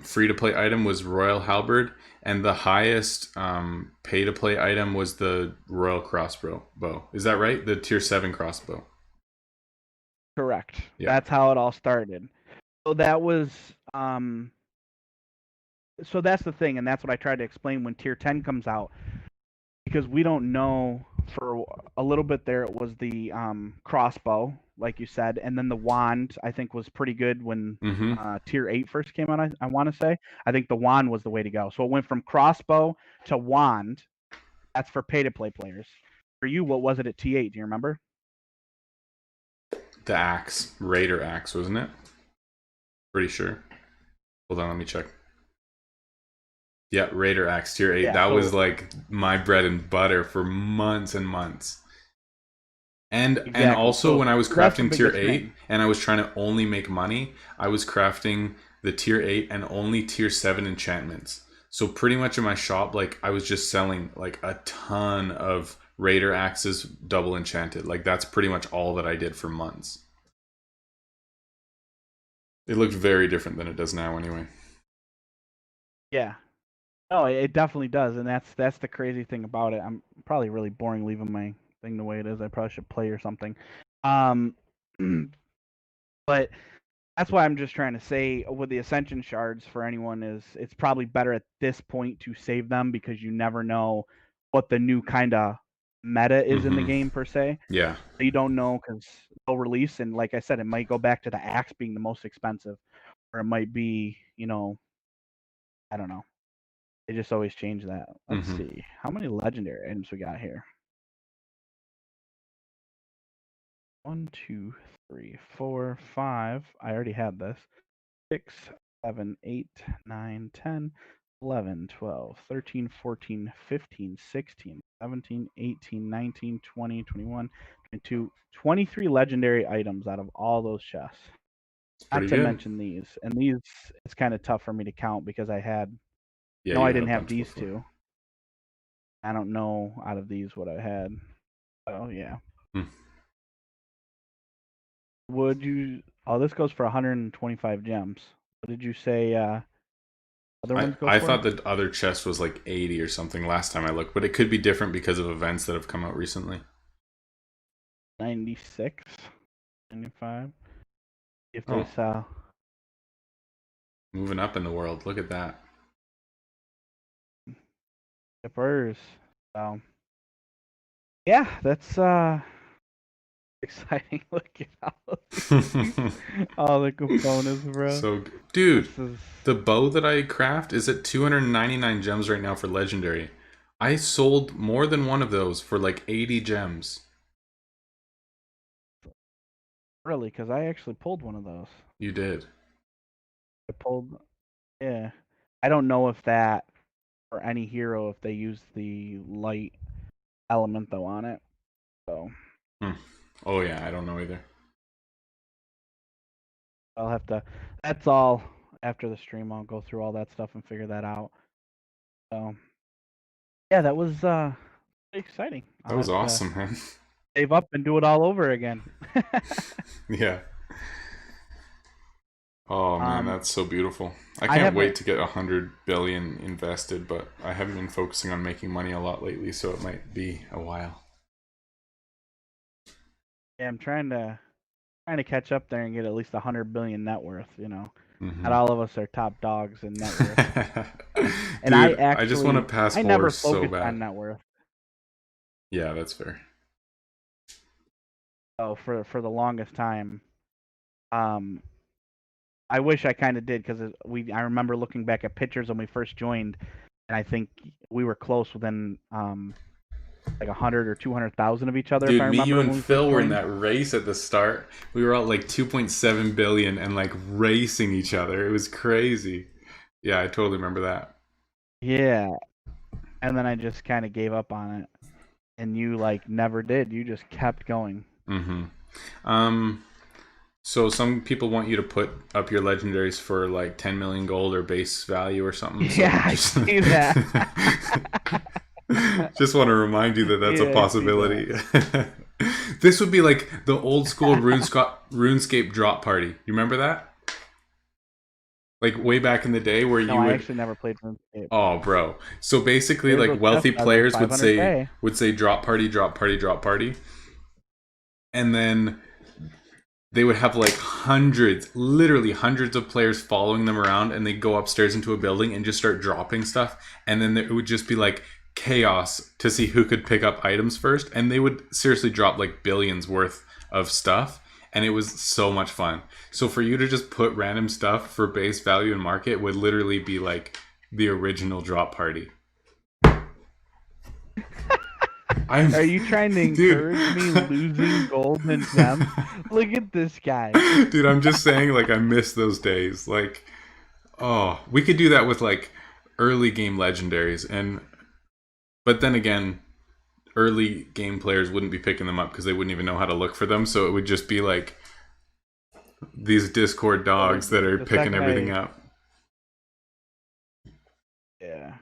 free to play item was Royal Halberd, and the highest pay to play item was the Royal Crossbow. Is that right? The tier 7 crossbow. Correct. Yeah. That's how it all started. So that was so that's the thing, and that's what I tried to explain when tier 10 comes out, because we don't know. For a little bit there it was the crossbow, like you said, and then the wand I think was pretty good when Mm-hmm. tier 8 first came out. I want to say I think the wand was the way to go, so it went from crossbow to wand. That's for pay to play players. For you, what was it at T8? Do you remember? The axe, Raider axe, wasn't it? Pretty sure. Hold on, let me check. Yeah, Raider axe tier 8. Yeah, That was so like my bread and butter for months and months. And exactly, also so when I was that's the crafting tier biggest 8 thing. and I was trying to only make money, I was crafting the tier 8 and only tier 7 enchantments. So pretty much in my shop, like I was just selling like a ton of Raider axes double enchanted. Like that's pretty much all that I did for months. It looked very different than it does now anyway. Yeah. Oh, it definitely does, and that's the crazy thing about it. I'm probably really boring leaving my thing the way it is. I probably should play or something. Um, but that's why I'm just trying to say with the ascension shards for anyone is it's probably better at this point to save them because you never know what the new kind of meta is in the Mm-hmm. game per se. Yeah. You don't know because they'll release, and like I said, it might go back to the axe being the most expensive, or it might be, I don't know. They just always change that. Let's Mm-hmm. see. How many legendary items we got here? 1, 2, 3, 4, 5. I already had this. 6, 7, 8, 9, 10, 11, 12, 13, 14, 15, 16, 17, 18, 19, 20, 21, 22, 23 legendary items out of all those chests. It's Not pretty to good. mention these. And these, it's kind of tough for me to count because Yeah, no, you I had a didn't have bunch these before. two. I don't know out of these what I had. Oh, yeah. Hmm. would you? Oh, this goes for 125 gems. What did you say? Other ones go I for? thought the other chest was like 80 or something last time I looked, but it could be different because of events that have come out recently. 96, 95. If they Oh, sell. moving up in the world. Look at that. Shippers. So yeah, that's exciting. Look at all the components, bro. So, dude, This is the bow that I craft is at 299 gems right now for legendary. I sold more than one of those for like 80 gems. really because I actually pulled one of those. You did. I pulled, yeah. I don't know if that for any hero if they use the light element though on it. So Hmm. Oh yeah, I don't know either. I'll have to. That's all after the stream. I'll go through all that stuff and figure that out. So yeah, that was exciting. That I'll was have to awesome, man. save up and do it all over again. Yeah. Oh man, um, that's so beautiful. I I can't haven't. wait to get 100 billion invested, but I haven't been focusing on making money a lot lately, so it might be a while. Yeah, I'm trying to catch up there and get at least 100 billion net worth. Mm-hmm. Not all of us are top dogs in net worth. And Dude, I just want to pass I never whores so focused bad. on net worth. Yeah, that's fair. So for the longest time, um, I wish I kind of did because I remember looking back at pictures when we first joined, and I think we were close within like 100 or 200,000 of each other if I Dude, me, you, remember when and we first Phil were in joined. that race at the start. We were all like 2.7 billion and like racing each other. It was crazy. Yeah, I totally remember that. Yeah, and then I just kind of gave up on it, and you like never did. You just kept going. Mm-hmm. Um, so some people want you to put up your legendaries for like 10 million gold or base value or something. So Yeah, I just see that. just want to remind you that that's a Yeah, I see that. possibility. This would be like the old school RuneScape drop party. You remember that? Like way back in the day where No, you I would. actually never played RuneScape. Oh, bro. So basically, There like goes Jeff wealthy got his players would say 500K. drop party, drop party, drop party, and then they would have like hundreds, literally hundreds of players following them around, and they'd go upstairs into a building and just start dropping stuff, and then it would just be like chaos to see who could pick up items first, and they would seriously drop like billions worth of stuff, and it was so much fun. So for you to just put random stuff for base value and market would literally be like the original drop party. Are you trying to Dude. encourage me losing gold and gems? Look at this guy. Dude, I'm just saying, like, I miss those days. Like, oh, we could do that with like early game legendaries, and but then again, early game players wouldn't be picking them up because they wouldn't even know how to look for them. So it would just be like these Discord Well, dogs that are the picking second everything I up. yeah.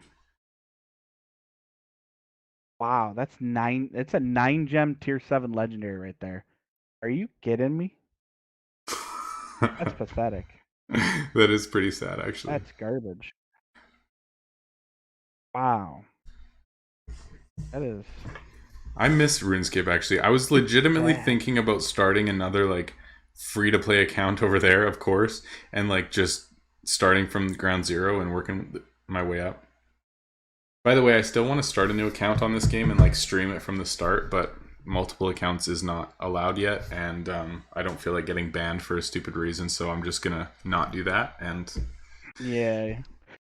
Wow, that's nine. It's a 9 gem tier 7 legendary right there. Are you kidding me? That's pathetic. That is pretty sad, actually. That's garbage. Wow. That is I miss RuneScape, actually. I was legitimately bad. thinking about starting another like free to play account over there, of course, and like just starting from ground zero and working my way up. By the way, I still want to start a new account on this game and like stream it from the start, but multiple accounts is not allowed yet, and I don't feel like getting banned for a stupid reason, so I'm just gonna not do that, and Yeah.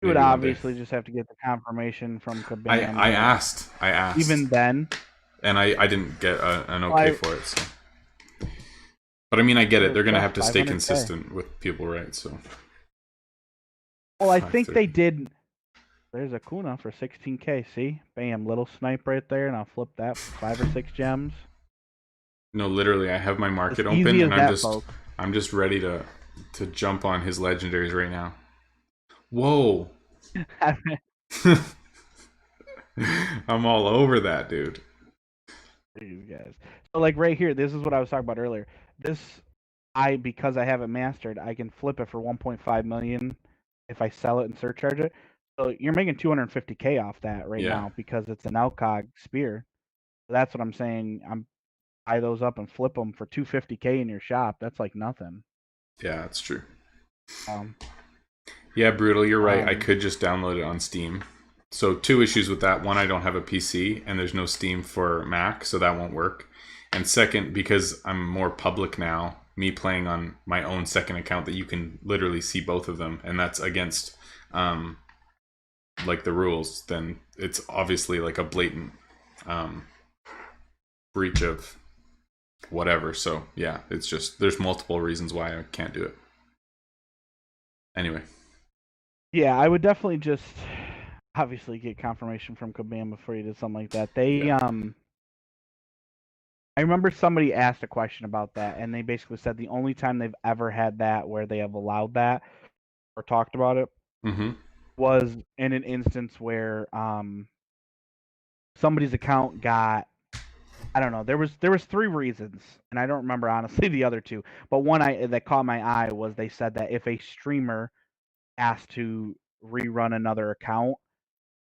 You would maybe one day. obviously just have to get the confirmation from I Caban, I but asked, I asked, even then, and I didn't get an well, okay for it. So, but I mean, I get there it. goes They're gonna Jeff have to stay 500K. consistent with people, right? So Well, I think they 530. did. There's a Kuna for 16K. See? Bam, little snipe right there, and I'll flip that for 5 or 6 gems. No, literally, I have my As market open, easy and as that, folks. I'm just ready to jump on his legendaries right now. Whoa. I'm all over that, dude. These guys. So, like right here, this is what I was talking about earlier. This because I have it mastered, I can flip it for 1.5 million if I sell it and surcharge it. So you're making 250K off that right Yeah. now because it's an LCOG spear. So that's what I'm saying. I'm buy those up and flip them for 250K in your shop. That's like nothing. Yeah, that's true. Um, Yeah, Brutal, you're right. I um, could just download it on Steam. So two issues with that. One, I don't have a PC and there's no Steam for Mac, so that won't work. And second, because I'm more public now, me playing on my own second account that you can literally see both of them, and that's against like the rules, then it's obviously like a blatant um, breach of whatever. So yeah, it's just there's multiple reasons why I can't do it. Anyway. yeah, I would definitely just obviously get confirmation from Kabam before you did something like that. Yeah. I remember somebody asked a question about that, and they basically said the only time they've ever had that where they have allowed that or talked about it Mm-hmm. was in an instance where somebody's account got, I don't know, there was three reasons, and I don't remember honestly the other two, but one that caught my eye was they said that if a streamer asked to rerun another account,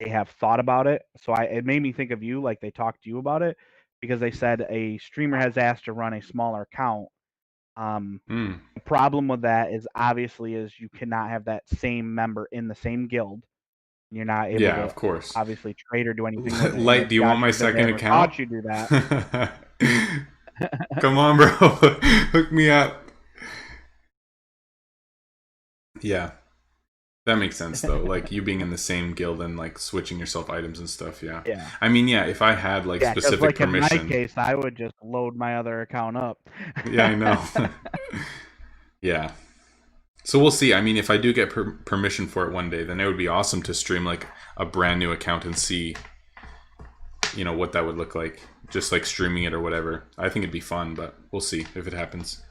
they have thought about it. So it made me think of you, like they talked to you about it, because they said a streamer has asked to run a smaller account. Mm. The problem with that is obviously is you cannot have that same member in the same guild. You're not able Yeah, to of course. obviously trade or do anything with it. And Light, if do you God want my forbid they second ever account? caught you do that, Come on, bro. Hook me up. Yeah. That makes sense though. Like you being in the same guild and like switching yourself items and stuff, yeah. yeah, I mean, yeah, if I had like yeah, because specific like in my permission. case, I would just load my other account up. Yeah, I know. Yeah. So we'll see. I mean, if I do get permission for it one day, then it would be awesome to stream like a brand new account and see, you know, what that would look like. Just like streaming it or whatever. I think it'd be fun, but we'll see if it happens.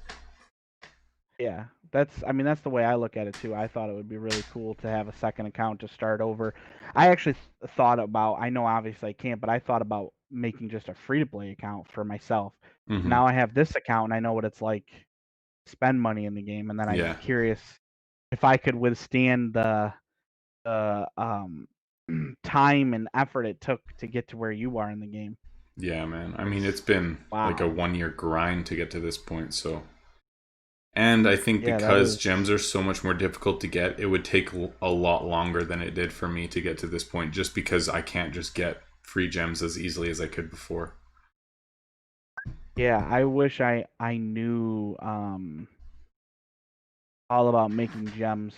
Yeah, that's the way I look at it too. I thought it would be really cool to have a second account to start over. I actually thought about, I know obviously I can't, but I thought about making just a free to play account for myself. Mm-hmm. Now I have this account and I know what it's like to spend money in the game, and then I'm Yeah. curious if I could withstand the time and effort it took to get to where you are in the game. Yeah, man. I mean, 'Cause, it's been like a wow. 1 year grind to get to this point, so. And I think Yeah, that because is. gems are so much more difficult to get, it would take a lot longer than it did for me to get to this point, just because I can't just get free gems as easily as I could before. Yeah, I wish I knew all about making gems.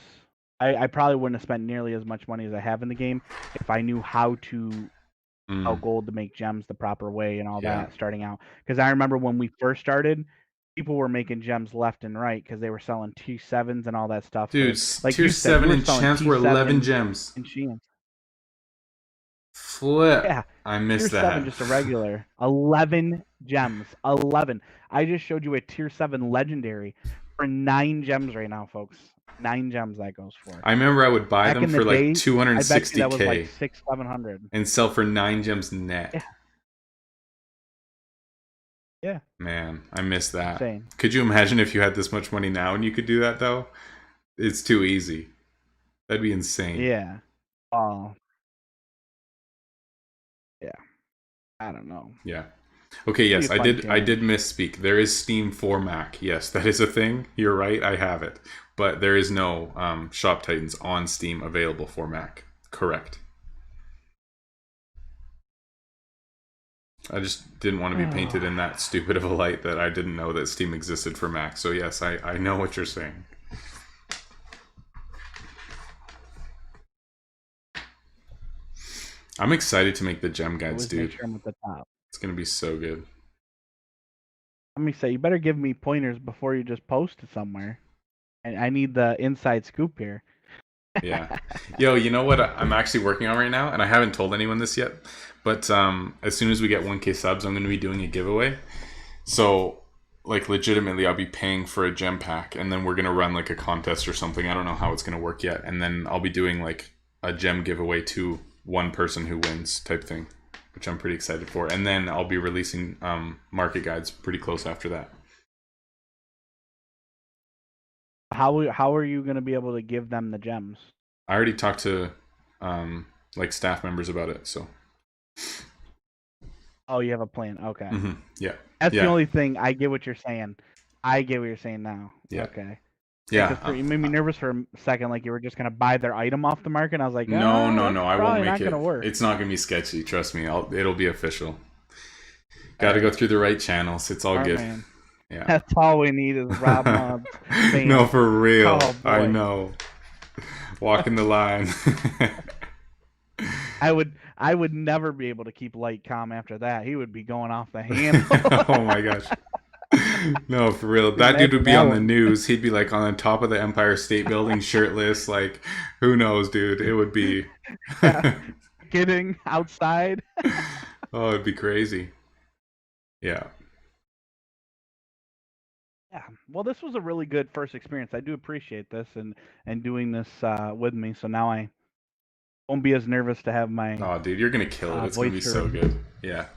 I probably wouldn't have spent nearly as much money as I have in the game if I knew how Mm, gold to make gems the proper way and all yeah. that starting out. Because I remember when we first started, people were making gems left and right because they were selling T7s and all that stuff Dude, for, like tier you said, you 7 were selling enchants were T7 11 gems. enchants. Flip. Yeah, I tier missed 7 that. just a regular 11 gems. 11. I just showed you a tier 7 legendary for 9 gems right now, folks. 9 gems that goes for. I remember I would buy Back them in the for like day, I bet you that was like 260K 600, 700. and sell for 9 gems Yeah, net. yeah, Man, I missed that. insane. Could you imagine if you had this much money now and you could do that though? It's too easy. That'd be insane. Yeah. Oh, yeah. I don't know. Yeah. Okay, It'll be yes, a I fun did I did challenge. misspeak. There is Steam for Mac. Yes, that is a thing. You're right, I have it. But there is no Shop Titans on Steam available for Mac. Correct. I just didn't want to be painted in that stupid of a light that I didn't know that Steam existed for Mac. So yes, I know what you're saying. I'm excited to make the gem guides, Always make dude. sure I'm at the top. It's gonna be so good. Let me say, you better give me pointers before you just post it somewhere. I need the inside scoop here. Yeah. Yo, you know what I'm actually working on right now, and I haven't told anyone this yet, but as soon as we get 1K subs, I'm going to be doing a giveaway. So, like, legitimately, I'll be paying for a gem pack, and then we're going to run, like, a contest or something. I don't know how it's going to work yet. And then I'll be doing, like, a gem giveaway to one person who wins type thing, which I'm pretty excited for. And then I'll be releasing market guides pretty close after that. How are you going to be able to give them the gems? I already talked to like staff members about it. So Oh, you have a plan. Okay. yeah, That's the yeah, only thing. I get what you're saying. I get what you're saying now. yeah, Okay. Yeah, yeah. because you made me nervous for a second, like you were just gonna buy their item off the market. And I was like, No, no, that's no. I won't probably make not gonna it. work. It's not gonna be sketchy. Trust me. It'll be official. All Got to go right, through the right channels. It's all smart good. man. Yeah. That's all we need is RobMauds No, fans. for real. Oh I boy, know. Walking the line. I would never be able to keep light calm after that. He would be going off the handle. Oh my gosh. No, for real. That dude would Imagine be that on the one. news. He'd be like on the top of the Empire State Building, shirtless. Like, who knows, dude? It would be. Yeah, getting outside. Oh, it'd be crazy. Yeah. Yeah. Well, this was a really good first experience. I do appreciate this and doing this with me. So now I won't be as nervous to have my Oh, dude, you're gonna kill it. It's gonna voice be so heard. good. Yeah.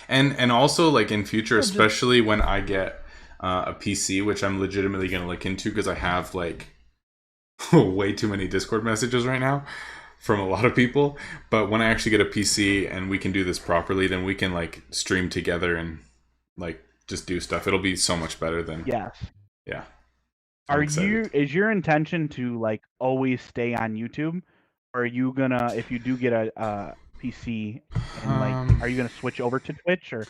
And also like in future, Well, just especially when I get a PC, which I'm legitimately gonna look into because I have like way too many Discord messages right now from a lot of people. But when I actually get a PC and we can do this properly, then we can like stream together and like just do stuff. It'll be so much better than yes. yeah. I'm Are excited. you is your intention to like always stay on YouTube? Or are you gonna if you do get a PC and like Um are you gonna switch over to Twitch or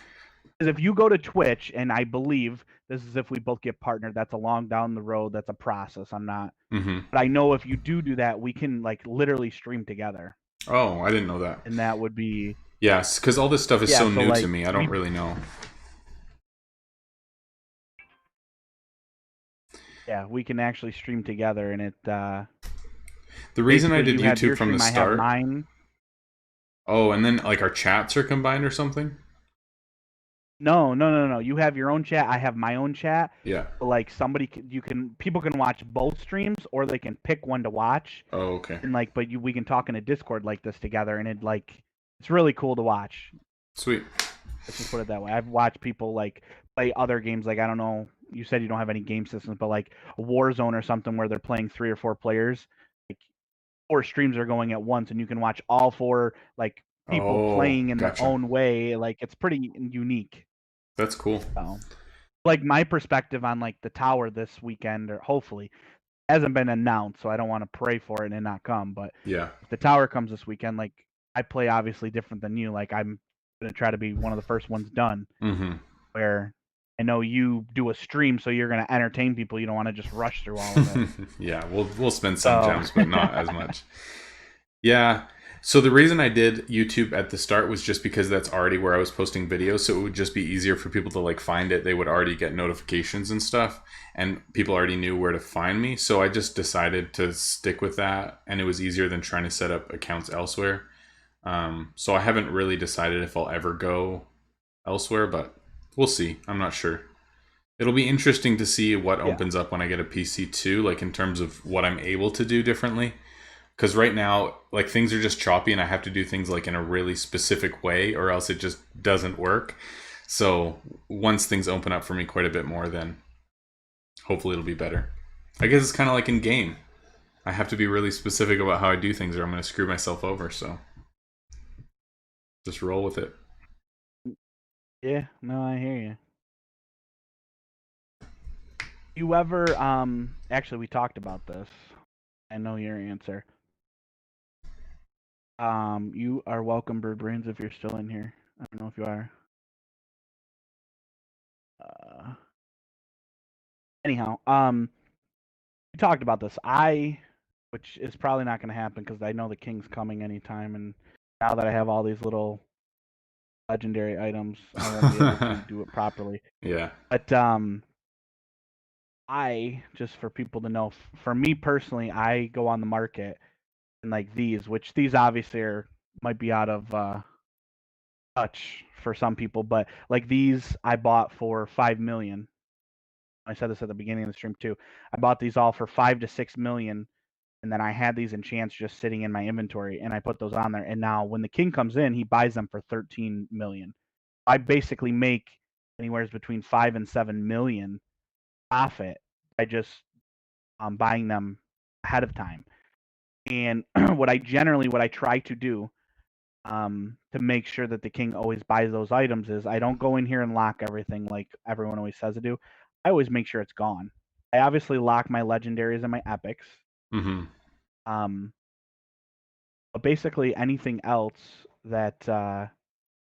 because if you go to Twitch and I believe this is if we both get partnered, that's a long down the road, that's a process. I'm not mhm. but I know if you do that, we can like literally stream together. Oh, I didn't know that. And that would be Yes, cuz all this stuff is yeah, so so new to like me. I don't we really know. yeah, we can actually stream together and it The reason I basically did you have YouTube your from the stream, I have start. mine. Oh, and then like our chats are combined or something? No, no, no, no. You have your own chat. I have my own chat. Yeah. Like people can watch both streams, or they can pick one to watch, Oh, okay. and like, but we can talk in a Discord like this together, and it's really cool to watch. Sweet. Let's just put it that way. I've watched people like play other games. Like I don't know. You said you don't have any game systems, but like Warzone or something where they're playing 3 or 4 players. Like 4 streams are going at once, and you can watch all four like people Oh, playing in their gotcha. own way. Like it's pretty unique. That's cool. So. Like my perspective on like the tower this weekend or hopefully hasn't been announced, so I don't want to pray for it and not come. But Yeah. if the tower comes this weekend, like I play obviously different than you. Like I'm gonna try to be one of the first ones done. Mm-hmm. Where I know you do a stream, so you're gonna entertain people. You don't want to just rush through all of it. Yeah, we'll spend some So gems, but not as much. Yeah. So the reason I did YouTube at the start was just because that's already where I was posting videos, so it would just be easier for people to like find it. They would already get notifications and stuff, and people already knew where to find me. So I just decided to stick with that, and it was easier than trying to set up accounts elsewhere. So I haven't really decided if I'll ever go elsewhere, but we'll see. I'm not sure. It'll be interesting to see what yeah, opens up when I get a PC too, like in terms of what I'm able to do differently. Because right now, like things are just choppy, and I have to do things like in a really specific way, or else it just doesn't work. So once things open up for me quite a bit more, then hopefully it'll be better. I guess it's kind of like in game. I have to be really specific about how I do things, or I'm going to screw myself over. So just roll with it. yeah, no, I hear you. You ever actually we talked about this. I know your answer. You are welcome, Bird Brains, if you're still in here. I don't know if you are. Uh, anyhow, we talked about this. Which is probably not going to happen because I know the king's coming anytime, and now that I have all these little legendary items, I won't be able to do it properly. Yeah. But I just for people to know, for me personally, I go on the market and like which these obviously might be out of touch for some people, but like these I bought for 5 million. I said this at the beginning of the stream too. I bought these all for 5 to 6 million, and then I had these enchants just sitting in my inventory, and I put those on there. And now when the king comes in, he buys them for 13 million. I basically make anywhere between 5 and 7 million profit by just buying them ahead of time. And what I try to do to make sure that the king always buys those items is I don't go in here and lock everything like everyone always says to do. I always make sure it's gone. I obviously lock my legendaries and my epics. Mm-hmm. But basically anything else that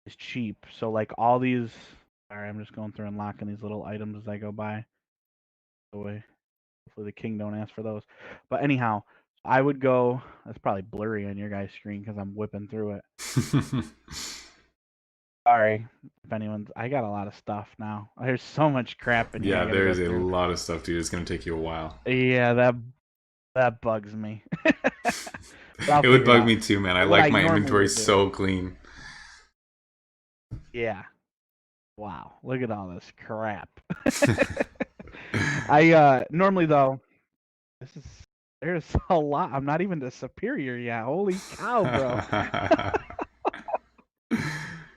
is cheap. So like all these. Sorry, I'm just going through and locking these little items as I go by. Hopefully the king don't ask for those. But anyhow, I would go. That's probably blurry on your guys' screen because I'm whipping through it. Sorry if anyone's. I got a lot of stuff now. There's so much crap in here. Yeah, there's a lot of stuff, dude. It's gonna take you a while. Yeah, that bugs me. It would bug me too, man. I like my inventory so clean. Yeah. Wow. Look at all this crap. I normally though. There's a lot. I'm not even the superior yet. Holy cow, bro.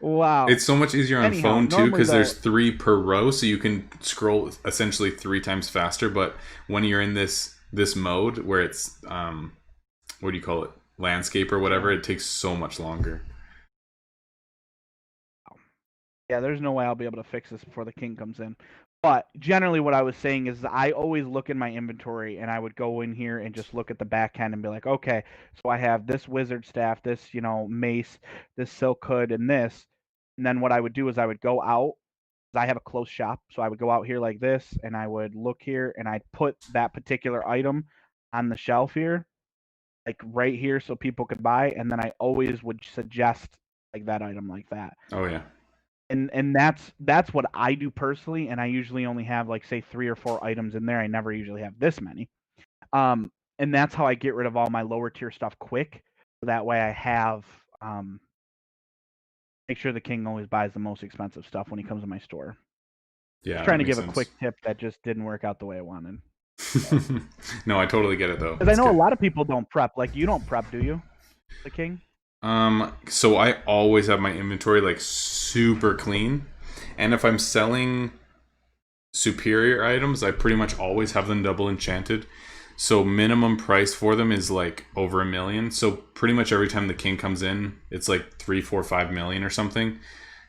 Wow. It's so much easier on phone too because there's 3 per row, so you can scroll essentially 3 times faster. But when you're in this mode where it's what do you call it, landscape or whatever, it takes so much longer. Yeah, there's no way I'll be able to fix this before the king comes in. But generally what I was saying is I always look in my inventory and I would go in here and just look at the back end and be like, okay, so I have this wizard staff, this, mace, this silk hood, and this. And then what I would do is I would go out. I have a close shop, so I would go out here like this and I would look here and I'd put that particular item on the shelf here, like right here, so people could buy. And then I always would suggest like that item like that. Oh yeah. And that's what I do personally, and I usually only have like say 3 or 4 items in there. I never usually have this many. And that's how I get rid of all my lower tier stuff quick. So that way I have make sure the king always buys the most expensive stuff when he comes to my store. Yeah. Just trying to give a quick tip that just didn't work out the way I wanted. No, I totally get it though. Because I know a lot of people don't prep. Like you don't prep, do you? The king? So I always have my inventory like super clean, and if I'm selling superior items, I pretty much always have them double enchanted. So minimum price for them is like over $1 million. So pretty much every time the king comes in, it's like 3, 4, 5 million or something.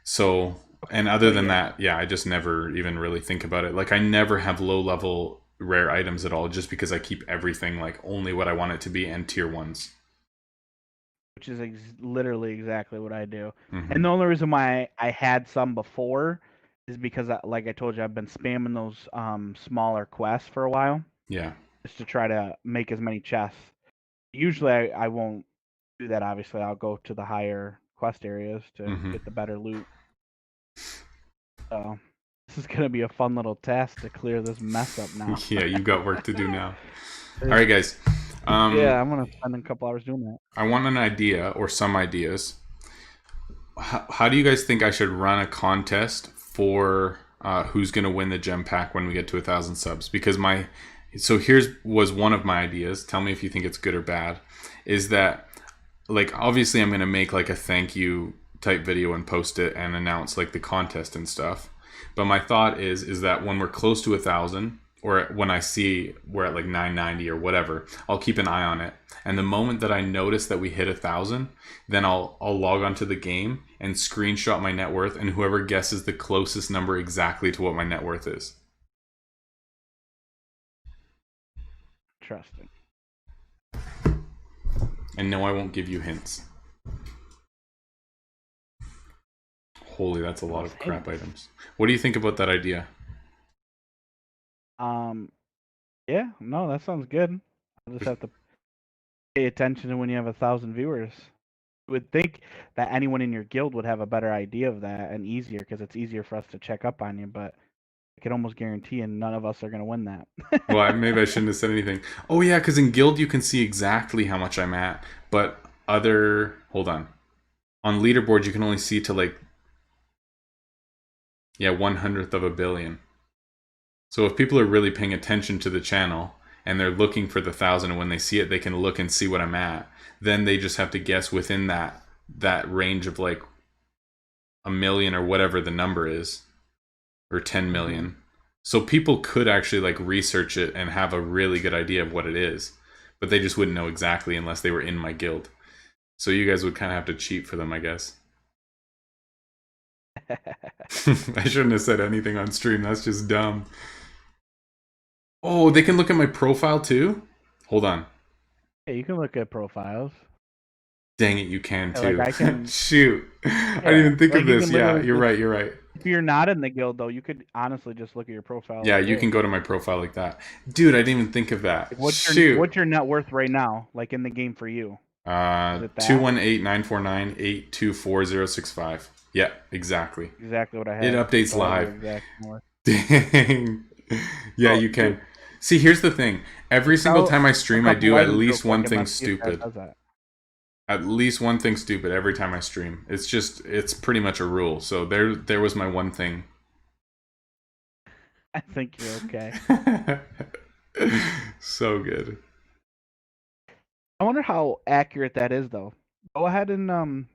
So, and other than that, yeah, I just never even really think about it. Like I never have low level rare items at all, just because I keep everything like only what I want it to be and tier 1s. Which is literally exactly what I do. Mm-hmm. And the only reason why I had some before is because, like I told you, I've been spamming those smaller quests for a while. Yeah. Just to try to make as many chests. Usually I won't do that, obviously. I'll go to the higher quest areas to get the better loot. So this is going to be a fun little task to clear this mess up now. Yeah, you've got work to do now. All right, guys. Yeah, I'm gonna spend a couple hours doing that. I want an idea or some ideas. How do you guys think I should run a contest for who's gonna win the gem pack when we get to 1,000 subs? Because here's was one of my ideas. Tell me if you think it's good or bad. Is that like obviously I'm gonna make like a thank you type video and post it and announce like the contest and stuff. But my thought is that when we're close to 1,000. Or when I see we're at like 990 or whatever, I'll keep an eye on it. And the moment that I notice that we hit 1,000, then I'll log onto the game and screenshot my net worth, and whoever guesses the closest number exactly to what my net worth is. Interesting. And no, I won't give you hints. Holy, that's a lot of crap items. What do you think about that idea? Yeah, no, that sounds good. I'll just have to pay attention to when you have 1,000 viewers. You would think that anyone in your guild would have a better idea of that and easier, because it's easier for us to check up on you, but I can almost guarantee none of us are going to win that. Well, maybe I shouldn't have said anything. Oh yeah, because in guild you can see exactly how much I'm at, but hold on. On leaderboard you can only see to like 1/100th of a billion. So if people are really paying attention to the channel and they're looking for the 1,000, and when they see it, they can look and see what I'm at, then they just have to guess within that range of like 1 million or whatever the number is, or 10 million. So people could actually like research it and have a really good idea of what it is, but they just wouldn't know exactly unless they were in my guild. So you guys would kind of have to cheat for them, I guess. I shouldn't have said anything on stream. That's just dumb. Oh, they can look at my profile too? Hold on. Yeah, you can look at profiles. Dang it, you can Yeah, too. like I can. Shoot. Yeah, I didn't even think like of this. Yeah, you're right, you're right. If you're not in the guild though, you could honestly just look at your profile. Yeah, like you can go to my profile like that. Dude, I didn't even think of that. Like, what's your net worth right now, like in the game for you? 218-949-824-065. Yeah, exactly. Exactly what I had. It updates live. Exact Dang. Yeah, you can. Dude. See, here's the thing. Every single time I stream, I do at least one thing stupid. At least one thing stupid every time I stream. It's pretty much a rule. So there was my one thing. I think you're okay. So good. I wonder how accurate that is, though. Go ahead and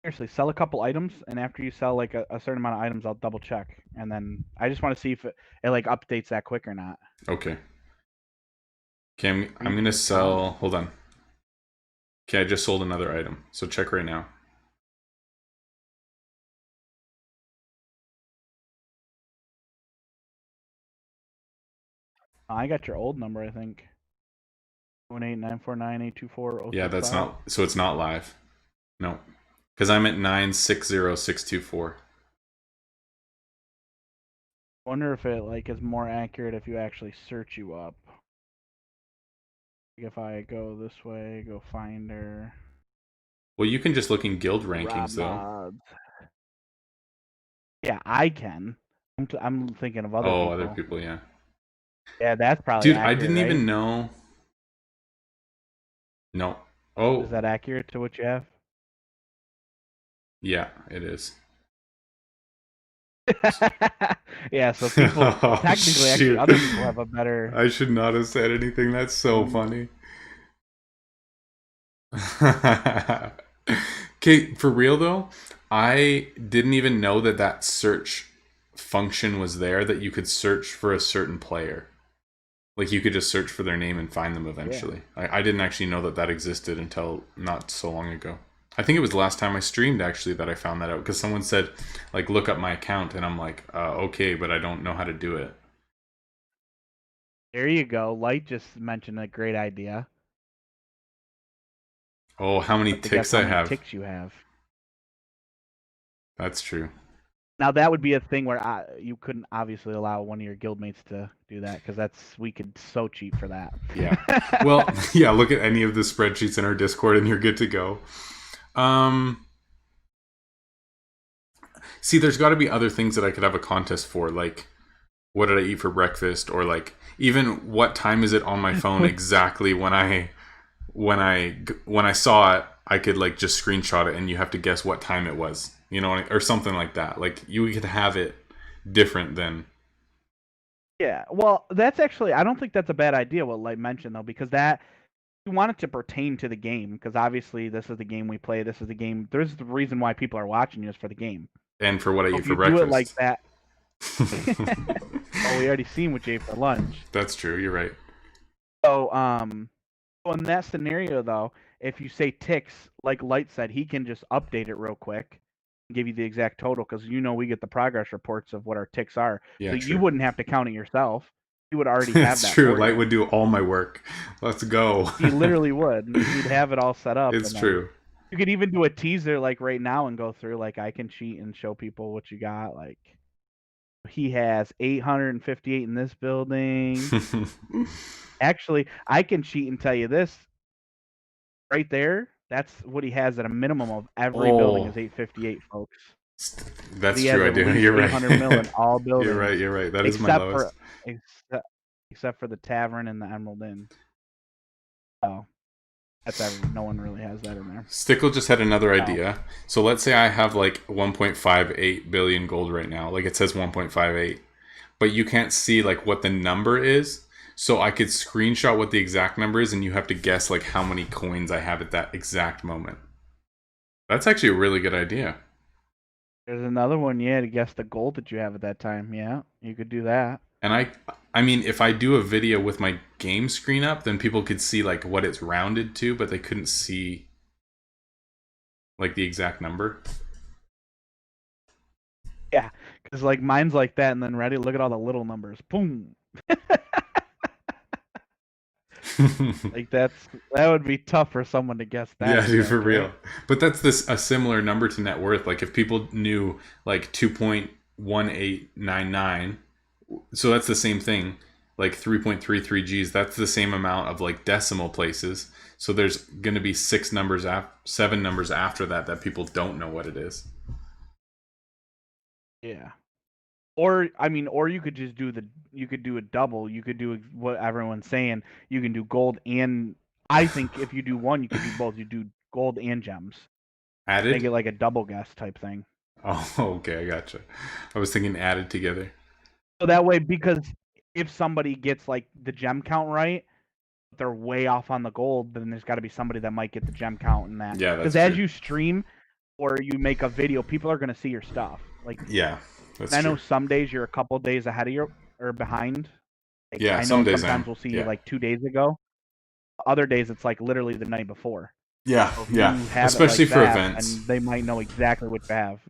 seriously sell a couple items, and after you sell like a certain amount of items, I'll double check, and then I just want to see if it like updates that quick or not. Okay. Okay, I'm gonna sell. Hold on. Okay, I just sold another item, so check right now. I got your old number, I think. 18949824065. Yeah, that's not. So it's not live. No, because I'm at 960,624. Wonder if it like is more accurate if you actually search you up. If I go this way, go finder. Well, you can just look in guild rankings though. Yeah, I can. I'm thinking of other people. Oh, other people, yeah. Yeah, that's probably Dude, accurate, I didn't even know. No. Oh. Is that accurate to what you have? Yeah, it is. Yeah, so people technically actually other people have a better. I should not have said anything. That's so funny. Okay, for real though, I didn't even know that search function was there, that you could search for a certain player. Like you could just search for their name and find them eventually. Yeah. I didn't actually know that existed until not so long ago. I think it was the last time I streamed actually that I found that out, because someone said like look up my account, and I'm like okay, but I don't know how to do it. There you go. Light just mentioned a great idea. Oh, how many ticks I have. Ticks you have. That's true. Now that would be a thing where you couldn't obviously allow one of your guildmates to do that, because we could so cheat for that. Yeah. Well, yeah. Look at any of the spreadsheets in our Discord, and you're good to go. See, there's got to be other things that I could have a contest for, like what did I eat for breakfast, or like even what time is it on my phone exactly when I saw it. I could like just screenshot it, and you have to guess what time it was. You know, or something like that. Like you could have it different than. Yeah, well, that's actually, I don't think that's a bad idea what Light mentioned though, because that you want it to pertain to the game, because obviously this is the game we play. This is the game. There's the reason why people are watching you is for the game. And for what I eat for breakfast. Do it like that. Oh, we already seen what you ate for lunch. That's true. You're right. So, in that scenario though, if you say ticks, like Light said, he can just update it real quick. Give you the exact total, because we get the progress reports of what our ticks are. Yeah, so true. You wouldn't have to count it yourself. You would already have that. That's true. Light would do all my work. Let's go. He literally would. He'd have it all set up. It's true. You could even do a teaser like right now and go through, like I can cheat and show people what you got. Like he has 858 in this building. Actually, I can cheat and tell you this right there. That's what he has at a minimum of every building is 858, folks. That's true. I do. You're right. 800 mil in all buildings. You're right. You're right. That is my lowest. Except for the Tavern and the Emerald Inn. Oh, that's no one really has that in there. Stickle just had another idea. So let's say I have like 1.58 billion gold right now. Like it says 1.58, but you can't see like what the number is. So I could screenshot what the exact number is, and you have to guess like how many coins I have at that exact moment. That's actually a really good idea. There's another one. Yeah, to guess the gold that you have at that time. Yeah, you could do that. And I mean, if I do a video with my game screen up, then people could see like what it's rounded to, but they couldn't see like the exact number. Yeah, because like mine's like that, and then ready. Look at all the little numbers. Boom. Like that would be tough for someone to guess that. Yeah, dude, for real. Right? But that's a similar number to net worth. Like if people knew like 2.1899, so that's the same thing. Like 3.33 G's, that's the same amount of like decimal places. So there's going to be 7 numbers after that people don't know what it is. Yeah. Or I mean, or you could just do a double. You could do what everyone's saying. You can do gold and I think if you do one, you could do both. You do gold and gems. Make it Added? like a double guess type thing. Oh, okay, I gotcha. I was thinking added together. So that way, because if somebody gets like the gem count right, they're way off on the gold, then there's got to be somebody that might get the gem count in that. Yeah, that's Because as true. you stream or you make a video, people are going to see your stuff. Like, Yeah, that's I know true. some days you're a couple days ahead of your or behind. Like, Yeah, I some know days I sometimes am. we'll see you Yeah. like 2 days ago. Other days it's like literally the night before. Yeah, So if yeah. you have it Especially like for that, events. and they might know exactly what you have.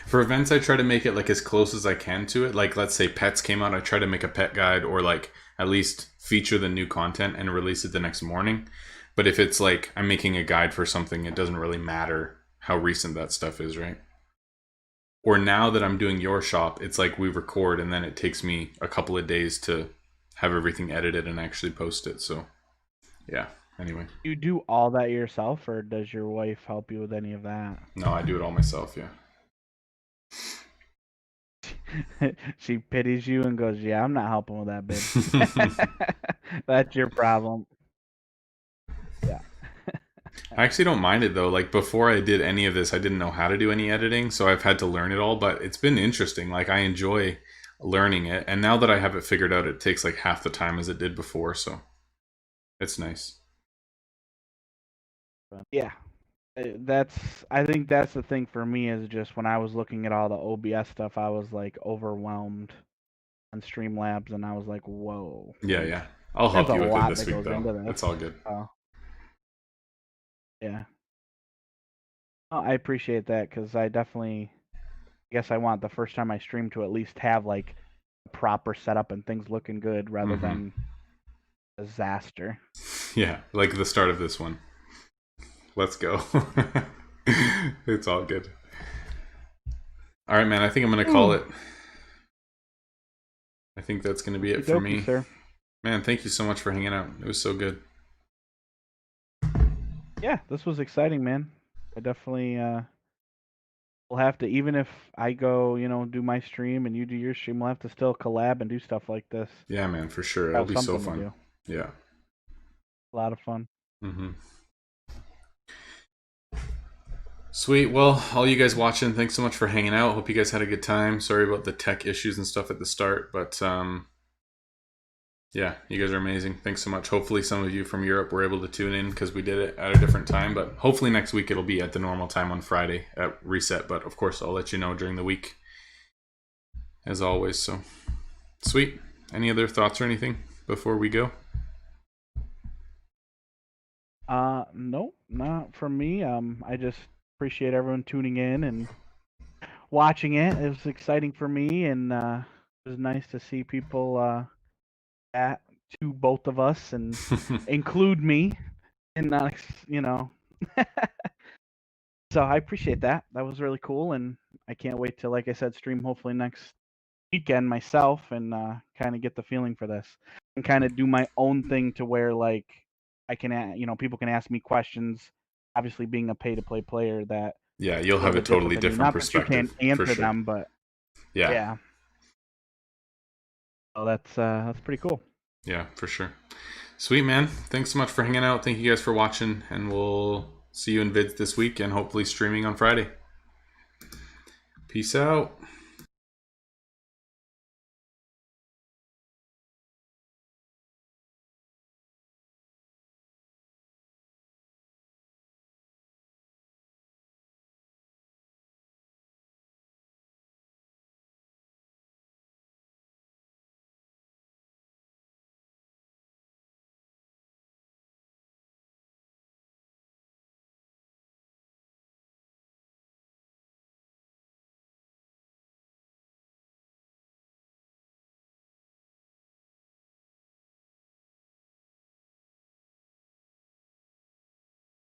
For events, I try to make it like as close as I can to it. Like, let's say pets came out, I try to make a pet guide or like at least feature the new content and release it the next morning. But if it's like I'm making a guide for something, it doesn't really matter how recent that stuff is, right? Or now that I'm doing your shop, it's like we record and then it takes me a couple of days to have everything edited and actually post it. So, yeah. Anyway, You do all that yourself, or does your wife help you with any of that? no, I do it all myself. Yeah. She pities you and goes, "Yeah, I'm not helping with that, babe. That's your problem." Yeah. I actually don't mind it though. Like before I did any of this, I didn't know how to do any editing, so I've had to learn it all, but it's been interesting. Like I enjoy learning it, and now that I have it figured out, it takes like half the time as it did before, so it's nice. Yeah. That's I think that's the thing for me is just when I was looking at all the OBS stuff, I was like overwhelmed on Streamlabs, and I was like, "Whoa!" Yeah, Like yeah. I'll there's help a you with it lot this that week goes though. into this. It's all good. Yeah. I appreciate that because I definitely, I guess I want the first time I stream to at least have like a proper setup and things looking good rather than disaster. Yeah, like the start of this one. Let's go. It's all good. All right, man. I think I'm gonna call it. I think that's gonna be it for me. Sir. Man, thank you so much for hanging out. It was so good. Yeah, this was exciting, man. I definitely will have to, even if I go, do my stream and you do your stream, we'll have to still collab and do stuff like this. Yeah, man, for sure. It'll Have be so something to fun. do. Yeah. A lot of fun. Sweet. Well, all you guys watching, thanks so much for hanging out. Hope you guys had a good time. Sorry about the tech issues and stuff at the start, but yeah, you guys are amazing. Thanks so much. Hopefully some of you from Europe were able to tune in because we did it at a different time, but hopefully next week it'll be at the normal time on Friday at reset, but of course I'll let you know during the week as always. So sweet. Any other thoughts or anything before we go? Nope, not from me. I just appreciate everyone tuning in and watching it. It was exciting for me, and it was nice to see people at to both of us and include me in that, So I appreciate that. That was really cool, and I can't wait to, like I said, stream hopefully next weekend myself and kind of get the feeling for this and kind of do my own thing to where like I can, people can ask me questions. Obviously, being a pay-to-play player, that Yeah, you'll have a totally different not perspective. that you can't answer for sure. them, but yeah. So that's pretty cool. Yeah, for sure. Sweet, man. Thanks so much for hanging out. Thank you guys for watching, and we'll see you in vids this week and hopefully streaming on Friday. Peace out.